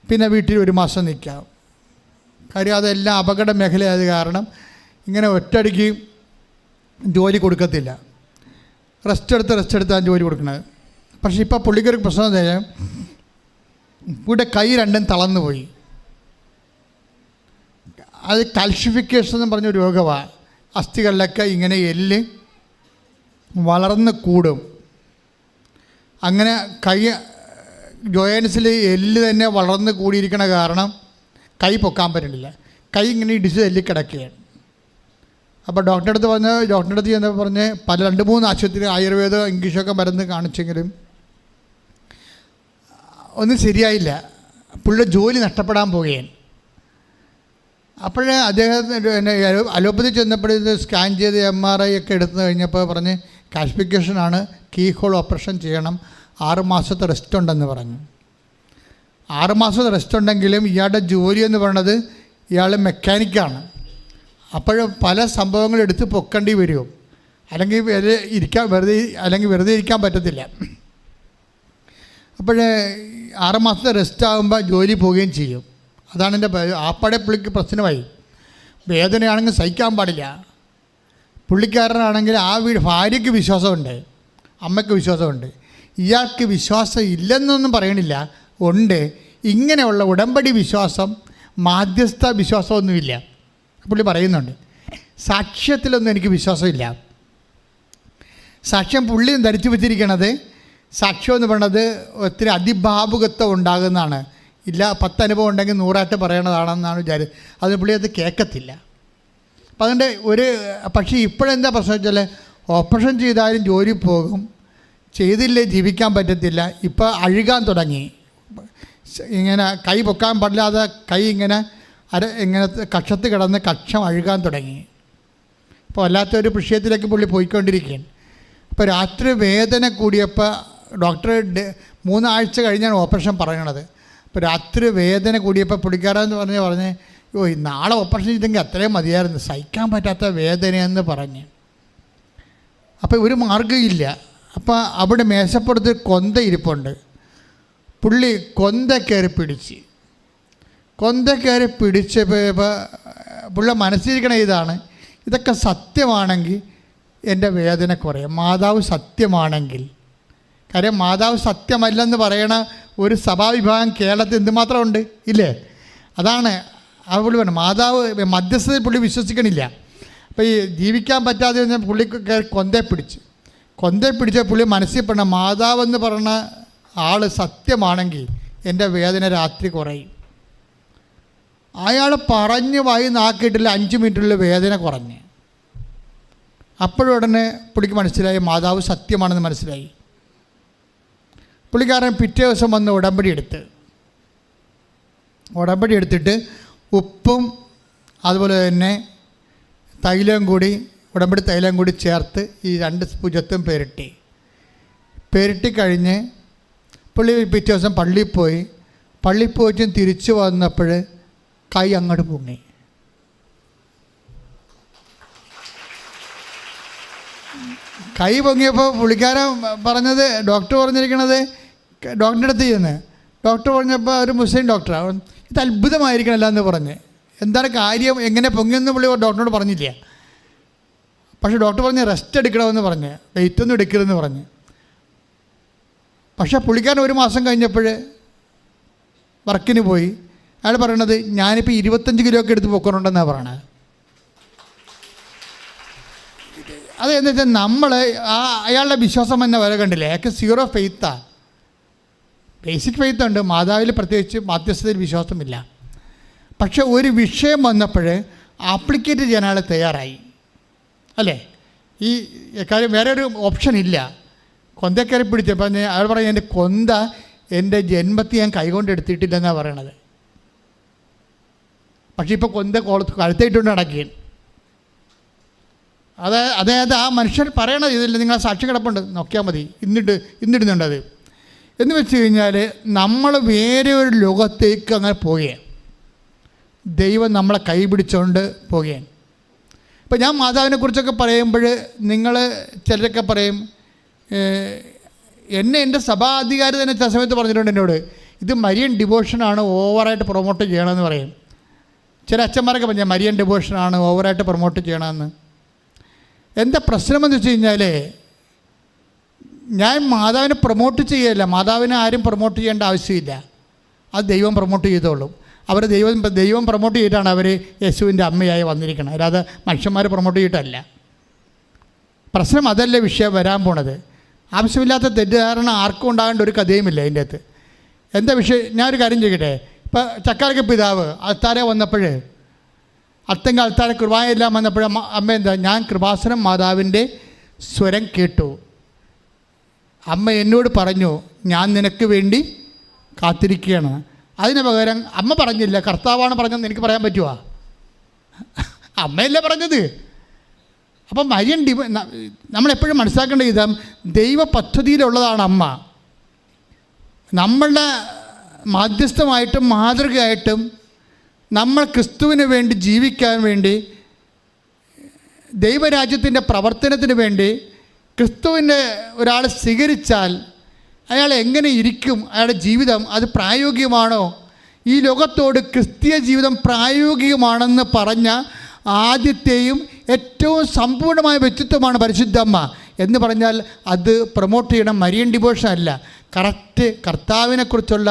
Speaker 2: പിന്നെ വീട്ടിൽ ഒരു മാസം നിൽക്കാം. കാര്യം അതെല്ലാം അപകട മേഖലയായത് കാരണം ഇങ്ങനെ ഒറ്റയടിക്ക് ജോലി കൊടുക്കത്തില്ല. റെസ്റ്റ് എടുത്താണ് ജോലി കൊടുക്കുന്നത്. പക്ഷേ ഇപ്പോൾ പുള്ളിക്കൊരു പ്രശ്നം എന്താ വെച്ചാൽ ഇവിടെ കൈ രണ്ടും തളർന്നു പോയി. അത് കാൽഷിഫിക്കേഷൻ എന്ന് പറഞ്ഞ രോഗമാണ്. അസ്ഥികളിലൊക്കെ ഇങ്ങനെ എല്ല് വളർന്ന് കൂടും. അങ്ങനെ കൈ ജോയിൻസിൽ എല്ല് തന്നെ വളർന്ന് കൂടിയിരിക്കണ കാരണം കൈ പൊക്കാൻ പറ്റുന്നില്ല. കൈ ഇങ്ങനെ ഇടിച്ച് തല്ലി കിടക്കുകയാണ്. അപ്പോൾ ഡോക്ടറുടെ അടുത്ത് ചെന്നപ്പോൾ പറഞ്ഞ് 2-3 ആശുപത്രി ആയുർവേദ ഇംഗ്ലീഷൊക്കെ മരുന്ന് കാണിച്ചെങ്കിലും ഒന്നും ശരിയായില്ല. പുള്ളിയുടെ ജോലി നഷ്ടപ്പെടാൻ പോവുകയാണ്. അപ്പോഴേ അദ്ദേഹത്തിന് അലോപ്പതി ചെന്നപ്പോഴത് സ്കാൻ ചെയ്ത് MRI ഒക്കെ എടുത്തു കഴിഞ്ഞപ്പോൾ പറഞ്ഞ് കാൽസിഫിക്കേഷനാണ്, കീ ഹോൾ ഓപ്പറേഷൻ ചെയ്യണം, 6 മാസത്തെ റെസ്റ്റ് ഉണ്ടെന്ന് പറഞ്ഞു. 6 മാസത്തെ റെസ്റ്റ് ഉണ്ടെങ്കിലും ഇയാളുടെ ജോലി എന്ന് പറയുന്നത് ഇയാൾ മെക്കാനിക്കാണ്. അപ്പോൾ പല സംഭവങ്ങൾ എടുത്ത് പൊക്കേണ്ടി വരും. അല്ലെങ്കിൽ വെറുതെ ഇരിക്കാൻ പറ്റത്തില്ല. അപ്പോൾ 6 മാസത്തെ റെസ്റ്റ് ആകുമ്പോൾ ജോലി പോവുകയും ചെയ്യും. അതാണ് ആപ്പാടെ പുള്ളിക്ക് പ്രശ്നമായി. വേദനയാണെങ്കിൽ സഹിക്കാൻ പാടില്ല. പുള്ളിക്കാരനാണെങ്കിൽ ആ ഭാര്യയ്ക്ക് വിശ്വാസമുണ്ട്, അമ്മയ്ക്ക് വിശ്വാസമുണ്ട്. ഇയാൾക്ക് വിശ്വാസം ഇല്ലെന്നൊന്നും പറയണില്ല, ഉണ്ട്. ഇങ്ങനെയുള്ള ഉടമ്പടി വിശ്വാസം, മാധ്യസ്ഥ വിശ്വാസമൊന്നുമില്ല. പുള്ളി പറയുന്നുണ്ട്, സാക്ഷ്യത്തിലൊന്നും എനിക്ക് വിശ്വാസമില്ല. സാക്ഷ്യം പുള്ളി ധരിച്ചു വെച്ചിരിക്കണത്, സാക്ഷ്യം എന്ന് പറയുന്നത് ഒത്തിരി അതിഭാവുകത്വം ഉണ്ടാകുന്നതാണ്. ഇല്ല, 10 അനുഭവം ഉണ്ടെങ്കിൽ 100 പറയണതാണെന്നാണ് വിചാരിച്ചത്. അത് പുള്ളി അത് കേൾക്കത്തില്ല. അപ്പം അതുകൊണ്ട് പക്ഷേ ഇപ്പോഴെന്താ പ്രശ്നം വെച്ചാൽ, ഓപ്പറേഷൻ ചെയ്താലും ജോലി പോകും, ചെയ്തില്ലേ ജീവിക്കാൻ പറ്റത്തില്ല. ഇപ്പോൾ അഴുകാൻ തുടങ്ങി. ഇങ്ങനെ കൈ പൊക്കാൻ പാടില്ലാതെ കൈ ഇങ്ങനെ ഇങ്ങനത്തെ കക്ഷത്ത് കിടന്ന് കക്ഷം അഴുകാൻ തുടങ്ങി. ഇപ്പോൾ വല്ലാത്തൊരു വിഷയത്തിലേക്ക് പുള്ളി പോയിക്കൊണ്ടിരിക്കുകയാണ്. അപ്പോൾ രാത്രി വേദന കൂടിയപ്പോൾ ഡോക്ടർ 3 ആഴ്ച കഴിഞ്ഞാണ് ഓപ്പറേഷൻ പറയണത്. അപ്പോൾ രാത്രി വേദന കൂടിയപ്പോൾ പുള്ളിക്കാരെന്ന് പറഞ്ഞ് നാളെ ഓപ്പറേഷൻ ചെയ്തെങ്കിൽ അത്രയും മതിയായിരുന്നു, സഹിക്കാൻ പറ്റാത്ത വേദനയെന്ന് പറഞ്ഞ്. അപ്പോൾ ഒരു മാർഗ്ഗമില്ല. അപ്പോൾ അവിടെ മേശപ്പുറത്ത് കൊന്ത ഇരിപ്പുണ്ട്. പുള്ളി കൊന്ത കയറി പിടിച്ചപ്പോൾ പുള്ളി മനസ്സിരിക്കണ ഇതാണ്, ഇതൊക്കെ സത്യമാണെങ്കിൽ എൻ്റെ വേദന കുറയും. മാതാവ് സത്യമാണെങ്കിൽ, കാര്യം മാതാവ് സത്യമല്ലെന്ന് പറയണ ഒരു സഭാവിഭാഗം കേരളത്തിൽ എന്തുമാത്രം ഉണ്ട് ഇല്ലേ? അതാണ് ആ പുള്ളി പറഞ്ഞു, മാതാവ് മധ്യസ്ഥതയിൽ പുള്ളി വിശ്വസിക്കണില്ല. അപ്പോൾ ഈ ജീവിക്കാൻ പറ്റാതെ കഴിഞ്ഞാൽ പുള്ളി കൊന്തയെ പിടിച്ച പുള്ളി മനസ്സിൽ പറഞ്ഞ മാതാവെന്ന് പറഞ്ഞ ആൾ സത്യമാണെങ്കിൽ എൻ്റെ വേദന രാത്രി കുറയും. അയാൾ പറഞ്ഞ് വായി നാക്കിയിട്ടില്ല, 5 മിനിറ്റുള്ള വേദന കുറഞ്ഞ്. അപ്പോഴുടനെ പുള്ളിക്ക് മനസ്സിലായി മാതാവ് സത്യമാണെന്ന് മനസ്സിലായി. പുള്ളിക്കാരൻ പിറ്റേ ദിവസം വന്ന് ഉടമ്പടി എടുത്തിട്ട് ഉപ്പും അതുപോലെ തന്നെ ഉടമ്പടി തൈലം കൂടി ചേർത്ത് ഈ 2 ഭുജത്തും പെരട്ടി കഴിഞ്ഞ് പുള്ളി പിറ്റേ ദിവസം പള്ളിയിൽ പോയിട്ടും തിരിച്ചു വന്നപ്പോൾ കൈ അങ്ങോട്ട് പൊങ്ങി. കൈ പൊങ്ങിയപ്പോൾ പുള്ളിക്കാരൻ പറഞ്ഞത്, ഡോക്ടർ പറഞ്ഞിരിക്കണത്, ഡോക്ടറുടെ അടുത്ത് ചെന്ന് ഡോക്ടർ പറഞ്ഞപ്പോൾ ഒരു മുസ്ലിം ഡോക്ടറാണ്, ഇത് അത്ഭുതമായിരിക്കണമല്ല എന്ന് പറഞ്ഞ്. എന്താണ് കാര്യം, എങ്ങനെ പൊങ്ങിയെന്ന് പുള്ളി ഡോക്ടറോട് പറഞ്ഞില്ല. പക്ഷേ ഡോക്ടർ പറഞ്ഞ് റെസ്റ്റ് എടുക്കണമെന്ന് പറഞ്ഞ്, വെയിറ്റൊന്നും എടുക്കരുതെന്ന് പറഞ്ഞ്. പക്ഷേ പുള്ളിക്കാരൻ 1 മാസം കഴിഞ്ഞപ്പോൾ വർക്കിന് പോയി. അയാൾ പറയണത്, ഞാനിപ്പോൾ 25 കിലോ ഒക്കെ എടുത്ത് പൊക്കണുണ്ടെന്നാണ് പറയണത്. അതെന്ന് വെച്ചാൽ നമ്മൾ അയാളുടെ വിശ്വാസം തന്നെ വരെ കണ്ടില്ലേ, അയാൾക്ക് 0 ഫെയ്ത്താണ്. ബേസിക് ഫെയ്ത്ത് ഉണ്ട്, മാതാവിൽ പ്രത്യേകിച്ച് മാധ്യസ്ഥതയിൽ വിശ്വാസമില്ല. പക്ഷെ ഒരു വിഷയം വന്നപ്പോൾ ആപ്ലിക്കേറ്റ് ചെയ്യാൻ അയാൾ തയ്യാറായി അല്ലേ? ഈ കാര്യം വേറെ ഒരു ഓപ്ഷൻ ഇല്ല. കൊന്തക്കയറി പിടിച്ചപ്പോൾ അയാൾ പറയും, എൻ്റെ കൊന്ത എൻ്റെ ജന്മത്തിൽ ഞാൻ കൈകൊണ്ട് എടുത്തിട്ടില്ലെന്നാണ് പറയണത്. പക്ഷേ ഇപ്പോൾ കൊന്ത കഴുത്തേറ്റുകൊണ്ട് നടക്കുകയാണ്. അതായത് ആ മനുഷ്യൻ പറയണത് ഇതില്ല, നിങ്ങൾ സാക്ഷി കിടപ്പുണ്ട്, നോക്കിയാൽ മതി, ഇന്നിടുന്നുണ്ട് അത്. എന്ന് വെച്ച് കഴിഞ്ഞാൽ നമ്മൾ വേറെ ഒരു ലോകത്തേക്ക് അങ്ങനെ പോവുകയാണ്. ദൈവം നമ്മളെ കൈ പിടിച്ചുകൊണ്ട് പോവുകയാണ്. ഇപ്പം ഞാൻ മാതാവിനെക്കുറിച്ചൊക്കെ പറയുമ്പോൾ നിങ്ങൾ ചിലരൊക്കെ പറയും, എൻ്റെ സഭാധികാരി തന്നെ ചില സമയത്ത് പറഞ്ഞിട്ടുണ്ട് എന്നോട്, ഇത് മരിയൻ ഡിവോഷനാണ്, ഓവറായിട്ട് പ്രൊമോട്ട് ചെയ്യണമെന്ന് പറയും. ചില അച്ഛന്മാരൊക്കെ പറഞ്ഞാൽ മരിയൻ ഡിവോഷനാണ്, ഓവറായിട്ട് പ്രൊമോട്ട് ചെയ്യണമെന്ന്. എന്താ പ്രശ്നമെന്ന് വെച്ച് കഴിഞ്ഞാൽ, ഞാൻ മാതാവിനെ പ്രൊമോട്ട് ചെയ്യുകയല്ല, മാതാവിനെ ആരും പ്രൊമോട്ട് ചെയ്യേണ്ട ആവശ്യമില്ല, അത് ദൈവം പ്രൊമോട്ട് ചെയ്തോളും. ദൈവം പ്രൊമോട്ട് ചെയ്തിട്ടാണ് അവർ യേശുവിൻ്റെ അമ്മയായി വന്നിരിക്കുന്നത്, അല്ലാതെ മനുഷ്യന്മാർ പ്രൊമോട്ട് ചെയ്തിട്ടല്ല. പ്രശ്നം അതല്ല വിഷയം വരാൻ പോണത്. ആവശ്യമില്ലാത്ത തെറ്റിദ്ധാരണ ആർക്കും ഉണ്ടാകേണ്ട ഒരു കഥയുമില്ല അതിൻ്റെ അകത്ത്. എന്താ വിഷയം? ഞാനൊരു കാര്യം ചെയ്യട്ടെ. ഇപ്പോൾ ചക്കാലയ്ക്ക് പിതാവ് അൾത്താരെ വന്നപ്പോൾ, അത്തങ്ക അൾത്താരെ കൃപായെല്ലാം വന്നപ്പോൾ അമ്മ എന്താ, ഞാൻ കൃപാസനം മാതാവിൻ്റെ സ്വരം കേട്ടു, അമ്മ എന്നോട് പറഞ്ഞു ഞാൻ നിനക്ക് വേണ്ടി കാത്തിരിക്കുകയാണ്. അതിന് പകരം അമ്മ പറഞ്ഞില്ല, കർത്താവാണ് പറഞ്ഞതെന്ന് എനിക്ക് പറയാൻ പറ്റുമോ? അമ്മയല്ലേ പറഞ്ഞത്. അപ്പം മരിയൻ നമ്മളെപ്പോഴും മനസ്സിലാക്കേണ്ട ഇതാ, ദൈവ പദ്ധതിയിലുള്ളതാണ് അമ്മ. നമ്മളുടെ മാധ്യസ്ഥമായിട്ടും മാതൃകയായിട്ടും നമ്മൾ ക്രിസ്തുവിന് വേണ്ടി ജീവിക്കാൻ വേണ്ടി, ദൈവരാജ്യത്തിൻ്റെ പ്രവർത്തനത്തിന് വേണ്ടി ക്രിസ്തുവിൻ്റെ ഒരാൾ സ്വീകരിച്ചാൽ അയാൾ എങ്ങനെ ഇരിക്കും, അയാളുടെ ജീവിതം അത് പ്രായോഗികമാണോ, ഈ ലോകത്തോട് ക്രിസ്തീയ ജീവിതം പ്രായോഗികമാണെന്ന് പറഞ്ഞ ആദ്യത്തെയും ഏറ്റവും സമ്പൂർണ്ണമായ വ്യക്തിത്വമാണ് പരിശുദ്ധ അമ്മ എന്ന് പറഞ്ഞാൽ അത് പ്രൊമോട്ട് ചെയ്യണം മരിയൻ ഡിവോഷൻ അല്ല. കറക്റ്റ് കർത്താവിനെക്കുറിച്ചുള്ള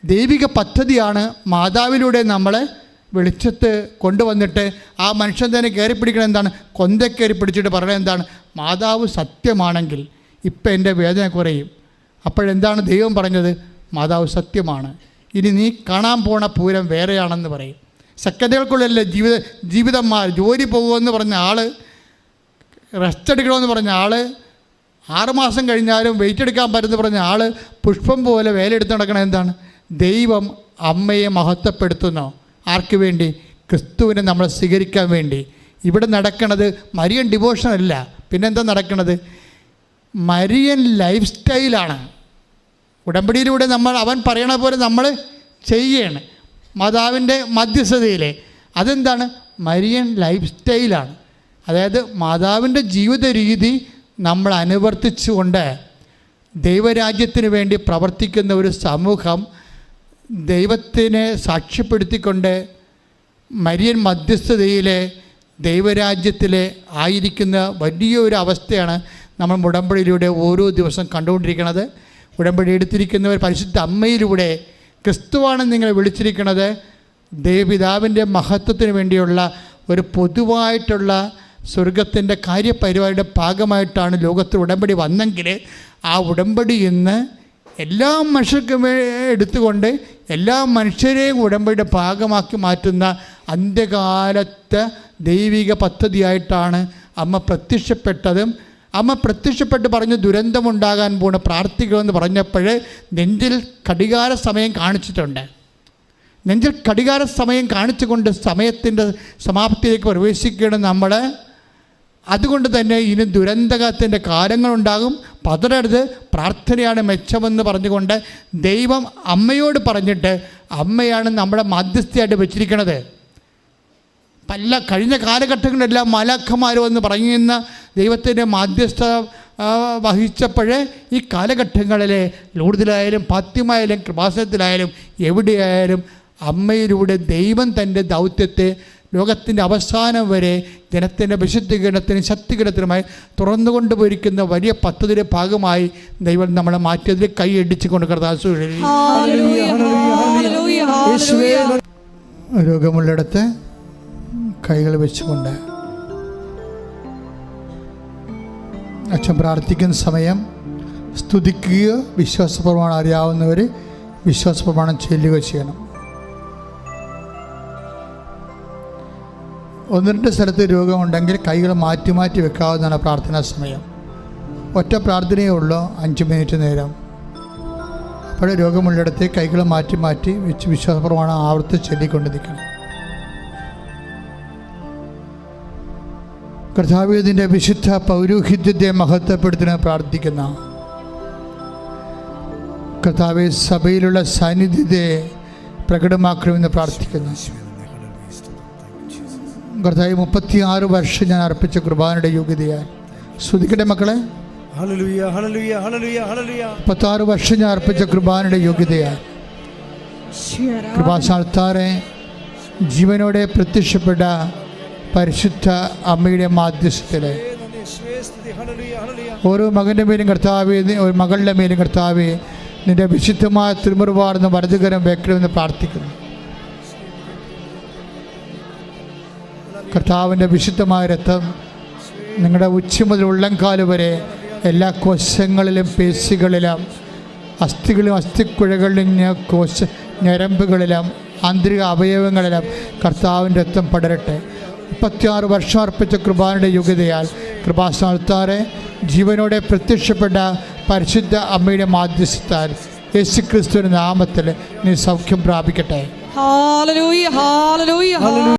Speaker 2: ദൈവിക പദ്ധതിയാണ് മാതാവിലൂടെ നമ്മളെ വെളിച്ചത്ത് കൊണ്ടുവന്നിട്ട് ആ മനുഷ്യൻ തന്നെ കയറി പിടിക്കണം. എന്താണ്? കൊന്ത കയറി പിടിച്ചിട്ട് പറയുന്നത് എന്താണ്? മാതാവ് സത്യമാണെങ്കിൽ ഇപ്പം എൻ്റെ വേദന കുറയും. അപ്പോഴെന്താണ് ദൈവം പറഞ്ഞത്? മാതാവ് സത്യമാണ്, ഇനി നീ കാണാൻ പോണ പൂരം വേറെയാണെന്ന് പറയും. സെക്കൻഡുകൾക്കുള്ളല്ലേ ജീവിതം ജോലി പോകുമെന്ന് പറഞ്ഞ ആൾ, റെസ്റ്റ് എടുക്കണമെന്ന് പറഞ്ഞ ആൾ, 6 മാസം കഴിഞ്ഞാലും വെയിറ്റ് എടുക്കാൻ പറ്റുമെന്ന് പറഞ്ഞ ആൾ പുഷ്പം പോലെ വേലയെടുത്ത് നടക്കണം. എന്താണ്? ദൈവം അമ്മയെ മഹത്വപ്പെടുത്തുന്നു. ആർക്ക് വേണ്ടി? ക്രിസ്തുവിനെ നമ്മൾ സ്വീകരിക്കാൻ വേണ്ടി. ഇവിടെ നടക്കണത് മരിയൻ ഡിവോഷൻ അല്ല. പിന്നെന്താ നടക്കണത്? മരിയൻ ലൈഫ് സ്റ്റൈലാണ്. ഉടമ്പടിയിലൂടെ അവൻ പറയണ പോലെ നമ്മൾ ചെയ്യാണ് മാതാവിൻ്റെ മധ്യസ്ഥതയിൽ. അതെന്താണ്? മരിയൻ ലൈഫ് സ്റ്റൈലാണ്. അതായത് മാതാവിൻ്റെ ജീവിത രീതി നമ്മൾ അനുവർത്തിച്ചുകൊണ്ട് ദൈവരാജ്യത്തിന് വേണ്ടി പ്രവർത്തിക്കുന്ന ഒരു സമൂഹം ദൈവത്തിനെ സാക്ഷ്യപ്പെടുത്തിക്കൊണ്ട് മരിയൻ മധ്യസ്ഥതയിലെ ദൈവരാജ്യത്തിലെ ആയിരിക്കുന്ന വലിയൊരു അവസ്ഥയാണ് നമ്മൾ ഉടമ്പടിയിലൂടെ ഓരോ ദിവസം കണ്ടുകൊണ്ടിരിക്കുന്നത്. ഉടമ്പടി എടുത്തിരിക്കുന്നവർ പരിശുദ്ധ അമ്മയിലൂടെ ക്രിസ്തുവാണ് നിങ്ങളെ വിളിച്ചിരിക്കുന്നത്. ദൈവപിതാവിൻ്റെ മഹത്വത്തിന് വേണ്ടിയുള്ള ഒരു പൊതുവായിട്ടുള്ള സ്വർഗത്തിൻ്റെ കാര്യപരിപാടിയുടെ ഭാഗമായിട്ടാണ് ലോകത്തിൽ ഉടമ്പടി വന്നെങ്കിൽ ആ ഉടമ്പടി ഇന്ന് എല്ലാ മനുഷ്യർക്കും എടുത്തുകൊണ്ട് എല്ലാ മനുഷ്യരെയും ഉടമ്പടിയുടെ ഭാഗമാക്കി മാറ്റുന്ന അന്ത്യകാലത്തെ ദൈവിക പദ്ധതിയായിട്ടാണ് അമ്മ പ്രത്യക്ഷപ്പെട്ടതും. അമ്മ പ്രത്യക്ഷപ്പെട്ട് പറഞ്ഞു ദുരന്തമുണ്ടാകാൻ പോണ പ്രാർത്ഥിക്കുമെന്ന് പറഞ്ഞപ്പോൾ നെഞ്ചിൽ ഘടികാര സമയം കാണിച്ചിട്ടുണ്ട്. നെഞ്ചിൽ ഘടികാര സമയം കാണിച്ചുകൊണ്ട് സമയത്തിൻ്റെ സമാപ്തിയിലേക്ക് പ്രവേശിക്കണം നമ്മൾ. അതുകൊണ്ട് തന്നെ ഇനി ദുരന്തത്തിൻ്റെ കാലങ്ങളുണ്ടാകും, പതറരുത്, പ്രാർത്ഥനയാണ് മെച്ചമെന്ന് പറഞ്ഞുകൊണ്ട് ദൈവം അമ്മയോട് പറഞ്ഞിട്ട് അമ്മയാണ് നമ്മുടെ മധ്യസ്ഥയായിട്ട് വെച്ചിരിക്കുന്നത്. കഴിഞ്ഞ കാലഘട്ടങ്ങളിലെല്ലാം മലാഖമാരോ എന്ന് പറയുന്ന ദൈവത്തിൻ്റെ മധ്യസ്ഥ വഹിച്ചപ്പോഴേ ഈ കാലഘട്ടങ്ങളിലെ ലൂർദിലായാലും ഫാത്തിമയിലും കൃപാസനത്തിലായാലും എവിടെയായാലും അമ്മയിലൂടെ ദൈവം തൻ്റെ ദൗത്യത്തെ ലോകത്തിൻ്റെ അവസാനം വരെ ജനത്തിൻ്റെ വിശുദ്ധീകരണത്തിനും ശക്തീകരണത്തിനുമായി തുറന്നുകൊണ്ടുപോയിരിക്കുന്ന വലിയ പദ്ധതിയുടെ ഭാഗമായി ദൈവം നമ്മളെ മാറ്റിയതിൽ കൈയടിച്ച് കൊണ്ട് കർത്താവ് രോഗമുള്ളിടത്ത് കൈകൾ വെച്ചുകൊണ്ട് അച്ഛൻ പ്രാർത്ഥിക്കുന്ന സമയം സ്തുതിക്കുകയോ വിശ്വാസപ്രമാണം അറിയാവുന്നവർ വിശ്വാസപ്രമാണം ചൊല്ലുകയോ ചെയ്യണം. 1-2 സ്ഥലത്ത് രോഗമുണ്ടെങ്കിൽ കൈകൾ മാറ്റി മാറ്റി വെക്കാവുന്നതാണ് പ്രാർത്ഥനാ സമയം. ഒറ്റ പ്രാർത്ഥനയേ ഉള്ളൂ, 5 മിനിറ്റ് നേരം. അപ്പോൾ രോഗമുള്ളിടത്ത് കൈകൾ മാറ്റി മാറ്റി വെച്ച് വിശ്വാസപ്രമാണം ആവർത്തിച്ച് ചൊല്ലിക്കൊണ്ട് നിൽക്കണം. കർത്താവേ, ഇതിൻ്റെ വിശുദ്ധ പൗരോഹിത്യത്തെ മഹത്വപ്പെടുത്തുന്ന പ്രാർത്ഥിക്കുന്ന കർത്താവേ, സഭയിലുള്ള സാന്നിധ്യത്തെ പ്രകടമാക്കണമെന്ന് പ്രാർത്ഥിക്കുന്നു. കർത്താവേ, 36 വർഷം ഞാൻ അർപ്പിച്ച കുർബാനയുടെ യോഗ്യതയാൽ സ്തുതിക്കട്ടെ മക്കളെ. 36 വർഷം ഞാൻ അർപ്പിച്ച കുർബാനയുടെ യോഗ്യതയാൽ കൃപാസ്ഥാനത്താറെ ജീവനോടെ പ്രത്യക്ഷപ്പെട്ട പരിശുദ്ധ അമ്മയുടെ മാധ്യസ്ഥത്തിലെ ഓരോ മകൻ്റെ മേലും കർത്താവേ, ഒരു മകളുടെ മേലും കർത്താവേ, നിൻ്റെ വിശുദ്ധമായ തിരുമുറിവാർന്ന വലതുകരം വെക്കണമെന്ന് പ്രാർത്ഥിക്കുന്നു. കർത്താവിൻ്റെ വിശുദ്ധമായ രക്തം നിങ്ങളുടെ ഉച്ച മുതൽ ഉള്ളംകാല് വരെ എല്ലാ കോശങ്ങളിലും പേശികളിലും അസ്ഥികളിലും അസ്ഥിക്കുഴകളിലും ഞരമ്പുകളിലും ആന്തരിക അവയവങ്ങളിലും കർത്താവിൻ്റെ രക്തം പടരട്ടെ. 36 വർഷം അർപ്പിച്ച കൃപാനയുടെ യോഗ്യതയാൽ കൃപാസ്ഥാനത്താറെ ജീവനോടെ പ്രത്യക്ഷപ്പെട്ട പരിശുദ്ധ അമ്മയുടെ മാധ്യസ്ഥത്താൽ യേശുക്രിസ്തുവിന്റെ നാമത്തിൽ നീ സൗഖ്യം പ്രാപിക്കട്ടെ.
Speaker 3: Hallelujah, hallelujah.